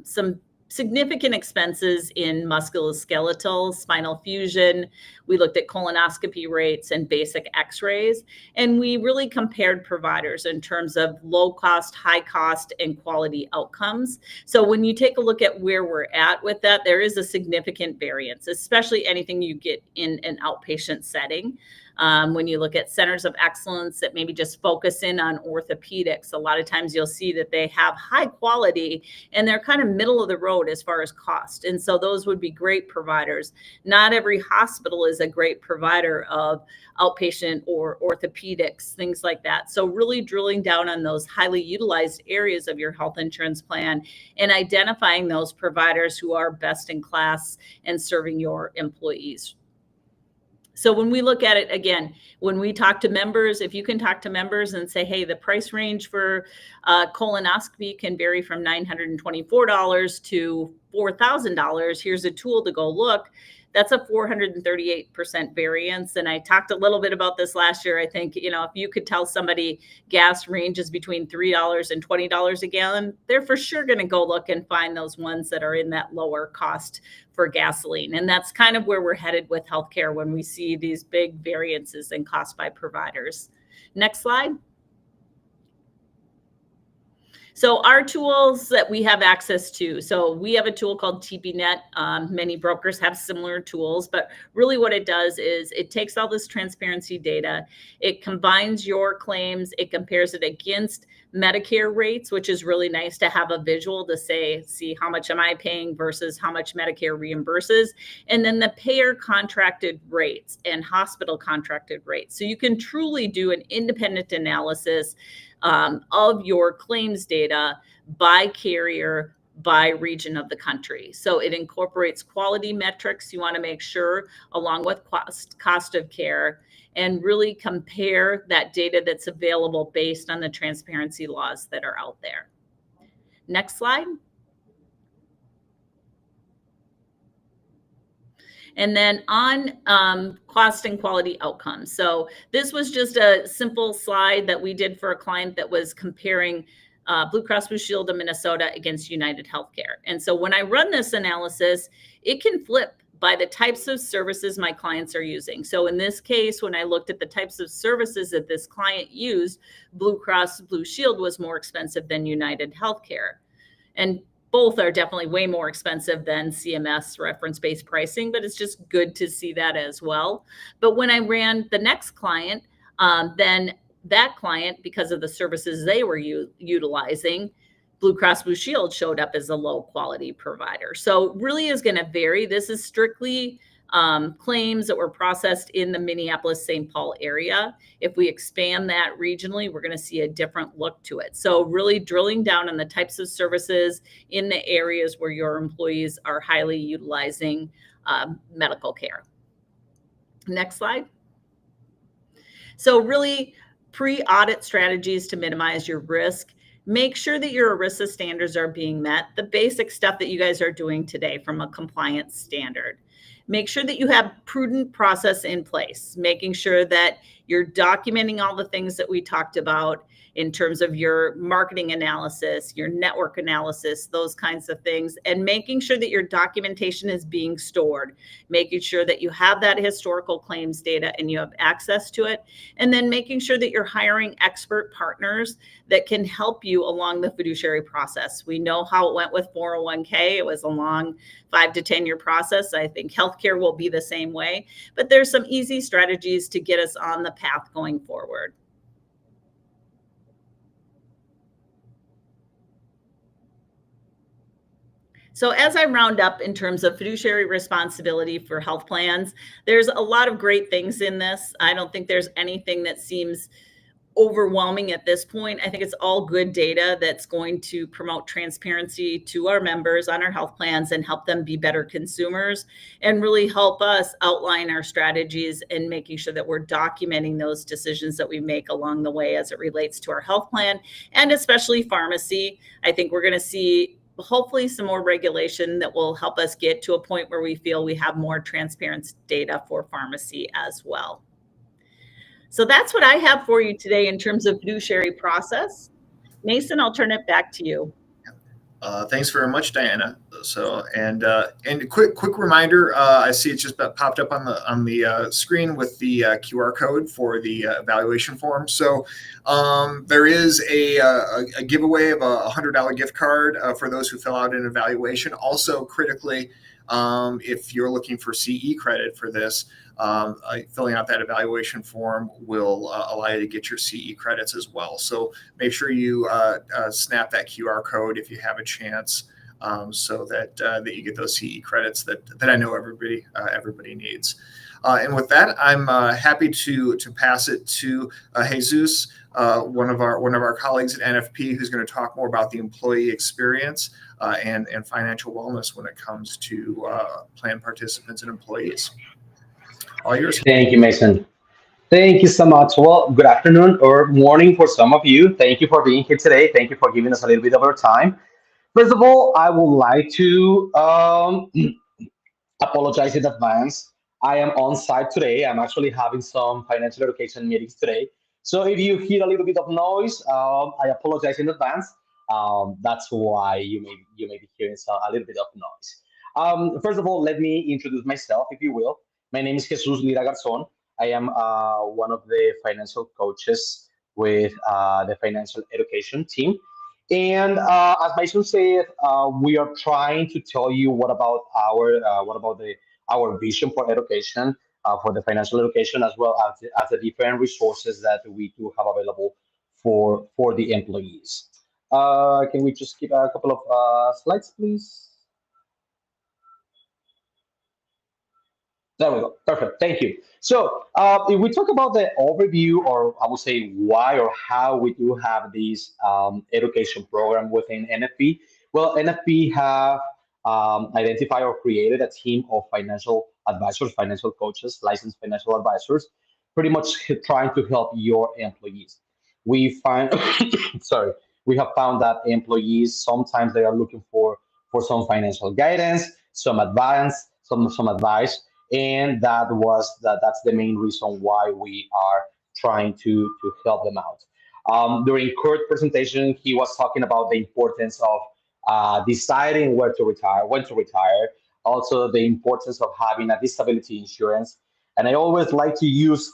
some significant expenses in musculoskeletal, spinal fusion. We looked at colonoscopy rates and basic x-rays, and we really compared providers in terms of low cost, high cost, and quality outcomes. So when you take a look at where we're at with that, there is a significant variance, especially anything you get in an outpatient setting. When you look at centers of excellence that maybe just focus in on orthopedics, a lot of times you'll see that they have high quality and they're kind of middle of the road as far as cost. And so those would be great providers. Not every hospital is a great provider of outpatient or orthopedics, things like that. So really drilling down on those highly utilized areas of your health insurance plan and identifying those providers who are best in class and serving your employees. So when we look at it, again, when we talk to members, if you can talk to members and say, hey, the price range for colonoscopy can vary from $924 to $4,000. Here's a tool to go look. That's a 438% variance. And I talked a little bit about this last year. I think, if you could tell somebody gas ranges between $3 and $20 a gallon, they're for sure going to go look and find those ones that are in that lower cost for gasoline. And that's kind of where we're headed with healthcare when we see these big variances in cost by providers. Next slide. So our tools that we have access to, so we have a tool called TPNet. Many brokers have similar tools, but really what it does is it takes all this transparency data, it combines your claims, it compares it against Medicare rates, which is really nice to have a visual to see how much am I paying versus how much Medicare reimburses, and then the payer contracted rates and hospital contracted rates. So you can truly do an independent analysis of your claims data by carrier, by region of the country. So it incorporates quality metrics you want to make sure, along with cost of care, and really compare that data that's available based on the transparency laws that are out there. Next slide. And then on cost and quality outcomes. So this was just a simple slide that we did for a client that was comparing Blue Cross Blue Shield of Minnesota against United Healthcare. And so when I run this analysis, it can flip by the types of services my clients are using. So in this case, when I looked at the types of services that this client used, Blue Cross Blue Shield was more expensive than United Healthcare. And both are definitely way more expensive than CMS reference-based pricing, but it's just good to see that as well. But when I ran the next client, then that client, because of the services they were utilizing, Blue Cross Blue Shield showed up as a low quality provider. So really is going to vary. This is strictly claims that were processed in the Minneapolis-St. Paul area. If we expand that regionally, we're going to see a different look to it. So really drilling down on the types of services in the areas where your employees are highly utilizing medical care. Next slide. So really pre-audit strategies to minimize your risk. Make sure that your ERISA standards are being met, the basic stuff that you guys are doing today from a compliance standard. Make sure that you have prudent process in place, making sure that you're documenting all the things that we talked about in terms of your marketing analysis, your network analysis, those kinds of things, and making sure that your documentation is being stored, making sure that you have that historical claims data and you have access to it, and then making sure that you're hiring expert partners that can help you along the fiduciary process. We know how it went with 401k. It was a long 5 to 10 year process. I think healthcare will be the same way, but there's some easy strategies to get us on the path going forward. So as I round up in terms of fiduciary responsibility for health plans, there's a lot of great things in this. I don't think there's anything that seems overwhelming at this point. I think it's all good data that's going to promote transparency to our members on our health plans and help them be better consumers and really help us outline our strategies and making sure that we're documenting those decisions that we make along the way as it relates to our health plan and especially pharmacy. I think we're going to see hopefully some more regulation that will help us get to a point where we feel we have more transparent data for pharmacy as well. So that's what I have for you today in terms of fiduciary process. Mason, I'll turn it back to you. Thanks very much, Diana. So, and quick reminder, I see it just popped up on the screen with the QR code for the evaluation form. So there is a giveaway of a $100 gift card for those who fill out an evaluation. Also, critically, if you're looking for CE credit for this, filling out that evaluation form will allow you to get your CE credits as well. So make sure you snap that QR code if you have a chance, so that you get those CE credits that I know everybody needs. And with that, I'm happy to pass it to Jesus, one of our colleagues at NFP, who's going to talk more about the employee experience and financial wellness when it comes to plan participants and employees. All yours. Thank you, Mason. Thank you so much. Well, good afternoon or morning for some of you. Thank you for being here today. Thank you for giving us a little bit of your time. First of all, I would like to apologize in advance. I am on site today. I'm actually having some financial education meetings today. So if you hear a little bit of noise, I apologize in advance. That's why you may be hearing a little bit of noise. First of all, let me introduce myself, if you will. My name is Jesus Lira Garzon. I am one of the financial coaches with the financial education team. And as Mason said, we are trying to tell you our vision for education, for the financial education, as well as the different resources that we do have available for the employees. Can we just skip a couple of slides, please? There we go. Perfect. Thank you. So if we talk about the overview, or I would say why or how we do have this education program within NFP, well, NFP have identified or created a team of financial advisors, financial coaches, licensed financial advisors, pretty much trying to help your employees. We find, sorry, we have found that employees sometimes they are looking for some financial guidance, some advice, some advice, and that's the main reason why we are trying to help them out. During Kurt's presentation, he was talking about the importance of deciding where to retire, when to retire, also the importance of having a disability insurance. And I always like to use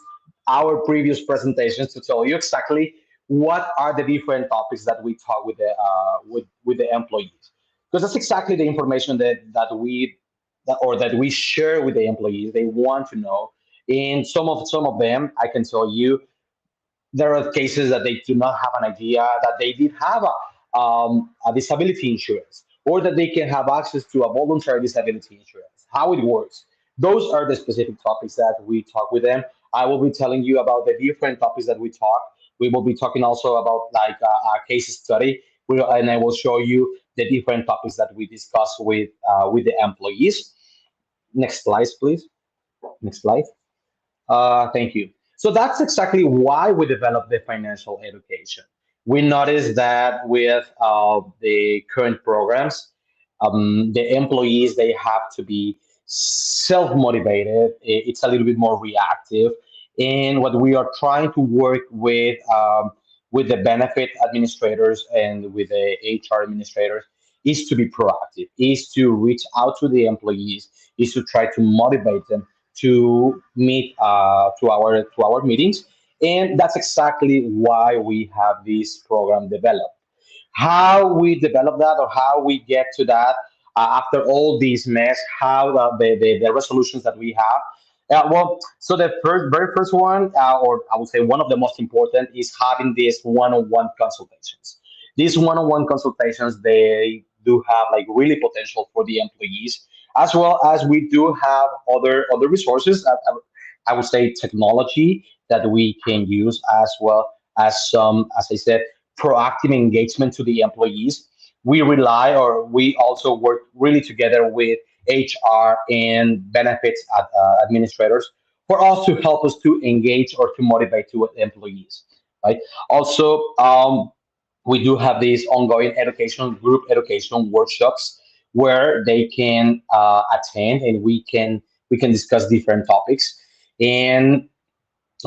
our previous presentations to tell you exactly what are the different topics that we talk with the employees, because that's exactly the information that we share with the employees. They want to know. And some of them, I can tell you, there are cases that they do not have an idea that they did have a disability insurance, or that they can have access to a voluntary disability insurance, how it works. Those are the specific topics that we talk with them. I will be telling you about the different topics that we talk. We will be talking also about like a case study, and I will show you the different topics that we discuss with the employees. Next slide, please. Next slide. Thank you. So that's exactly why we developed the financial education. We noticed that with the current programs, the employees, they have to be self-motivated. It's a little bit more reactive. And what we are trying to work with the benefit administrators and with the HR administrators is to be proactive, is to reach out to the employees, is to try to motivate them to meet to our meetings. And that's exactly why we have this program developed. How we develop that, or how we get to that after all these mess, how the resolutions that we have. Well, so the very first one, or I would say one of the most important, is having these one-on-one consultations. These one-on-one consultations, they do have like really potential for the employees, as well as we do have other resources. I would say technology that we can use, as well as some, as I said, proactive engagement to the employees. We rely, or we also work really together with HR and benefits administrators for us to help us to engage or to motivate to employees, right? Also, we do have these ongoing group education workshops where they can attend, and we can discuss different topics. And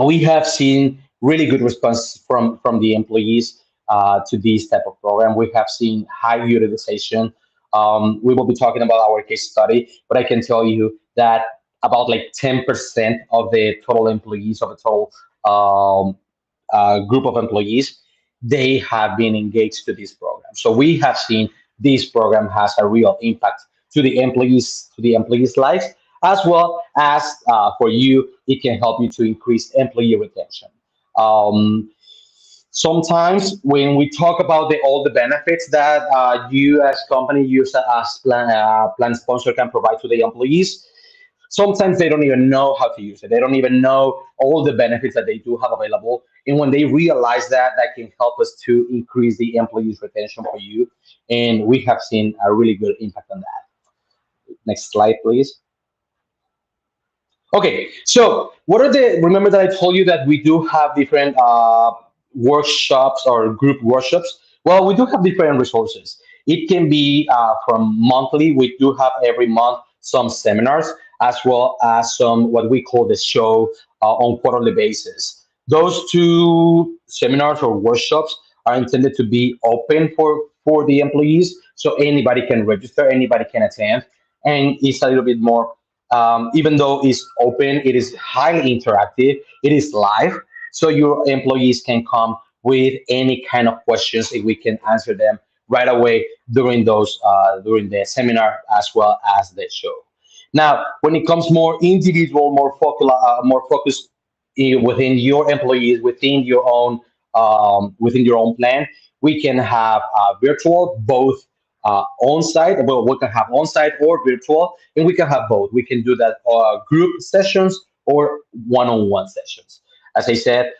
we have seen really good response from the employees to this type of program. We have seen high utilization. We will be talking about our case study, but I can tell you that about like 10% of the total employees, of the total group of employees, they have been engaged to this program. So we have seen this program has a real impact to the employees' lives, as well as for you, it can help you to increase employee retention. Um, Sometimes when we talk about all the benefits that you as company, you as plan sponsor can provide to the employees, sometimes they don't even know how to use it. They don't even know all the benefits that they do have available. And when they realize that, that can help us to increase the employees retention for you. And we have seen a really good impact on that. Next slide, please. Okay, so remember that I told you that we do have different workshops or group workshops? Well, we do have different resources. It can be from monthly. We do have every month some seminars, as well as some what we call the show on quarterly basis. Those two seminars or workshops are intended to be open for the employees, so anybody can register, anybody can attend, and it's a little bit more even though it's open, it is highly interactive, it is live, so your employees can come with any kind of questions if we can answer them right away during during the seminar as well as the show. Now, when it comes more individual, more focused within your employees, within your own plan, we can have virtual, both on-site. Well, we can have on-site or virtual, and we can have both. We can do that group sessions or one-on-one sessions. As I said,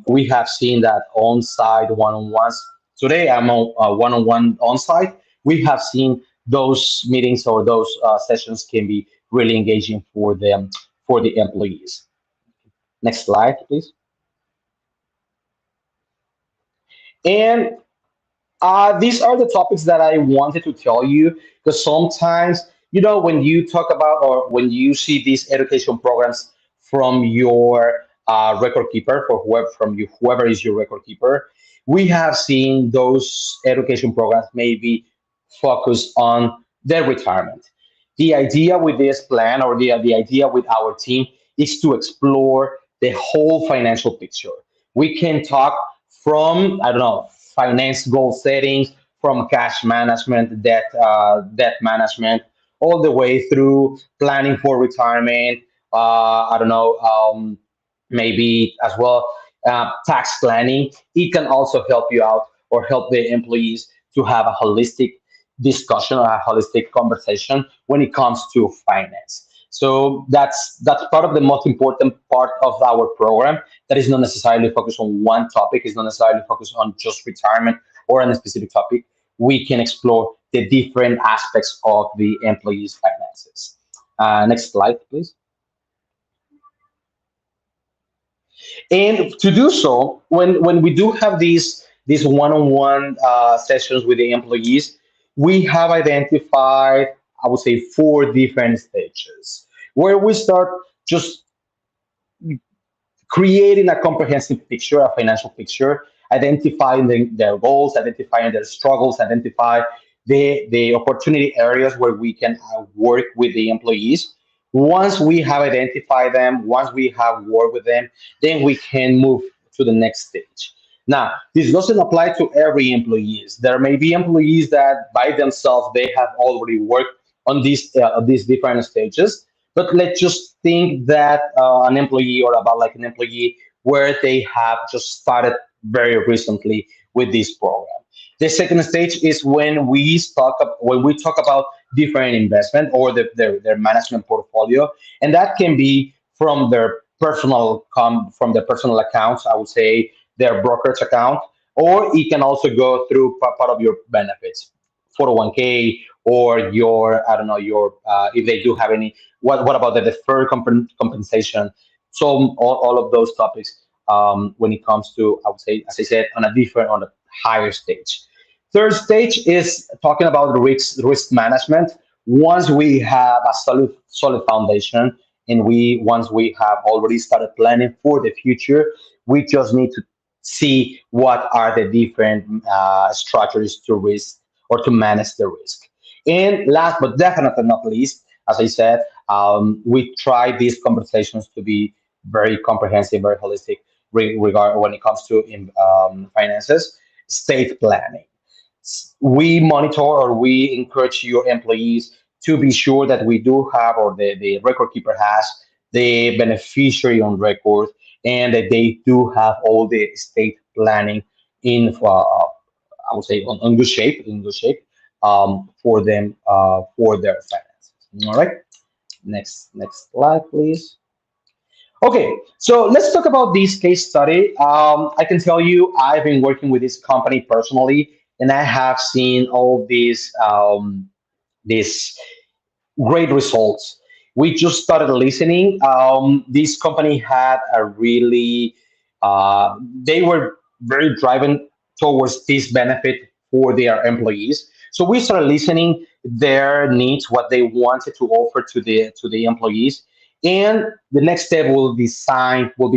we have seen that on-site one-on-ones. Today, I'm on one-on-one on-site. We have seen those meetings or those sessions can be really engaging for them, for the employees. Next slide, please. And these are the topics that I wanted to tell you, because sometimes, when you talk about or when you see these education programs from your record keeper, whoever is your record keeper, we have seen those education programs maybe focus on their retirement. The idea with this plan, or the idea with our team, is to explore the whole financial picture. We can talk from, I don't know, finance goal settings, from cash management, debt management, all the way through planning for retirement. I don't know, maybe as well tax planning. It can also help you out or help the employees to have a holistic discussion or a holistic conversation when it comes to finance. So that's part of the most important part of our program. That is not necessarily focused on one topic. It's not necessarily focused on just retirement or on a specific topic. We can explore the different aspects of the employees' finances. Next slide, please. And to do so, when we do have these one-on-one sessions with the employees, we have identified, I would say, 4 different stages where we start just creating a comprehensive picture, a financial picture, identifying their goals, identifying their struggles, identify the opportunity areas where we can work with the employees. Once we have identified them, once we have worked with them, then we can move to the next stage. Now, this doesn't apply to every employees. There may be employees that by themselves, they have already worked on these different stages. But let's just think that an employee, or about like an employee where they have just started very recently with this program. The second stage is when we talk about different investment or their management portfolio, and that can be from their from their personal accounts. I would say their brokerage account, or it can also go through part of your benefits, 401k, or your, I don't know, your if they do have any. What about the deferred compensation? So all of those topics when it comes to, I would say, as I said, on a higher stage. Third stage is talking about the risk management. Once we have a solid foundation, and once we have already started planning for the future, we just need to see what are the different strategies to risk or to manage the risk. And last but definitely not least, as I said, we try these conversations to be very comprehensive, very holistic regard when it comes to finances. Estate planning. We monitor, or we encourage your employees to be sure that we do have, or the record keeper has, the beneficiary on record, and that they do have all the estate planning in, I would say, in good shape, for them, for their finances. All right. Next slide, please. Okay, so let's talk about this case study. I can tell you, I've been working with this company personally, and I have seen all these great results. We just started listening. This company had a really, they were very driven towards this benefit for their employees. So we started listening their needs, what they wanted to offer to the employees, and the next step will be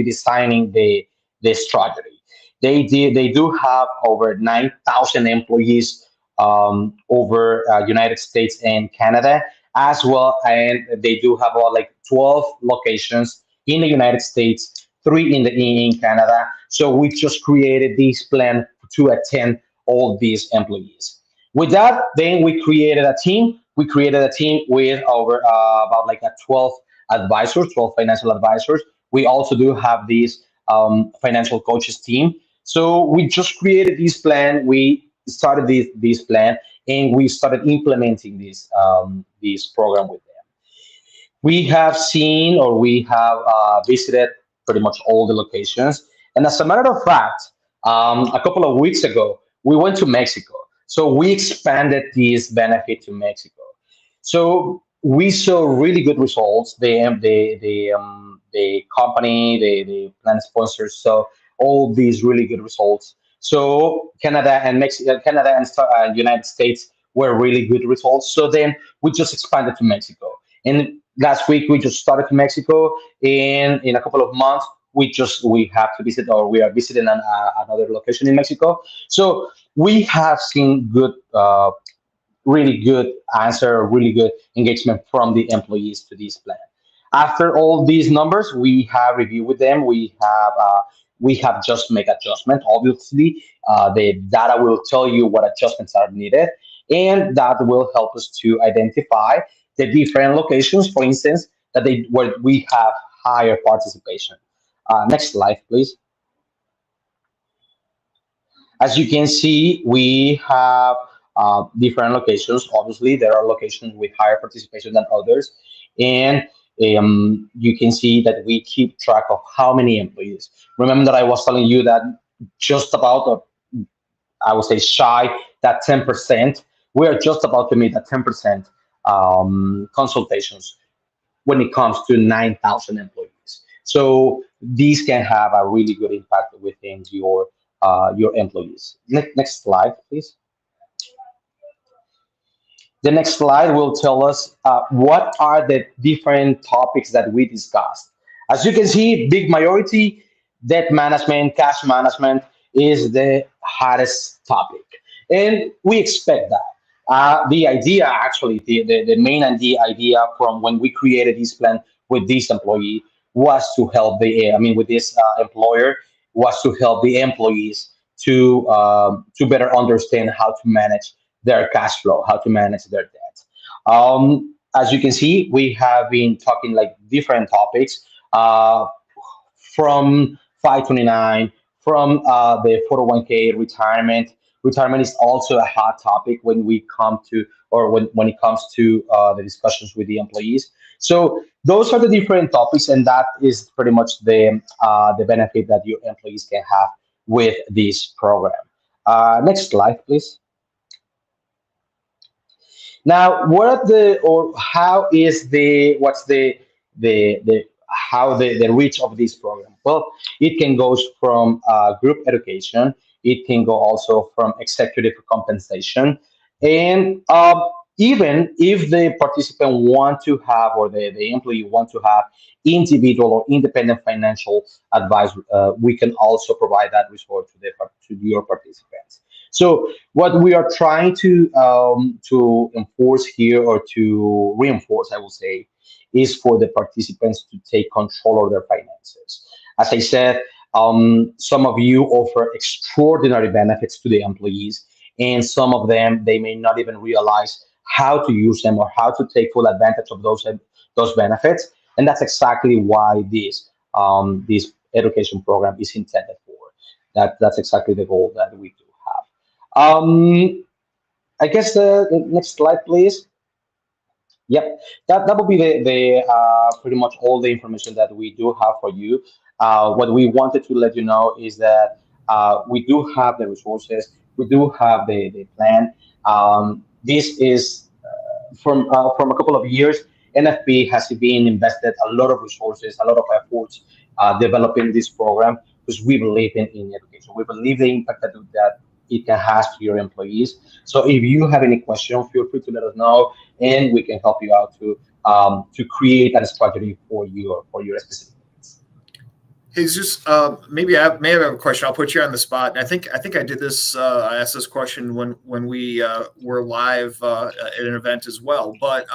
designing the strategy. They do have over 9,000 employees over United States and Canada as well, and they do have about like 12 locations in the United States, 3 in Canada. So we just created this plan to attend all these employees. With that, then we created a team. We created a team with over about like 12 advisors, 12 financial advisors. We also do have this financial coaches team. So we just created this plan. We started this plan, and we started implementing this program with them. We have seen, or we have visited pretty much all the locations. And as a matter of fact, a couple of weeks ago, we went to Mexico. So we expanded this benefit to Mexico. So we saw really good results. The company, the plan sponsors saw all these really good results. So Canada and Mexico, Canada and United States were really good results. So then we just expanded to Mexico. And last week we just started to Mexico. In a couple of months we have to visit, or we are visiting another location in Mexico. So we have seen good, really good answer, really good engagement from the employees to this plan. After all these numbers, we have reviewed with them. We have just made adjustment. Obviously, the data will tell you what adjustments are needed, and that will help us to identify the different locations, for instance, where we have higher participation. Next slide, please. As you can see, we have different locations. Obviously, there are locations with higher participation than others. And you can see that we keep track of how many employees. Remember that I was telling you that just about, I would say, shy that 10%. We are just about to meet that 10% consultations when it comes to 9,000 employees. So these can have a really good impact within your employees. Next slide, please. The next slide will tell us what are the different topics that we discussed. As you can see, big majority, debt management, cash management is the hottest topic. And we expect that. The idea, actually, the main idea from when we created this plan with this employee was to help with this employer, was to help the employees to better understand how to manage their cash flow, how to manage their debt. As you can see, we have been talking like different topics from 529, from the 401k retirement. Retirement is also a hot topic when we come to, or when it comes to the discussions with the employees. So those are the different topics, and that is pretty much the benefit that your employees can have with this program. Next slide, please. Now, how is what's the reach of this program? Well, it can go from group education. It can go also from executive compensation, and even if the participant want to have, or the employee want to have individual or independent financial advice, we can also provide that resource to your participants. So what we are trying to enforce here, or to reinforce, I will say, is for the participants to take control of their finances. As I said, some of you offer extraordinary benefits to the employees, and some of them, they may not even realize how to use them or how to take full advantage of those benefits. And that's exactly why this education program is intended for. That's exactly the goal that we do have. I guess the next slide, please. Yep, that will be the pretty much all the information that we do have for you. What we wanted to let you know is that we do have the resources, we do have the plan. This is from a couple of years. NFP has been invested a lot of resources, a lot of efforts developing this program, because we believe in education. We believe the impact that it has to your employees. So if you have any questions, feel free to let us know, and we can help you out to create a strategy for your specific needs. Jesus, maybe I may have a question. I'll put you on the spot. And I think I did this. I asked this question when we were live at an event as well. But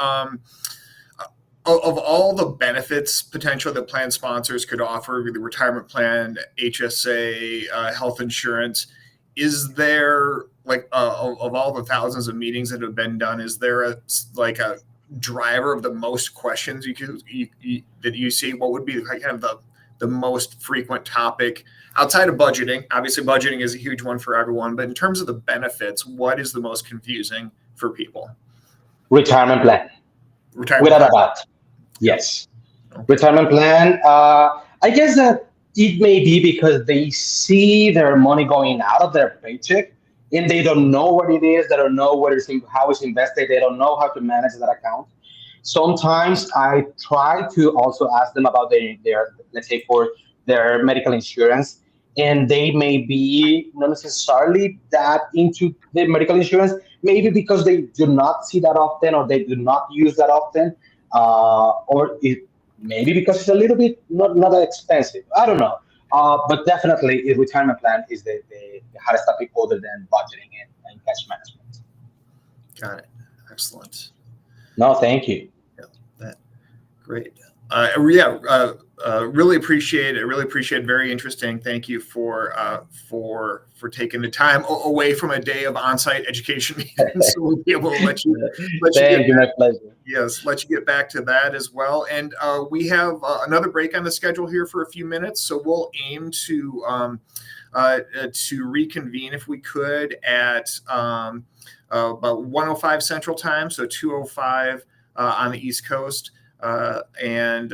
of all the benefits potential that plan sponsors could offer, the retirement plan, HSA, health insurance, is there of all the thousands of meetings that have been done, is there a driver of the most questions that you see? What would be kind of the most frequent topic outside of budgeting? Obviously, budgeting is a huge one for everyone, but in terms of the benefits, what is the most confusing for people? Retirement plan. Without a doubt. Yes. Okay. Retirement plan. I guess that it may be because they see their money going out of their paycheck and they don't know what it is. They don't know how it's invested. They don't know how to manage that account. Sometimes I try to also ask them about their let's say, for their medical insurance, and they may be not necessarily that into the medical insurance, maybe because they do not see that often, or they do not use that often, or maybe because it's a little bit not that expensive. I don't know. But definitely, a retirement plan is the hardest topic other than budgeting and cash management. Got it. Excellent. No, thank you. Yeah, great. Really appreciate it. Really appreciate it. Very interesting. Thank you for taking the time away from a day of on-site education meetings. So we'll be able to let you. Thank you. My pleasure. Yes, let you get back to that as well. And we have another break on the schedule here for a few minutes, so we'll aim to reconvene if we could at about 1:05 Central Time, so 2:05 on the East Coast. And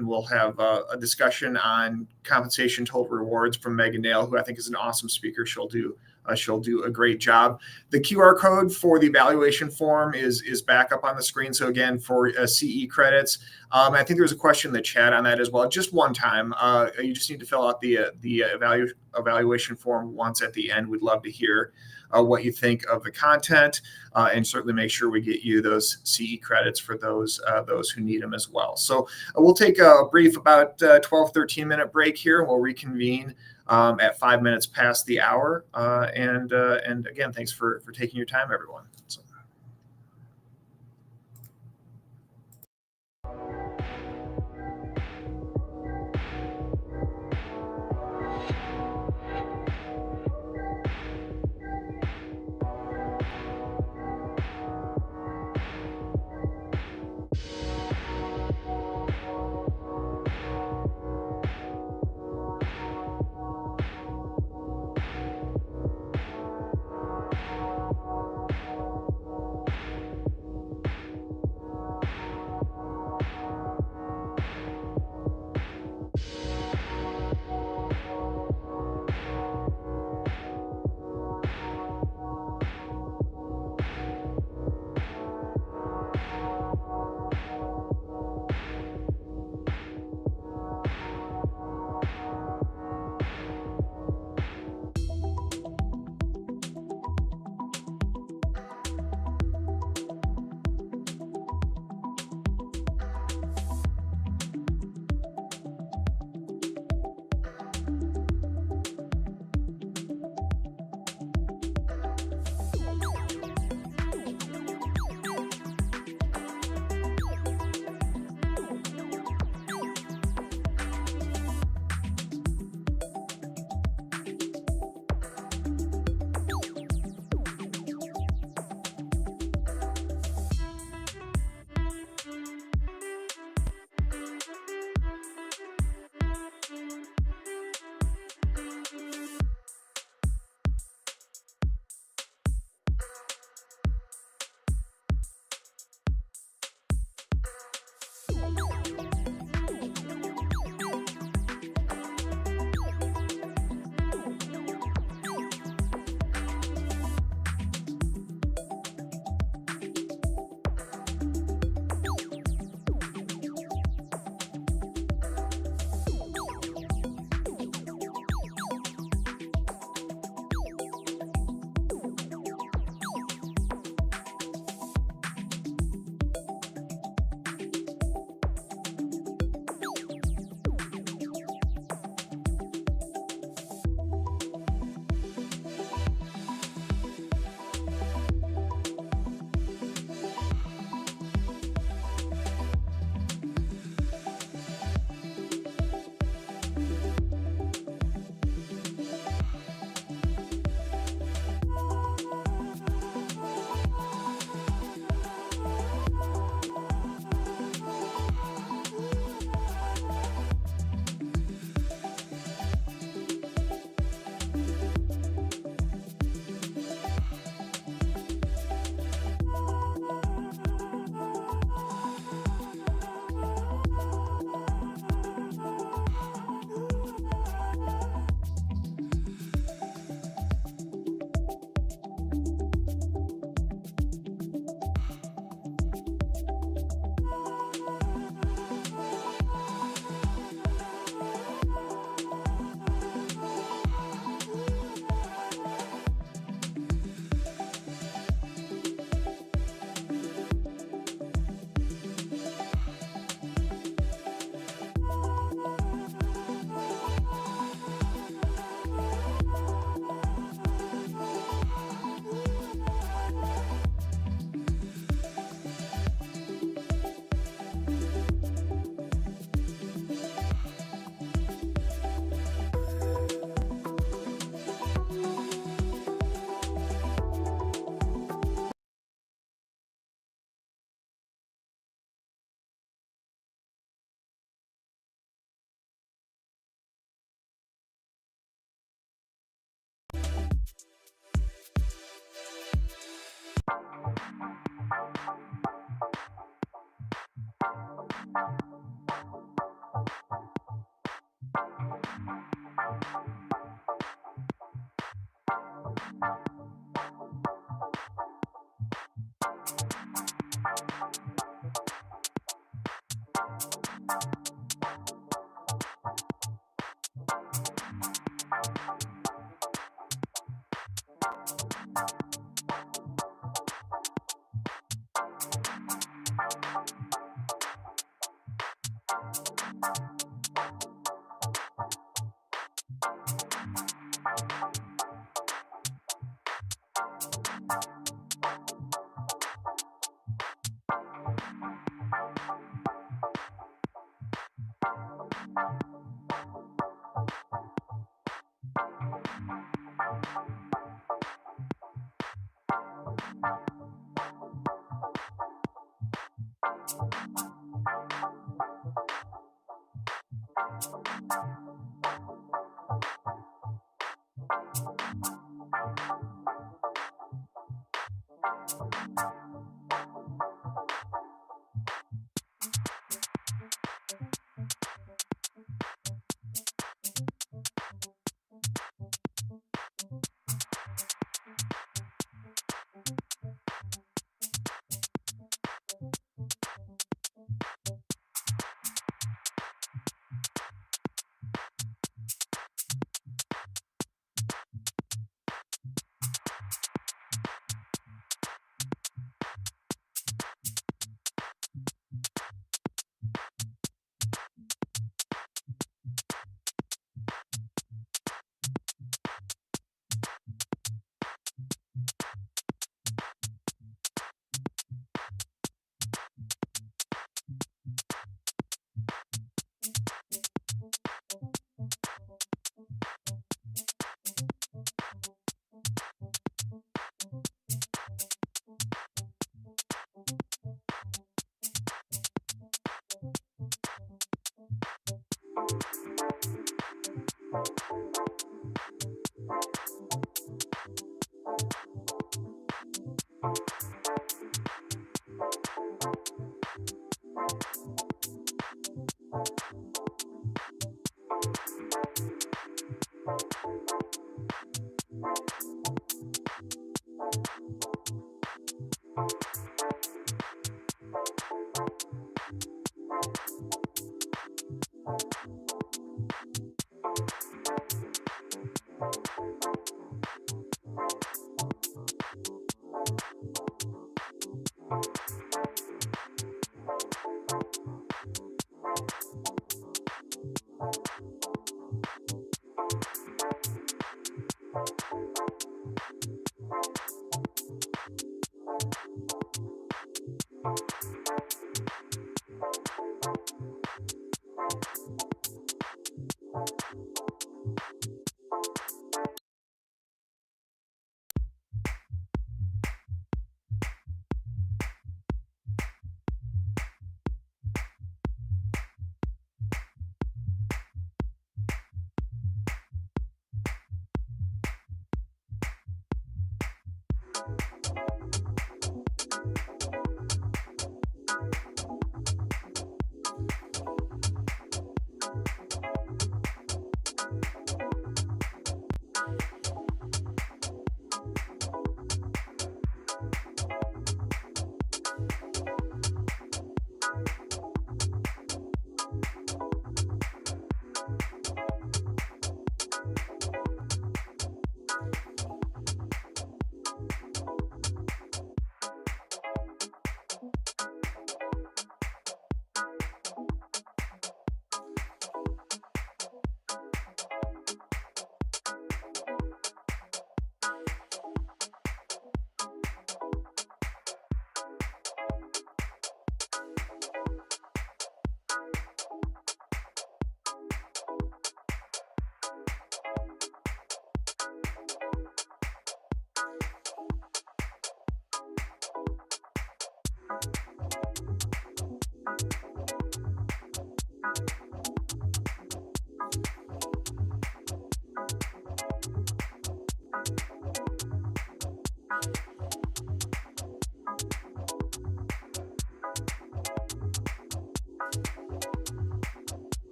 we'll have a discussion on compensation total rewards from Megan Nail, who I think is an awesome speaker. She'll do a great job. The QR code for the evaluation form is back up on the screen. So again, for CE credits, I think there was a question in the chat on that as well. Just one time, you just need to fill out the evaluation form once at the end. We'd love to hear what you think of the content, and certainly make sure we get you those CE credits for those who need them as well. So we'll take a brief about 12, 13-minute break here, and we'll reconvene at 5 minutes past the hour. And again, thanks for taking your time, everyone. So.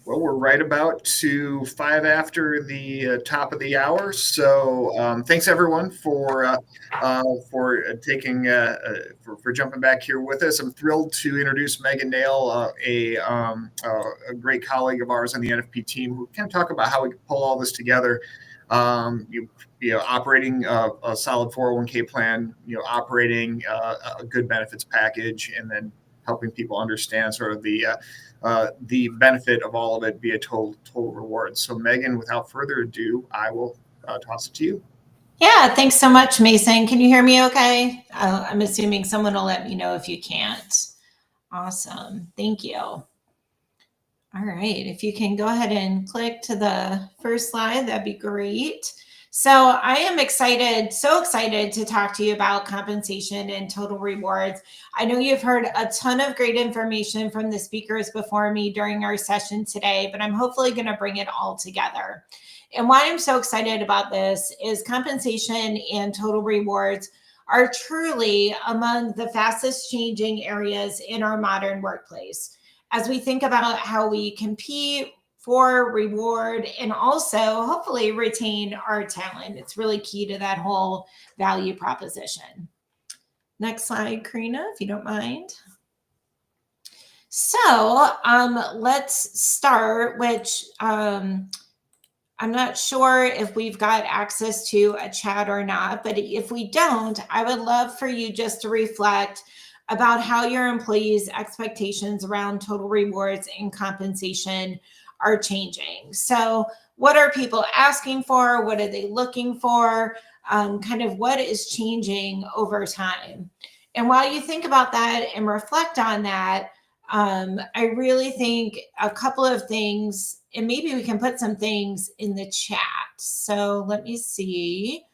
Well, we're right about to 5 after the top of the hour. So thanks everyone for taking for jumping back here with us. I'm thrilled to introduce Megan Nail, a great colleague of ours on the NFP team, who can talk about how we can pull all this together. Operating a solid 401k plan, operating a good benefits package, and then helping people understand sort of the benefit of all of it via total reward. So Megan, without further ado, I will toss it to you. Yeah, thanks so much, Mason. Can you hear me okay? I'm assuming someone will let me know if you can't. Awesome. Thank you. All right. If you can go ahead and click to the first slide, that'd be great. So I am so excited to talk to you about compensation and total rewards. I know you've heard a ton of great information from the speakers before me during our session today, but I'm hopefully going to bring it all together. And why I'm so excited about this is compensation and total rewards are truly among the fastest changing areas in our modern workplace. As we think about how we compete for reward and also hopefully retain our talent, it's really key to that whole value proposition. Next slide, Karina, if you don't mind. So let's start, which I'm not sure if we've got access to a chat or not, but if we don't, I would love for you just to reflect about how your employees' expectations around total rewards and compensation are changing. So what are people asking for? What are they looking for? Kind of what is changing over time? And while you think about that and reflect on that, I really think a couple of things, and maybe we can put some things in the chat. So let me see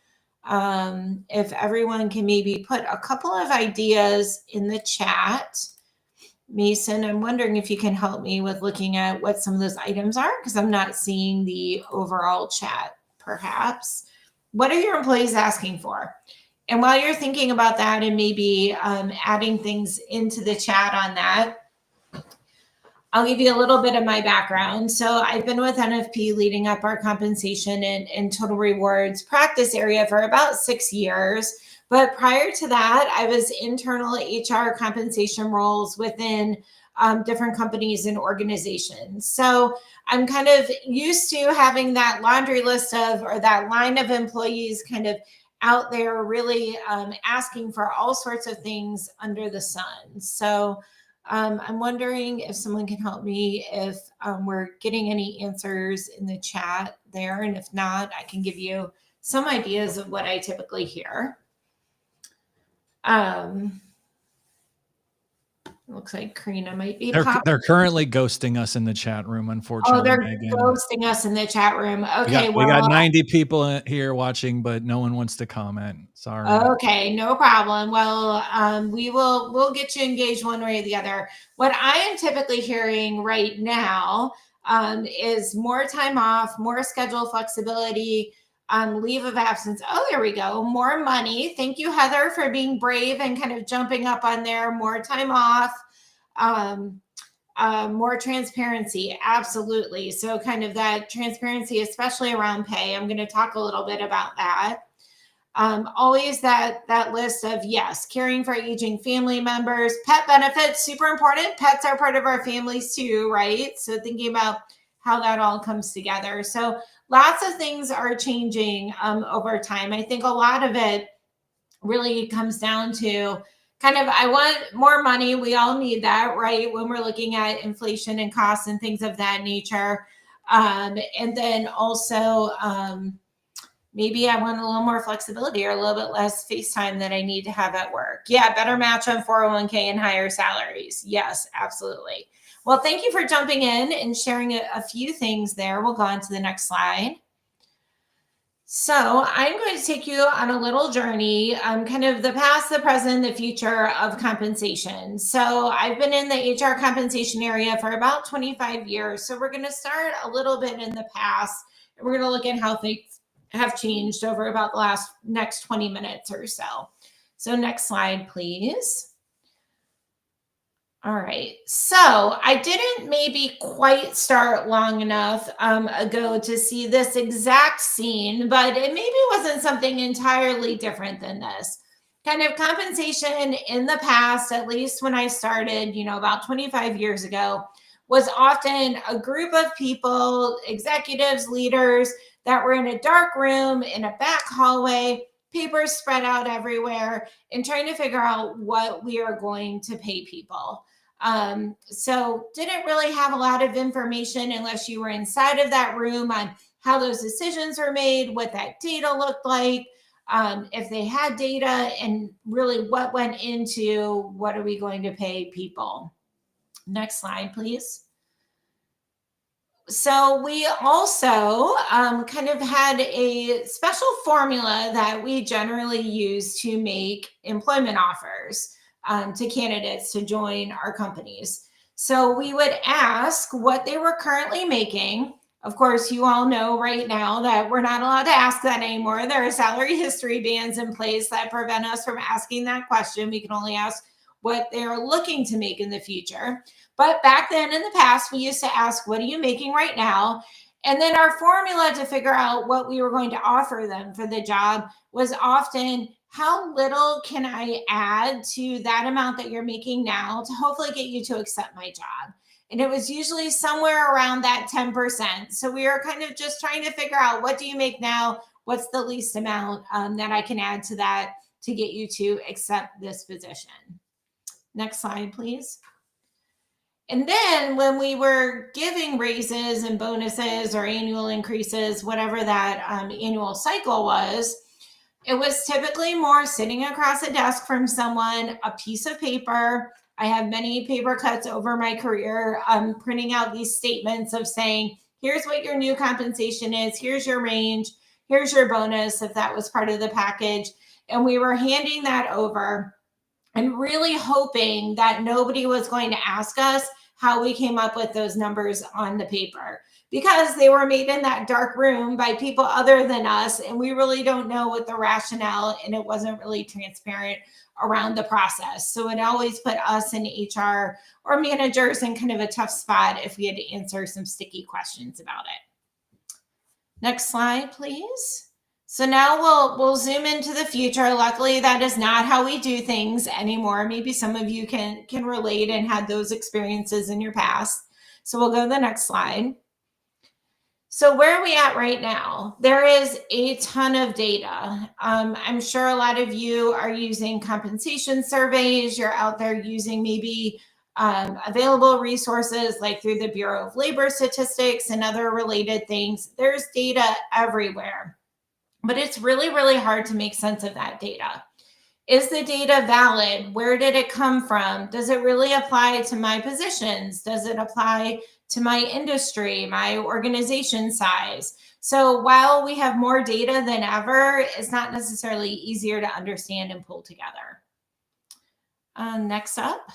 if everyone can maybe put a couple of ideas in the chat. Mason, I'm wondering if you can help me with looking at what some of those items are, because I'm not seeing the overall chat, perhaps. What are your employees asking for? And while you're thinking about that and maybe adding things into the chat on that, I'll give you a little bit of my background. So I've been with NFP leading up our compensation and total rewards practice area for about 6 years. But prior to that, I was internal HR compensation roles within different companies and organizations. So I'm kind of used to having that laundry list of, or that line of employees kind of out there really asking for all sorts of things under the sun. So I'm wondering if someone can help me if we're getting any answers in the chat there. And if not, I can give you some ideas of what I typically hear. Looks like Karina might be They're currently ghosting us in the chat room, unfortunately. Oh, they're Megan. ghosting us in the chat room. Okay, we got 90 people here watching, but no one wants to comment. Sorry. Okay, no problem. Well, we'll get you engaged one way or the other. What I am typically hearing right now is more time off, more schedule flexibility, leave of absence. Oh, there we go. More money. Thank you, Heather, for being brave and kind of jumping up on there. More time off. More transparency. Absolutely. So kind of that transparency, especially around pay. I'm going to talk a little bit about that. Always that list of, yes, caring for aging family members, pet benefits, super important. Pets are part of our families too, right? So thinking about how that all comes together. So lots of things are changing over time. I think a lot of it really comes down to kind of, I want more money. We all need that, right? When we're looking at inflation and costs and things of that nature. And then also, maybe I want a little more flexibility or a little bit less face time that I need to have at work. Yeah, better match on 401k and higher salaries. Yes, absolutely. Well, thank you for jumping in and sharing a few things there. We'll go on to the next slide. So I'm going to take you on a little journey, kind of the past, the present, the future of compensation. So I've been in the HR compensation area for about 25 years. So we're going to start a little bit in the past, and we're going to look at how things have changed over about the next 20 minutes or so. So next slide, please. All right. So I didn't maybe quite start long enough ago to see this exact scene, but it maybe wasn't something entirely different than this. Kind of compensation in the past, at least when I started, about 25 years ago, was often a group of people, executives, leaders that were in a dark room in a back hallway, papers spread out everywhere, and trying to figure out what we are going to pay people. So didn't really have a lot of information unless you were inside of that room on how those decisions were made, what that data looked like, if they had data, and really what went into what are we going to pay people. Next slide, please. So we also kind of had a special formula that we generally use to make employment offers to candidates to join our companies. So we would ask what they were currently making. Of course, you all know right now that we're not allowed to ask that anymore. There are salary history bans in place that prevent us from asking that question. We can only ask what they're looking to make in the future. But back then in the past, we used to ask, what are you making right now? And then our formula to figure out what we were going to offer them for the job was often, how little can I add to that amount that you're making now to hopefully get you to accept my job? And it was usually somewhere around that 10%. So we were kind of just trying to figure out, what do you make now? What's the least amount that I can add to that to get you to accept this position? Next slide, please. And then when we were giving raises and bonuses or annual increases, whatever that annual cycle was, it was typically more sitting across a desk from someone, a piece of paper. I have many paper cuts over my career, printing out these statements of saying, here's what your new compensation is, here's your range, here's your bonus, if that was part of the package. And we were handing that over and really hoping that nobody was going to ask us how we came up with those numbers on the paper, because they were made in that dark room by people other than us. And we really don't know what the rationale, and it wasn't really transparent around the process. So it always put us in HR or managers in kind of a tough spot if we had to answer some sticky questions about it. Next slide, please. So now we'll zoom into the future. Luckily, that is not how we do things anymore. Maybe some of you can relate and had those experiences in your past. So we'll go to the next slide. So where are we at right now? There is a ton of data. I'm sure a lot of you are using compensation surveys. You're out there using maybe available resources like through the Bureau of Labor Statistics and other related things. There's data everywhere. But it's really, really hard to make sense of that data. Is the data valid? Where did it come from? Does it really apply to my positions? Does it apply to my industry, my organization size? So while we have more data than ever, it's not necessarily easier to understand and pull together. Next up.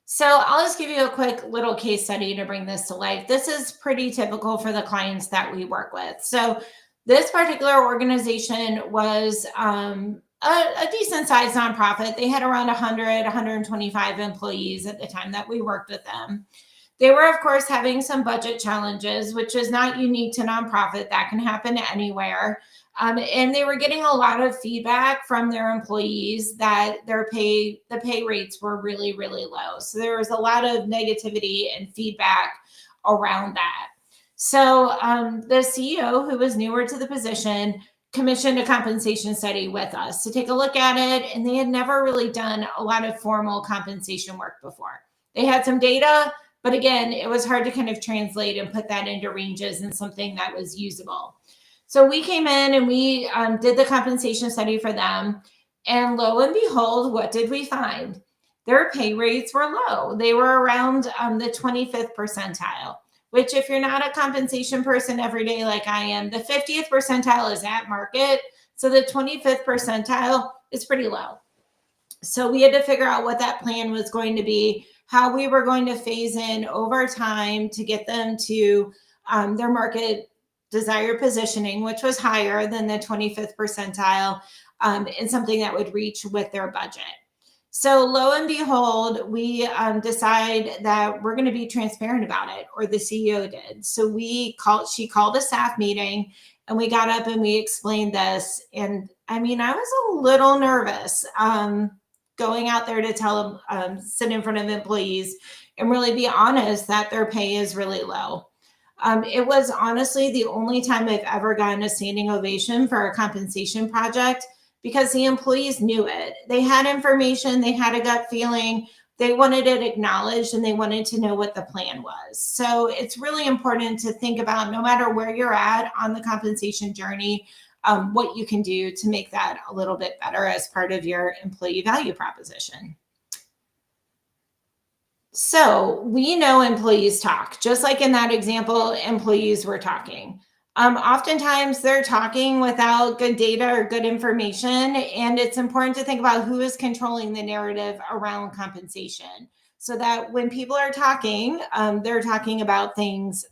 So I'll just give you a quick little case study to bring this to life. This is pretty typical for the clients that we work with. So this particular organization was a decent sized nonprofit. They had around 100, 125 employees at the time that we worked with them. They were, of course, having some budget challenges, which is not unique to nonprofit. That can happen anywhere. And they were getting a lot of feedback from their employees that the pay rates were really, really low. So there was a lot of negativity and feedback around that. So the CEO, who was newer to the position, commissioned a compensation study with us to take a look at it. And they had never really done a lot of formal compensation work before. They had some data, but again, it was hard to kind of translate and put that into ranges and something that was usable. So we came in and we did the compensation study for them. And lo and behold, what did we find? Their pay rates were low. They were around the 25th percentile. Which, if you're not a compensation person every day like I am, the 50th percentile is at market. So the 25th percentile is pretty low. So we had to figure out what that plan was going to be, how we were going to phase in over time to get them to their market desired positioning, which was higher than the 25th percentile, and something that would reach with their budget. So lo and behold, we decide that we're going to be transparent about it, or the CEO did. So she called a staff meeting, and we got up and we explained this. And I mean, I was a little nervous going out there to tell them, sit in front of employees and really be honest that their pay is really low. It was honestly the only time I've ever gotten a standing ovation for a compensation project, because the employees knew it. They had information, they had a gut feeling, they wanted it acknowledged, and they wanted to know what the plan was. So it's really important to think about, no matter where you're at on the compensation journey, what you can do to make that a little bit better as part of your employee value proposition. So we know employees talk, just like in that example, employees were talking. Oftentimes they're talking without good data or good information, and it's important to think about who is controlling the narrative around compensation, so that when people are talking, they're talking about things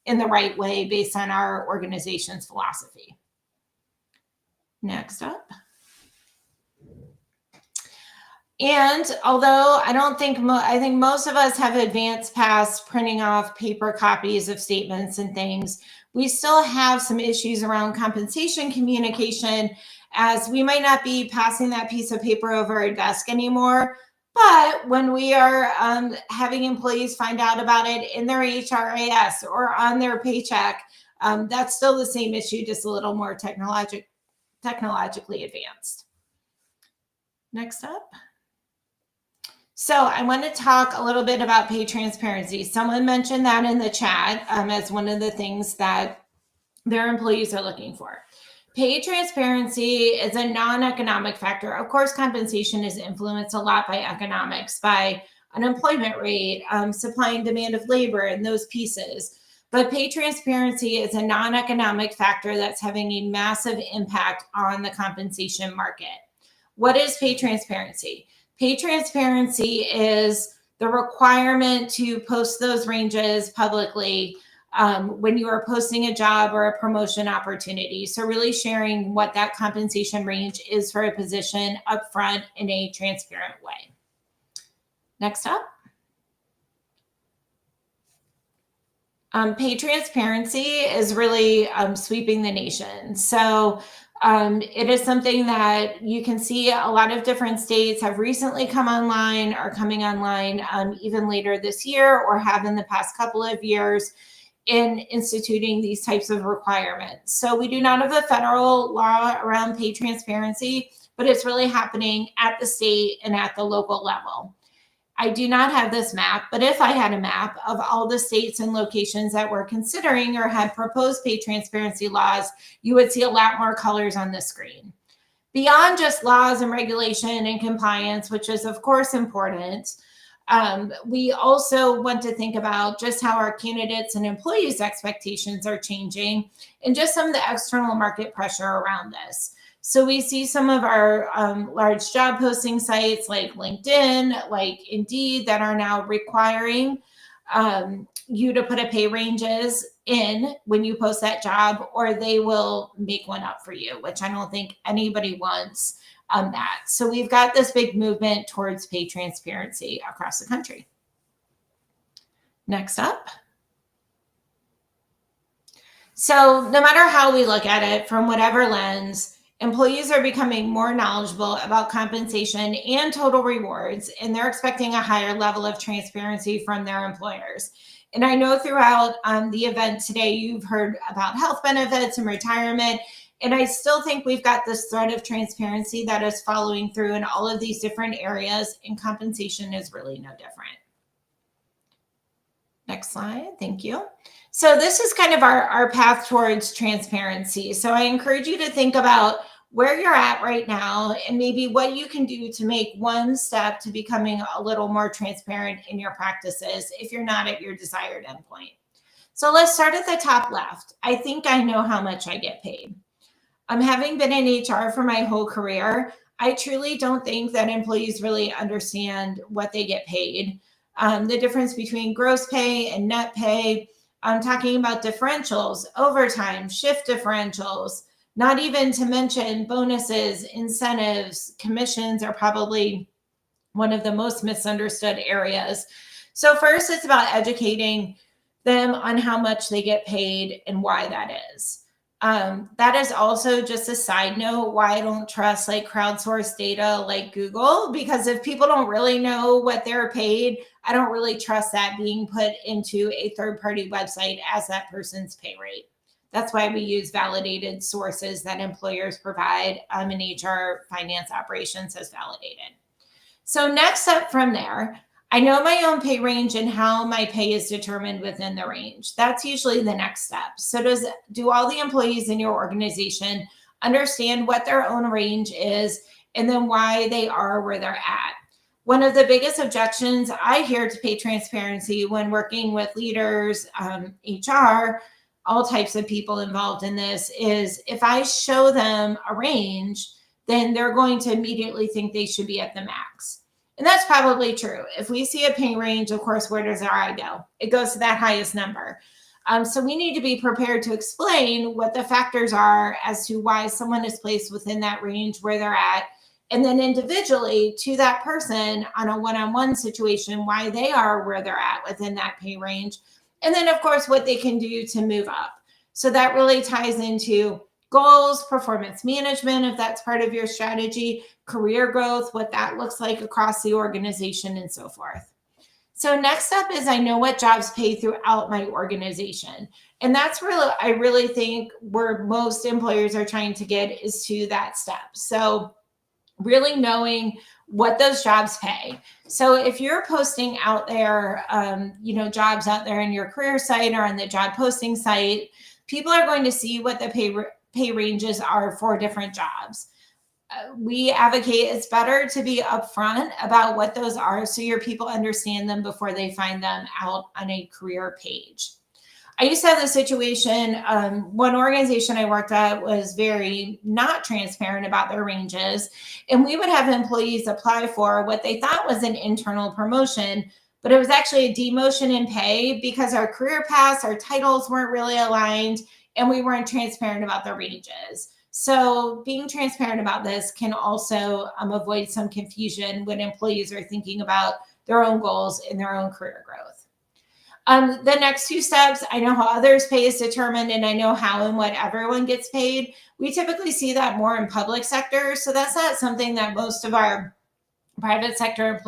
in the right way based on our organization's philosophy. Next up. And although I think most of us have advanced past printing off paper copies of statements and things, we still have some issues around compensation communication, as we might not be passing that piece of paper over our desk anymore. But when we are having employees find out about it in their HRAS or on their paycheck, that's still the same issue, just a little more technologically advanced. Next up. So I want to talk a little bit about pay transparency. Someone mentioned that in the chat as one of the things that their employees are looking for. Pay transparency is a non-economic factor. Of course, compensation is influenced a lot by economics, by unemployment rate, supply and demand of labor, and those pieces. But pay transparency is a non-economic factor that's having a massive impact on the compensation market. What is pay transparency? Pay transparency is the requirement to post those ranges publicly when you are posting a job or a promotion opportunity. So really sharing what that compensation range is for a position upfront in a transparent way. Next up. Pay transparency is really sweeping the nation. So it is something that you can see a lot of different states have recently come online, are coming online even later this year, or have in the past couple of years in instituting these types of requirements. So we do not have a federal law around pay transparency, but it's really happening at the state and at the local level. I do not have this map, but if I had a map of all the states and locations that were considering or had proposed pay transparency laws, you would see a lot more colors on the screen. Beyond just laws and regulation and compliance, which is of course important, we also want to think about just how our candidates and employees' expectations are changing, and just some of the external market pressure around this. So we see some of our large job posting sites like LinkedIn, like Indeed, that are now requiring you to put a pay ranges in when you post that job, or they will make one up for you, which I don't think anybody wants that. So we've got this big movement towards pay transparency across the country. Next up. So no matter how we look at it, from whatever lens, employees are becoming more knowledgeable about compensation and total rewards, and they're expecting a higher level of transparency from their employers. And I know throughout the event today, you've heard about health benefits and retirement, and I still think we've got this thread of transparency that is following through in all of these different areas, and compensation is really no different. Next slide, thank you. So this is kind of our path towards transparency. So I encourage you to think about where you're at right now, and maybe what you can do to make one step to becoming a little more transparent in your practices if you're not at your desired endpoint. So let's start at the top left. I think I know how much I get paid. Having been in HR for my whole career, I truly don't think that employees really understand what they get paid. The difference between gross pay and net pay. I'm talking about differentials, overtime, shift differentials, not even to mention bonuses, incentives, commissions are probably one of the most misunderstood areas. So first, it's about educating them on how much they get paid and why that is. That is also just a side note why I don't trust like crowdsourced data like Google, because if people don't really know what they're paid, I don't really trust that being put into a third-party website as that person's pay rate. That's why we use validated sources that employers provide, and HR finance operations has validated. So next up from there, I know my own pay range and how my pay is determined within the range. That's usually the next step. So do all the employees in your organization understand what their own range is and then why they are where they're at? One of the biggest objections I hear to pay transparency when working with leaders, HR, all types of people involved in this is if I show them a range, then they're going to immediately think they should be at the max. And that's probably true. If we see a pay range, of course, where does our eye go? It goes to that highest number. So we need to be prepared to explain what the factors are as to why someone is placed within that range where they're at. And then individually to that person on a one-on-one situation, why they are where they're at within that pay range. And then, of course, what they can do to move up. So that really ties into goals, performance management, if that's part of your strategy, career growth, what that looks like across the organization, and so forth. So next up is I know what jobs pay throughout my organization. And that's really, I really think where most employers are trying to get is to that step. So really knowing what those jobs pay. So if you're posting out there, jobs out there in your career site or on the job posting site, people are going to see what the pay ranges are for different jobs. We advocate it's better to be upfront about what those are so your people understand them before they find them out on a career page. I used to have the situation, one organization I worked at was very not transparent about their ranges, and we would have employees apply for what they thought was an internal promotion, but it was actually a demotion in pay because our career paths, our titles weren't really aligned, and we weren't transparent about the ranges. So being transparent about this can also avoid some confusion when employees are thinking about their own goals and their own career growth. The next two steps, I know how others' pay is determined, and I know how and what everyone gets paid. We typically see that more in public sector, so that's not something that most of our private sector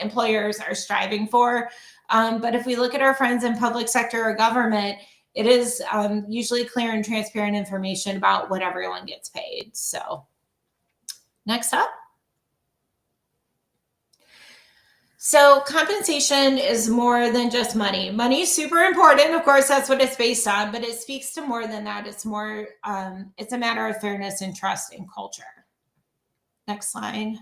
employers are striving for. But if we look at our friends in public sector or government, it is usually clear and transparent information about what everyone gets paid. So next up. So compensation is more than just money. Money is super important. Of course, that's what it's based on, but it speaks to more than that. It's more, it's a matter of fairness and trust and culture. Next slide.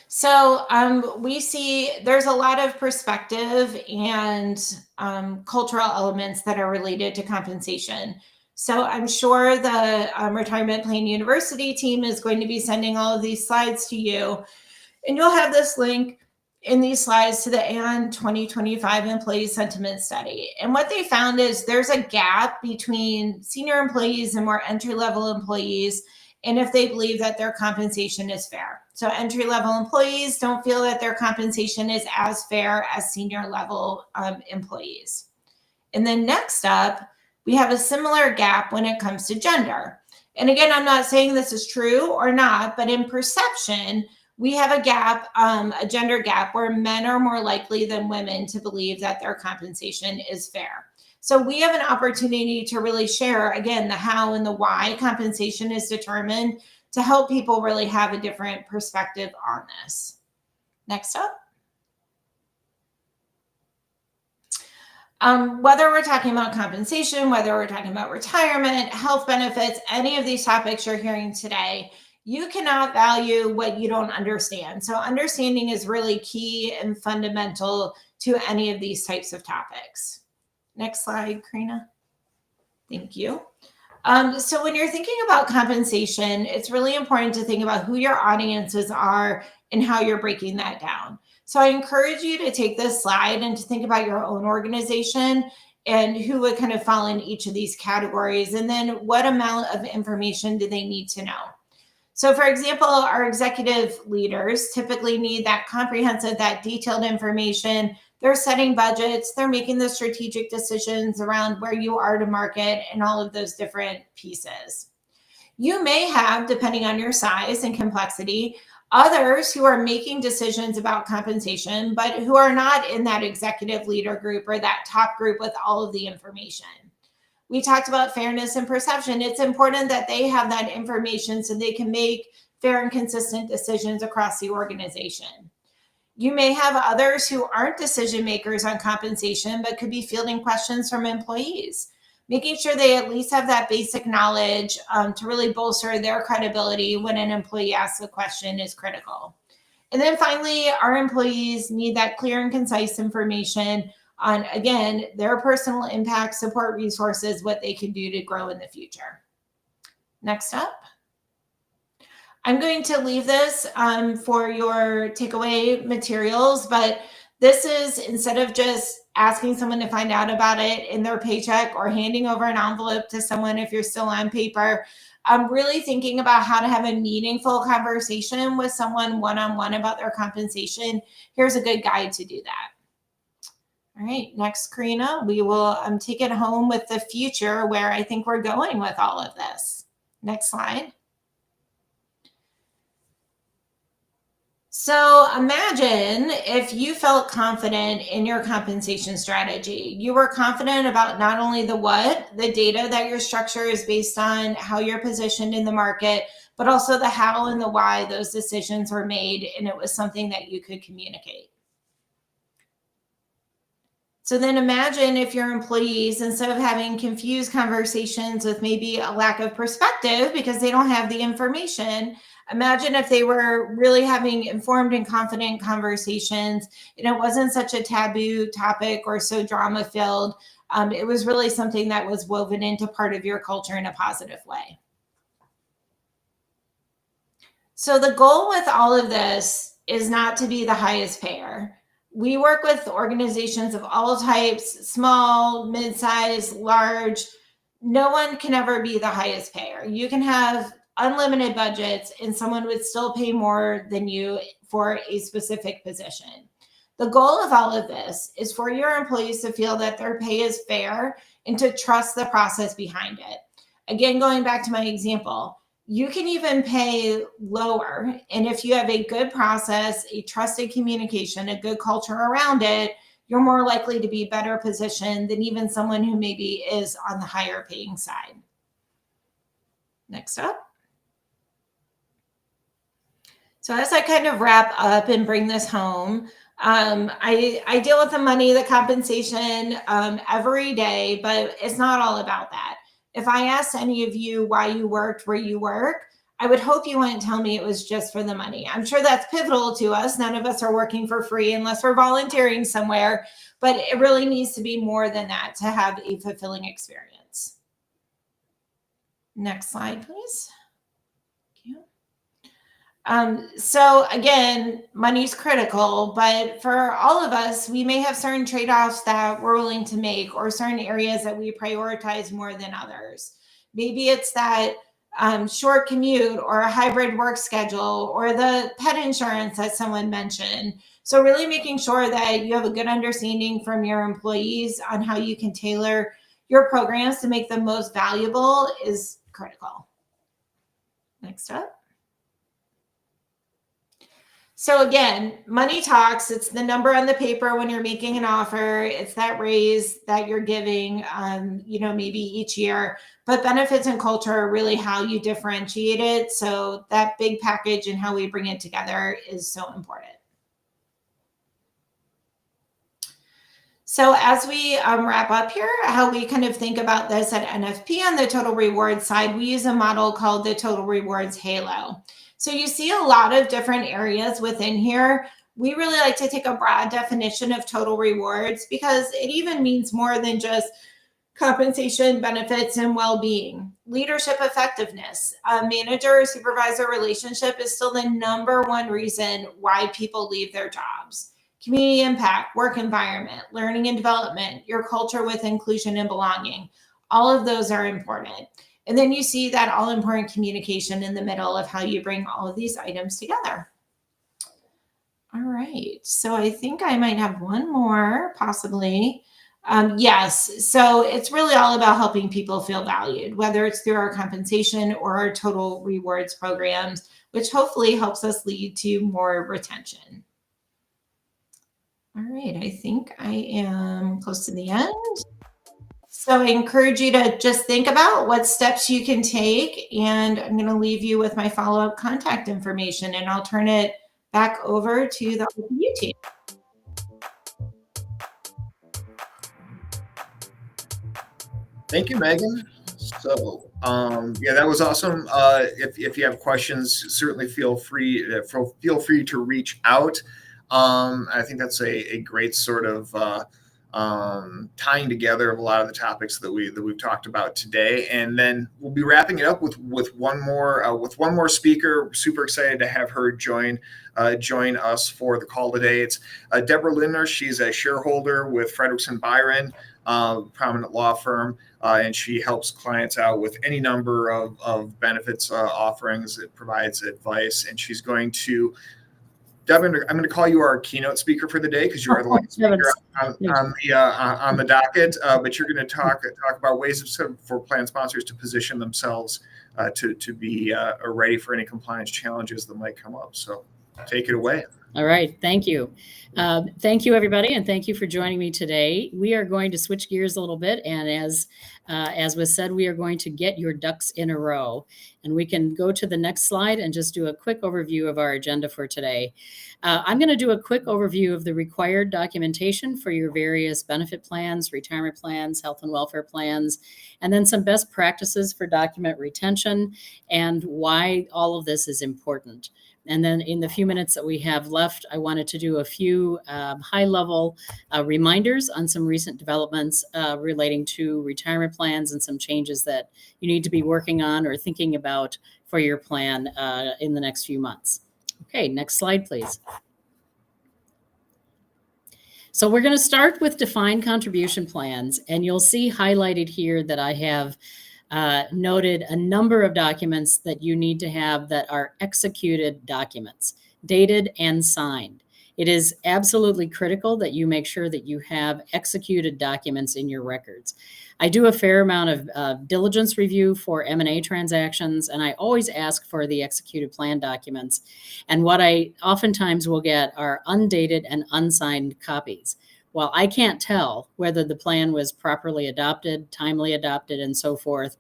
So we see there's a lot of perspective and cultural elements that are related to compensation. So I'm sure the Retirement Plan University team is going to be sending all of these slides to you. And you'll have this link in these slides to the Aon 2025 Employee Sentiment Study. And what they found is there's a gap between senior employees and more entry-level employees, and if they believe that their compensation is fair. So entry-level employees don't feel that their compensation is as fair as senior-level employees. And then next up, we have a similar gap when it comes to gender. And again, I'm not saying this is true or not, but in perception, we have a gap, a gender gap, where men are more likely than women to believe that their compensation is fair. So we have an opportunity to really share, again, the how and the why compensation is determined to help people really have a different perspective on this. Next up. Whether we're talking about compensation, whether we're talking about retirement, health benefits, any of these topics you're hearing today, you cannot value what you don't understand. So understanding is really key and fundamental to any of these types of topics. Next slide, Karina. Thank you. So when you're thinking about compensation, it's really important to think about who your audiences are and how you're breaking that down. So I encourage you to take this slide and to think about your own organization and who would kind of fall in each of these categories, and then what amount of information do they need to know. So for example, our executive leaders typically need that comprehensive, that detailed information. They're setting budgets, they're making the strategic decisions around where you are to market and all of those different pieces. You may have, depending on your size and complexity, others who are making decisions about compensation, but who are not in that executive leader group or that top group with all of the information. We talked about fairness and perception. It's important that they have that information so they can make fair and consistent decisions across the organization. You may have others who aren't decision makers on compensation, but could be fielding questions from employees. Making sure they at least have that basic knowledge to really bolster their credibility when an employee asks a question is critical. And then finally, our employees need that clear and concise information on, again, their personal impact, support resources, what they can do to grow in the future. Next up. I'm going to leave this for your takeaway materials, but this is, instead of just asking someone to find out about it in their paycheck or handing over an envelope to someone if you're still on paper, I'm really thinking about how to have a meaningful conversation with someone one-on-one about their compensation. Here's a good guide to do that. All right, next, Karina, we will take it home with the future, where I think we're going with all of this. Next slide. So imagine if you felt confident in your compensation strategy. You were confident about not only the what, the data that your structure is based on, how you're positioned in the market, but also the how and the why those decisions were made, and it was something that you could communicate. So then imagine if your employees, instead of having confused conversations with maybe a lack of perspective because they don't have the information, imagine if they were really having informed and confident conversations and it wasn't such a taboo topic or so drama filled. It was really something that was woven into part of your culture in a positive way. So the goal with all of this is not to be the highest payer. We work with organizations of all types, small, mid-size, large. No one can ever be the highest payer. You can have unlimited budgets and someone would still pay more than you for a specific position. The goal of all of this is for your employees to feel that their pay is fair and to trust the process behind it. Again, going back to my example, you can even pay lower. And if you have a good process, a trusted communication, a good culture around it, you're more likely to be better positioned than even someone who maybe is on the higher paying side. Next up. So as I kind of wrap up and bring this home, I deal with the money, the compensation every day, but it's not all about that. If I asked any of you why you worked where you work, I would hope you wouldn't tell me it was just for the money. I'm sure that's pivotal to us. None of us are working for free unless we're volunteering somewhere, but it really needs to be more than that to have a fulfilling experience. Next slide, please. So again, money's critical, but for all of us, we may have certain trade-offs that we're willing to make or certain areas that we prioritize more than others. Maybe it's that short commute or a hybrid work schedule or the pet insurance that someone mentioned. So really making sure that you have a good understanding from your employees on how you can tailor your programs to make them most valuable is critical. Next up. So again, money talks. It's the number on the paper when you're making an offer. It's that raise that you're giving, maybe each year. But benefits and culture are really how you differentiate it. So that big package and how we bring it together is so important. So as we wrap up here, how we kind of think about this at NFP on the total rewards side, we use a model called the total rewards halo. So you see a lot of different areas within here. We really like to take a broad definition of total rewards because it even means more than just compensation, benefits, and well-being. Leadership effectiveness, manager-supervisor relationship is still the #1 reason why people leave their jobs. Community impact, work environment, learning and development, your culture with inclusion and belonging. All of those are important. And then you see that all important communication in the middle of how you bring all of these items together. All right, so I think I might have one more possibly. Yes, so it's really all about helping people feel valued, whether it's through our compensation or our total rewards programs, which hopefully helps us lead to more retention. All right, I think I am close to the end. So I encourage you to just think about what steps you can take, and I'm going to leave you with my follow-up contact information, and I'll turn it back over to the RPU team. Thank you, Megan. So, yeah, that was awesome. If you have questions, certainly feel free to reach out. I think that's a great sort of tying together of a lot of the topics that we've talked about today. And then we'll be wrapping it up with one more speaker. Super excited to have her join us for the call today. It's Deborah Lindner. She's a shareholder with Frederickson Byron, prominent law firm, and she helps clients out with any number of benefits offerings. It provides advice, and she's going to. Devin, I'm going to call you our keynote speaker for the day because you are the last speaker on the docket. But you're going to talk about ways for plan sponsors to position themselves to be ready for any compliance challenges that might come up. So take it away. All right. Thank you. Thank you, everybody. And thank you for joining me today. We are going to switch gears a little bit. And as was said, we are going to get your ducks in a row. And we can go to the next slide and just do a quick overview of our agenda for today. I'm going to do a quick overview of the required documentation for your various benefit plans, retirement plans, health and welfare plans, and then some best practices for document retention and why all of this is important. And then in the few minutes that we have left, I wanted to do a few high-level reminders on some recent developments relating to retirement plans and some changes that you need to be working on or thinking about for your plan in the next few months. Okay, next slide, please. So we're going to start with defined contribution plans, and you'll see highlighted here that I have noted a number of documents that you need to have that are executed documents, dated and signed. It is absolutely critical that you make sure that you have executed documents in your records. I do a fair amount of diligence review for M&A transactions, and I always ask for the executed plan documents. And what I oftentimes will get are undated and unsigned copies. Well, I can't tell whether the plan was properly adopted, timely adopted, and so forth.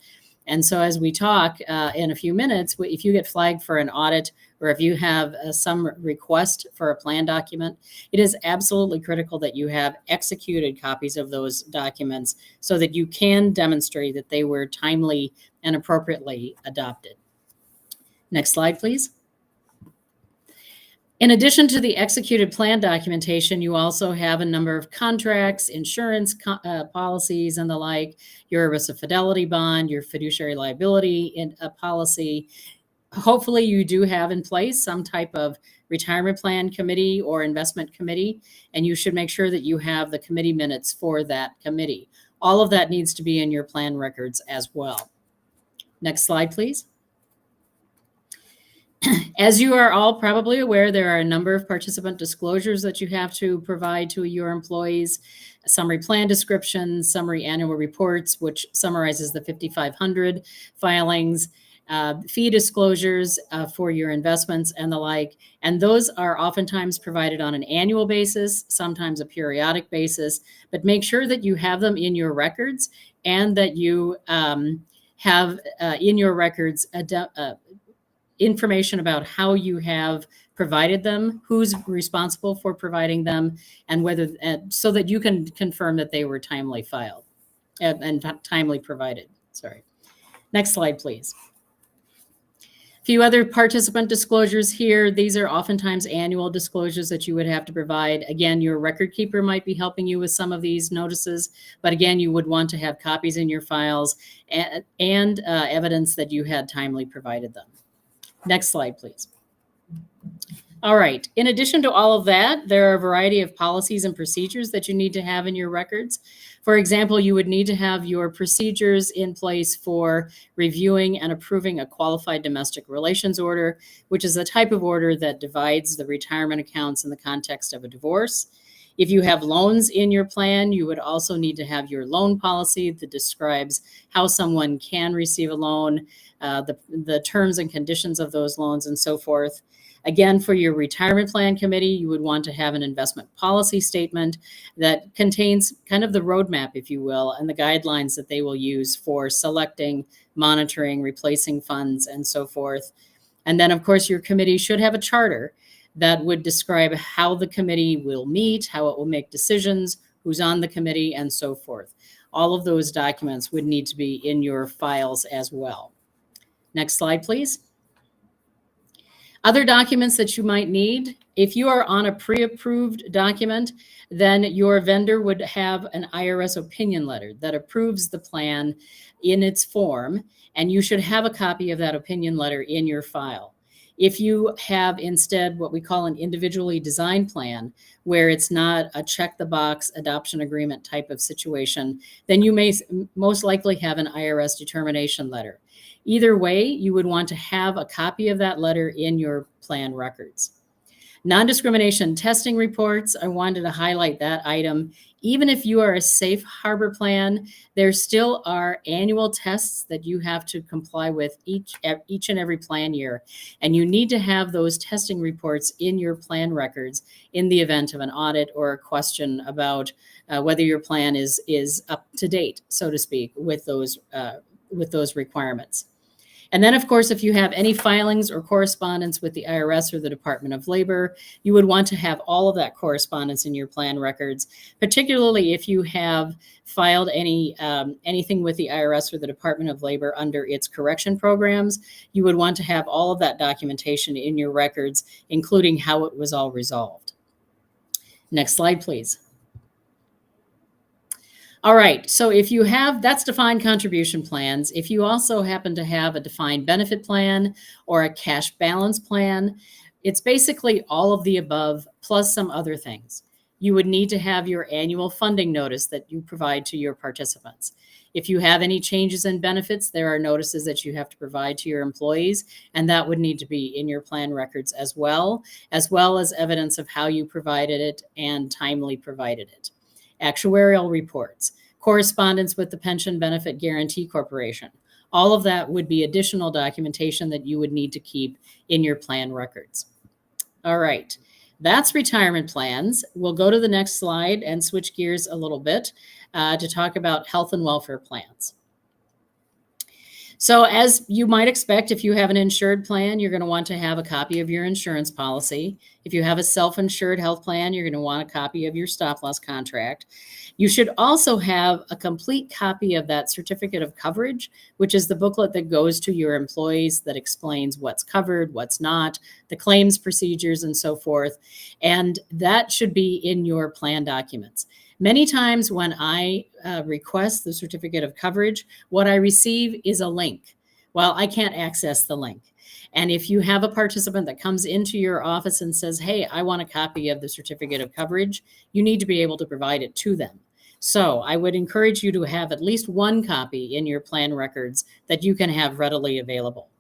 And so as we talk in a few minutes, if you get flagged for an audit or if you have some request for a plan document, it is absolutely critical that you have executed copies of those documents so that you can demonstrate that they were timely and appropriately adopted. Next slide, please. In addition to the executed plan documentation, you also have a number of contracts, insurance policies, and the like, your ERISA fidelity bond, your fiduciary liability policy. Hopefully you do have in place some type of retirement plan committee or investment committee, and you should make sure that you have the committee minutes for that committee. All of that needs to be in your plan records as well. Next slide, please. As you are all probably aware, there are a number of participant disclosures that you have to provide to your employees. Summary plan descriptions, summary annual reports, which summarizes the 5,500 filings, fee disclosures for your investments and the like. And those are oftentimes provided on an annual basis, sometimes a periodic basis, but make sure that you have them in your records and that you have in your records information about how you have provided them, who's responsible for providing them, and whether, so that you can confirm that they were timely filed and timely provided. Sorry. Next slide, please. A few other participant disclosures here. These are oftentimes annual disclosures that you would have to provide. Again, your record keeper might be helping you with some of these notices, but again, you would want to have copies in your files and evidence that you had timely provided them. Next slide, please. All right. In addition to all of that, there are a variety of policies and procedures that you need to have in your records. For example, you would need to have your procedures in place for reviewing and approving a qualified domestic relations order, which is a type of order that divides the retirement accounts in the context of a divorce. If you have loans in your plan, you would also need to have your loan policy that describes how someone can receive a loan, the terms and conditions of those loans, and so forth. Again, for your retirement plan committee, you would want to have an investment policy statement that contains kind of the roadmap, if you will, and the guidelines that they will use for selecting, monitoring, replacing funds, and so forth. And then, of course, your committee should have a charter that would describe how the committee will meet, how it will make decisions, who's on the committee, and so forth. All of those documents would need to be in your files as well. Next slide, please. Other documents that you might need, if you are on a pre-approved document, then your vendor would have an IRS opinion letter that approves the plan in its form, and you should have a copy of that opinion letter in your file. If you have instead what we call an individually designed plan, where it's not a check the box adoption agreement type of situation, then you may most likely have an IRS determination letter. Either way, you would want to have a copy of that letter in your plan records. Non-discrimination testing reports, I wanted to highlight that item. Even if you are a safe harbor plan, there still are annual tests that you have to comply with each and every plan year. And you need to have those testing reports in your plan records in the event of an audit or a question about whether your plan is up to date, so to speak, with those requirements. And then, of course, if you have any filings or correspondence with the IRS or the Department of Labor, you would want to have all of that correspondence in your plan records, particularly if you have filed anything with the IRS or the Department of Labor under its correction programs. You would want to have all of that documentation in your records, including how it was all resolved. Next slide, please. All right, so if you have, that's defined contribution plans. If you also happen to have a defined benefit plan or a cash balance plan, it's basically all of the above plus some other things. You would need to have your annual funding notice that you provide to your participants. If you have any changes in benefits, there are notices that you have to provide to your employees, and that would need to be in your plan records as well as evidence of how you provided it and timely provided it. Actuarial reports, correspondence with the Pension Benefit Guarantee Corporation. All of that would be additional documentation that you would need to keep in your plan records. All right, that's retirement plans. We'll go to the next slide and switch gears a little bit to talk about health and welfare plans. So as you might expect, if you have an insured plan, you're going to want to have a copy of your insurance policy. If you have a self-insured health plan, you're going to want a copy of your stop-loss contract. You should also have a complete copy of that certificate of coverage, which is the booklet that goes to your employees that explains what's covered, what's not, the claims procedures, and so forth. And that should be in your plan documents. Many times when I request the certificate of coverage, what I receive is a link. Well, I can't access the link. And if you have a participant that comes into your office and says, hey, I want a copy of the certificate of coverage, you need to be able to provide it to them. So I would encourage you to have at least one copy in your plan records that you can have readily available.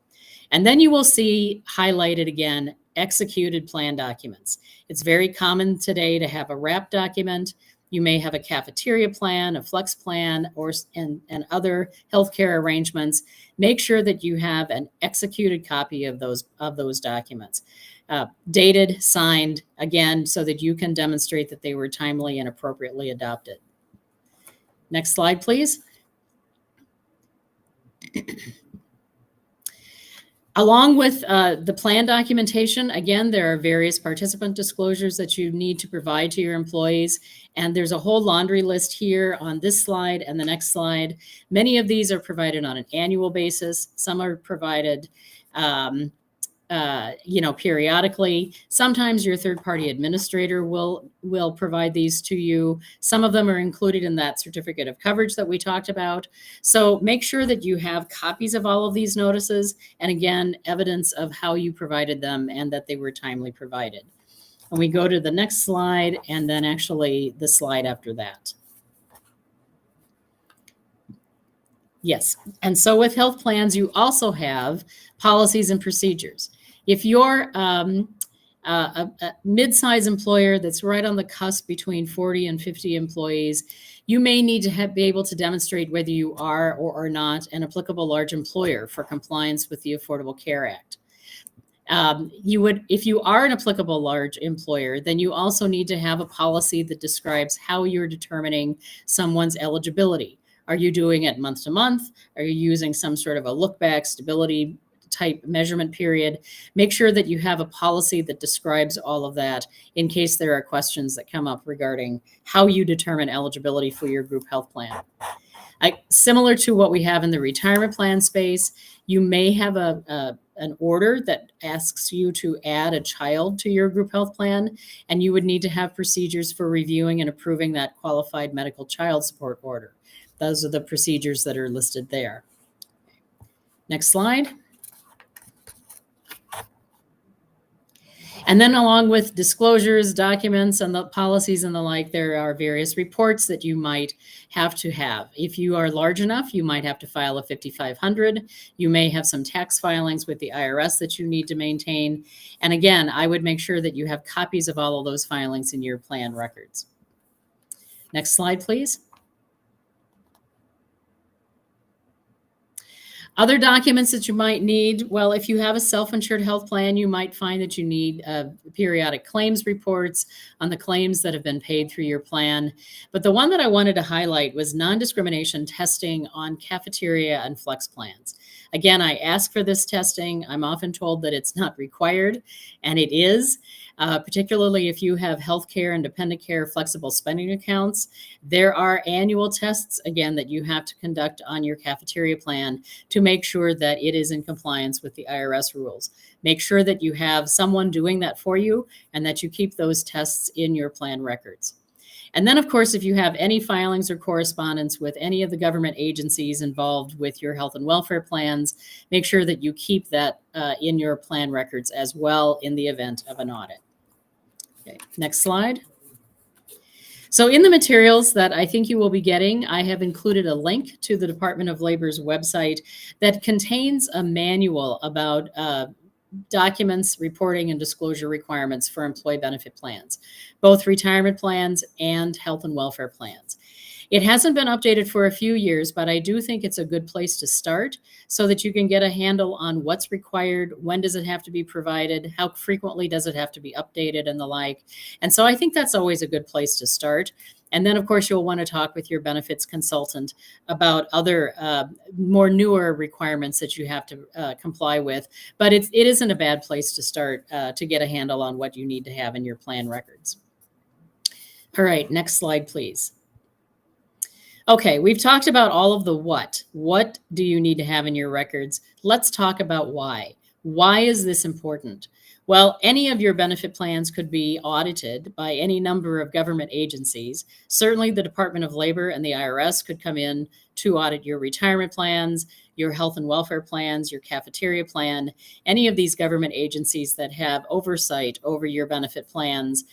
And then you will see highlighted again, executed plan documents. It's very common today to have a wrap document. You may have a cafeteria plan, a flex plan, and other healthcare arrangements. Make sure that you have an executed copy of those documents, dated, signed, again, so that you can demonstrate that they were timely and appropriately adopted. Next slide, please. Along with the plan documentation, again, there are various participant disclosures that you need to provide to your employees. And there's a whole laundry list here on this slide and the next slide. Many of these are provided on an annual basis. Some are provided periodically. Sometimes your third-party administrator will provide these to you. Some of them are included in that certificate of coverage that we talked about. So make sure that you have copies of all of these notices, and again, evidence of how you provided them and that they were timely provided. And we go to the next slide, and then actually the slide after that. Yes. And so with health plans, you also have policies and procedures. If you're a mid-size employer that's right on the cusp between 40 and 50 employees, you may need to be able to demonstrate whether you are or are not an applicable large employer for compliance with the Affordable Care Act. If you are an applicable large employer, then you also need to have a policy that describes how you're determining someone's eligibility. Are you doing it month to month? Are you using some sort of a look back stability type measurement period? Make sure that you have a policy that describes all of that in case there are questions that come up regarding how you determine eligibility for your group health plan. Similar to what we have in the retirement plan space, you may have an order that asks you to add a child to your group health plan, and you would need to have procedures for reviewing and approving that qualified medical child support order. Those are the procedures that are listed there. Next slide. And then along with disclosures, documents, and the policies and the like, there are various reports that you might have to have. If you are large enough, you might have to file a 5500. You may have some tax filings with the IRS that you need to maintain. And again, I would make sure that you have copies of all of those filings in your plan records. Next slide, please. Other documents that you might need, well, if you have a self-insured health plan, you might find that you need periodic claims reports on the claims that have been paid through your plan. But the one that I wanted to highlight was non-discrimination testing on cafeteria and flex plans. Again, I ask for this testing. I'm often told that it's not required, and it is. Particularly if you have healthcare and dependent care flexible spending accounts. There are annual tests, again, that you have to conduct on your cafeteria plan to make sure that it is in compliance with the IRS rules. Make sure that you have someone doing that for you and that you keep those tests in your plan records. And then, of course, if you have any filings or correspondence with any of the government agencies involved with your health and welfare plans, make sure that you keep that in your plan records as well in the event of an audit. Okay, next slide. So in the materials that I think you will be getting, I have included a link to the Department of Labor's website that contains a manual about documents, reporting, and disclosure requirements for employee benefit plans, both retirement plans and health and welfare plans. It hasn't been updated for a few years, but I do think it's a good place to start so that you can get a handle on what's required, when does it have to be provided, how frequently does it have to be updated, and the like. And so I think that's always a good place to start. And then, of course, you'll want to talk with your benefits consultant about other more newer requirements that you have to comply with. But it isn't a bad place to start to get a handle on what you need to have in your plan records. All right, next slide, please. Okay, we've talked about all of the what. What do you need to have in your records? Let's talk about why. Why is this important? Well, any of your benefit plans could be audited by any number of government agencies. Certainly the Department of Labor and the IRS could come in to audit your retirement plans, your health and welfare plans, your cafeteria plan, any of these government agencies that have oversight over your benefit plans.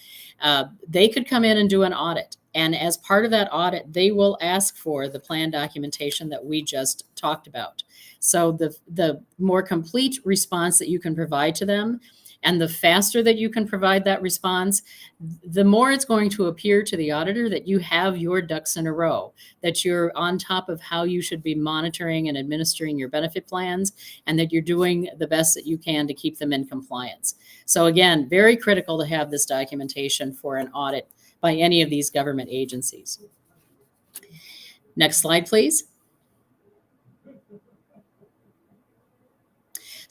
They could come in and do an audit. And as part of that audit, they will ask for the plan documentation that we just talked about. So the more complete response that you can provide to them, and the faster that you can provide that response, the more it's going to appear to the auditor that you have your ducks in a row, that you're on top of how you should be monitoring and administering your benefit plans, and that you're doing the best that you can to keep them in compliance. So again, very critical to have this documentation for an audit by any of these government agencies. Next slide, please.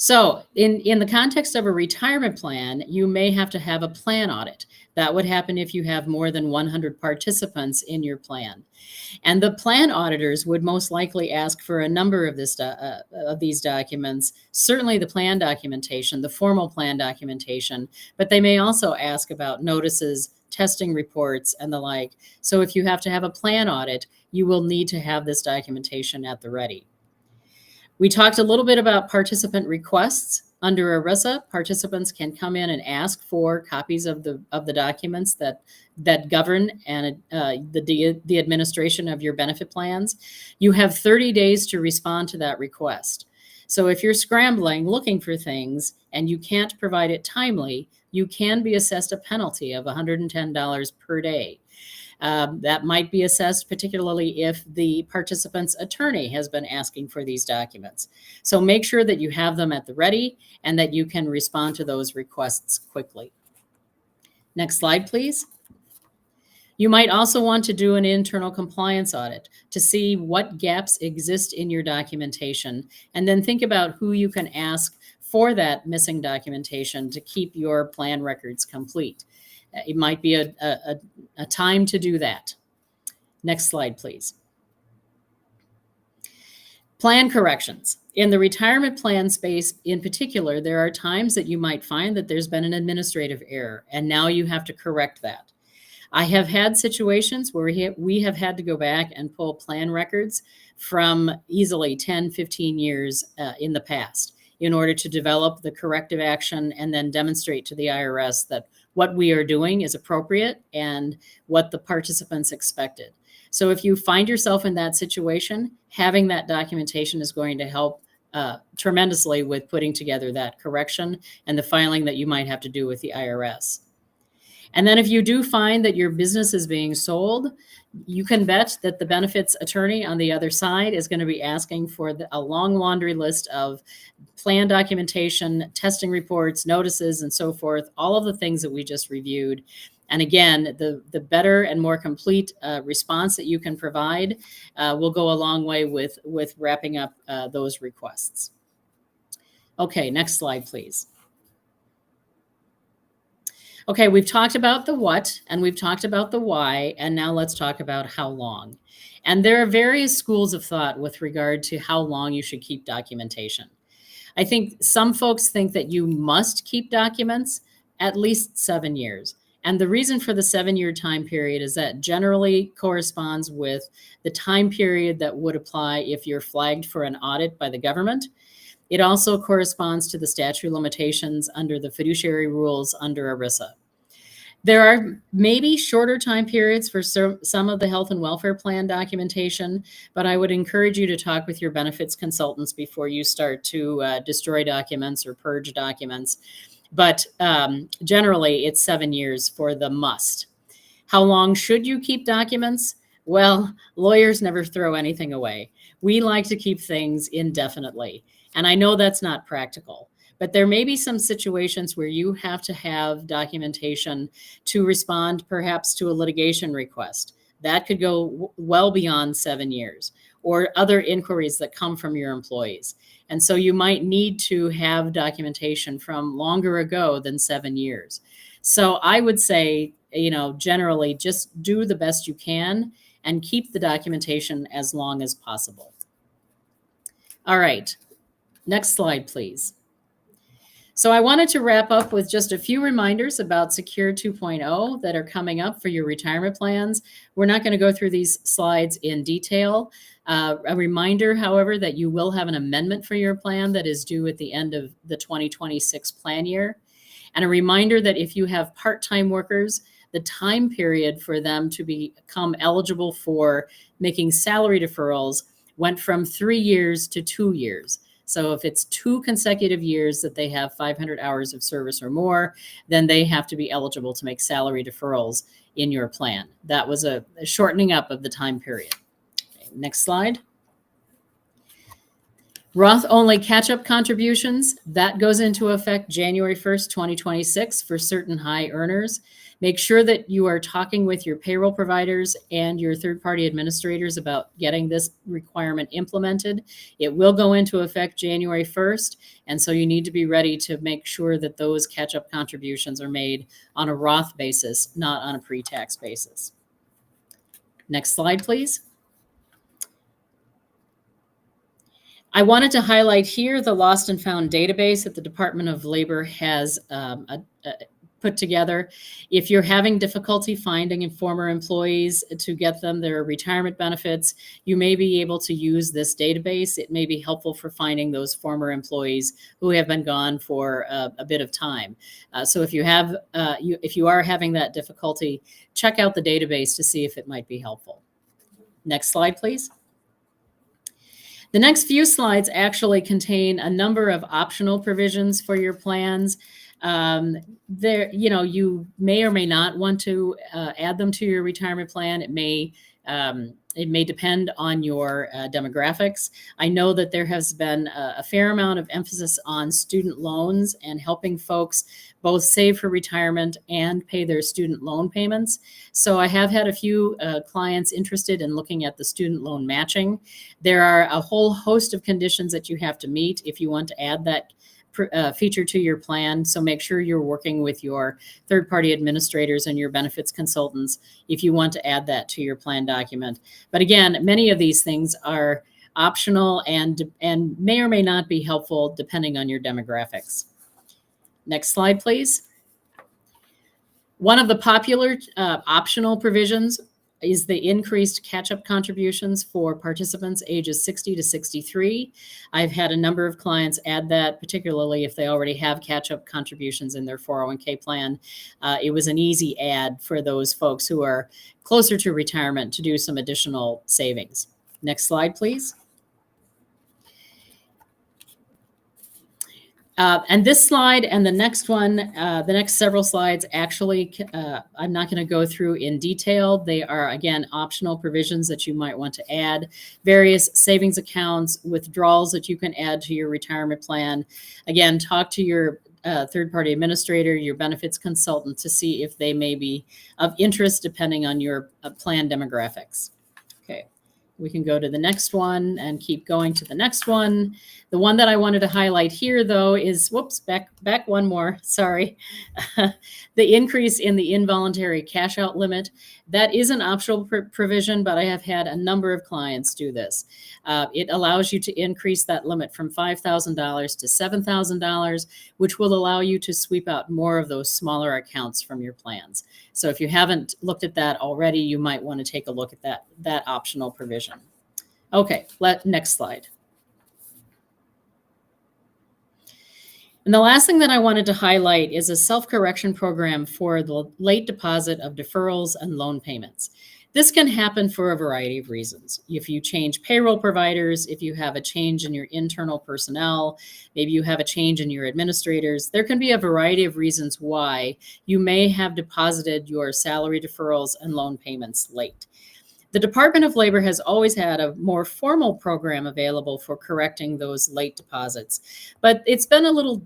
So in the context of a retirement plan, you may have to have a plan audit. That would happen if you have more than 100 participants in your plan. And the plan auditors would most likely ask for a number of these documents, certainly the plan documentation, the formal plan documentation, but they may also ask about notices, testing reports, and the like. So if you have to have a plan audit, you will need to have this documentation at the ready. We talked a little bit about participant requests. Under ERISA, participants can come in and ask for copies of the documents that govern and the administration of your benefit plans. You have 30 days to respond to that request. So if you're scrambling looking for things and you can't provide it timely, you can be assessed a penalty of $110 per day. That might be assessed particularly if the participant's attorney has been asking for these documents. So make sure that you have them at the ready and that you can respond to those requests quickly. Next slide, please. You might also want to do an internal compliance audit to see what gaps exist in your documentation, and then think about who you can ask for that missing documentation to keep your plan records complete. It might be a time to do that. Next slide, please. Plan corrections. In the retirement plan space in particular, there are times that you might find that there's been an administrative error, and now you have to correct that. I have had situations where we have had to go back and pull plan records from easily 10, 15 years in the past in order to develop the corrective action and then demonstrate to the IRS that what we are doing is appropriate and what the participants expected. So if you find yourself in that situation, having that documentation is going to help tremendously with putting together that correction and the filing that you might have to do with the IRS. And then if you do find that your business is being sold, you can bet that the benefits attorney on the other side is going to be asking for a long laundry list of plan documentation, testing reports, notices, and so forth, all of the things that we just reviewed. And again, the better and more complete response that you can provide will go a long way with wrapping up those requests. Okay, next slide, please. Okay, we've talked about the what and we've talked about the why, and now let's talk about how long. And there are various schools of thought with regard to how long you should keep documentation. I think some folks think that you must keep documents at least 7 years. And the reason for the 7-year time period is that generally corresponds with the time period that would apply if you're flagged for an audit by the government. It also corresponds to the statute of limitations under the fiduciary rules under ERISA. There are maybe shorter time periods for some of the health and welfare plan documentation, but I would encourage you to talk with your benefits consultants before you start to destroy documents or purge documents. But generally, it's 7 years for the must. How long should you keep documents? Well, lawyers never throw anything away. We like to keep things indefinitely. And I know that's not practical, but there may be some situations where you have to have documentation to respond perhaps to a litigation request. That could go well beyond 7 years, or other inquiries that come from your employees. And so you might need to have documentation from longer ago than 7 years. So I would say, generally just do the best you can and keep the documentation as long as possible. All right. Next slide, please. So I wanted to wrap up with just a few reminders about Secure 2.0 that are coming up for your retirement plans. We're not going to go through these slides in detail. A reminder, however, that you will have an amendment for your plan that is due at the end of the 2026 plan year. And a reminder that if you have part-time workers, the time period for them to become eligible for making salary deferrals went from 3 years to 2 years. So if it's 2 consecutive years that they have 500 hours of service or more, then they have to be eligible to make salary deferrals in your plan. That was a shortening up of the time period. Okay, next slide. Roth only catch-up contributions, that goes into effect January 1st, 2026 for certain high earners. Make sure that you are talking with your payroll providers and your third-party administrators about getting this requirement implemented. It will go into effect January 1st, and so you need to be ready to make sure that those catch-up contributions are made on a Roth basis, not on a pre-tax basis. Next slide, please. I wanted to highlight here the lost and found database that the Department of Labor has put together. If you're having difficulty finding former employees to get them their retirement benefits, you may be able to use this database. It may be helpful for finding those former employees who have been gone for a bit of time. So if you have, if you are having that difficulty, check out the database to see if it might be helpful. Next slide, please. The next few slides actually contain a number of optional provisions for your plans. You may or may not want to add them to your retirement plan. It may depend on your demographics. I know that there has been a fair amount of emphasis on student loans and helping folks both save for retirement and pay their student loan payments. So I have had a few clients interested in looking at the student loan matching. There are a whole host of conditions that you have to meet if you want to add that feature to your plan. So make sure you're working with your third-party administrators and your benefits consultants if you want to add that to your plan document. But again, many of these things are optional and may or may not be helpful depending on your demographics. Next slide, please. One of the popular optional provisions is the increased catch-up contributions for participants ages 60 to 63. I've had a number of clients add that, particularly if they already have catch-up contributions in their 401k plan. It was an easy add for those folks who are closer to retirement to do some additional savings. Next slide, please. And this slide and the next one, the next several slides, actually, I'm not going to go through in detail. They are, again, optional provisions that you might want to add, various savings accounts, withdrawals that you can add to your retirement plan. Again, talk to your third-party administrator, your benefits consultant to see if they may be of interest depending on your plan demographics. Okay. We can go to the next one and keep going to the next one. The one that I wanted to highlight here, though, is, whoops, back one more, sorry. The increase in the involuntary cash out limit. That is an optional provision, but I have had a number of clients do this. It allows you to increase that limit from $5,000 to $7,000, which will allow you to sweep out more of those smaller accounts from your plans. So if you haven't looked at that already, you might want to take a look at that optional provision. Okay, next slide. And the last thing that I wanted to highlight is a self-correction program for the late deposit of deferrals and loan payments. This can happen for a variety of reasons. If you change payroll providers, if you have a change in your internal personnel, maybe you have a change in your administrators, there can be a variety of reasons why you may have deposited your salary deferrals and loan payments late. The Department of Labor has always had a more formal program available for correcting those late deposits, but it's been a little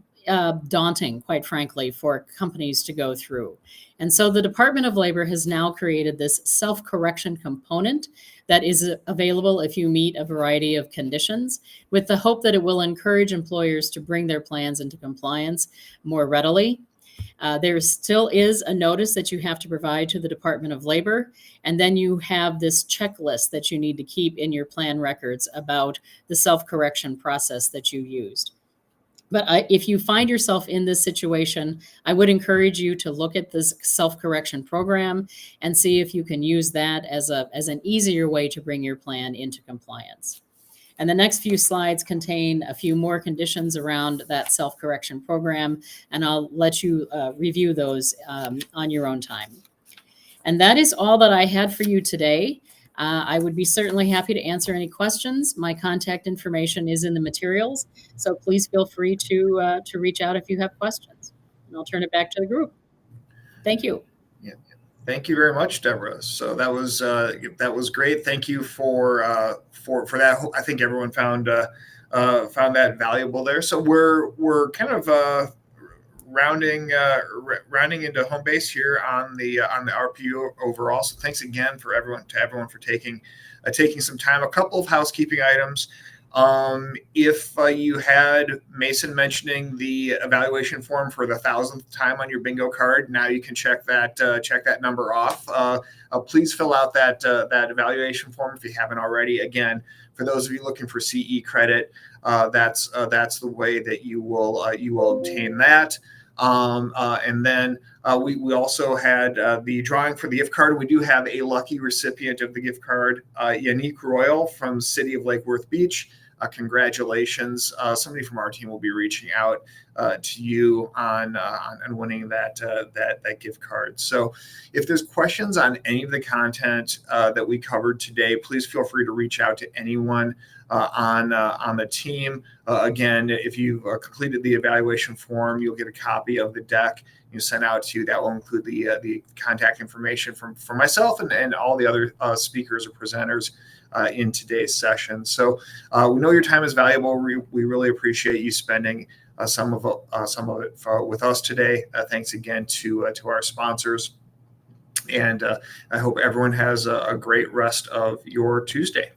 daunting, quite frankly, for companies to go through. And so the Department of Labor has now created this self-correction component that is available if you meet a variety of conditions, with the hope that it will encourage employers to bring their plans into compliance more readily. There still is a notice that you have to provide to the Department of Labor, and then you have this checklist that you need to keep in your plan records about the self-correction process that you used. But if you find yourself in this situation, I would encourage you to look at this self-correction program and see if you can use that as an easier way to bring your plan into compliance. And the next few slides contain a few more conditions around that self-correction program, and I'll let you review those on your own time. And that is all that I had for you today. I would be certainly happy to answer any questions. My contact information is in the materials, so please feel free to reach out if you have questions. And I'll turn it back to the group. Thank you. Yeah. Thank you very much, Deborah. So that was great. Thank you for that. I think everyone found valuable there. So we're kind of rounding into home base here on the RPU overall. So thanks again for everyone for taking some time. A couple of housekeeping items. If you had Mason mentioning the evaluation form for the 1,000th time on your bingo card, now you can check that number off. Please fill out that evaluation form if you haven't already. Again, for those of you looking for CE credit, that's the way that you will obtain that. And then we also had the drawing for the gift card. We do have a lucky recipient of the gift card, Yannick Royal from City of Lake Worth Beach. Congratulations. Somebody from our team will be reaching out to you on winning that gift card. So if there's questions on any of the content that we covered today, please feel free to reach out to anyone on the team. Again, if you've completed the evaluation form, you'll get a copy of the deck you sent out to you. That will include the contact information from myself and all the other speakers or presenters in today's session. So we know your time is valuable. We really appreciate you spending some of it with us today. Thanks again to our sponsors. And I hope everyone has a great rest of your Tuesday.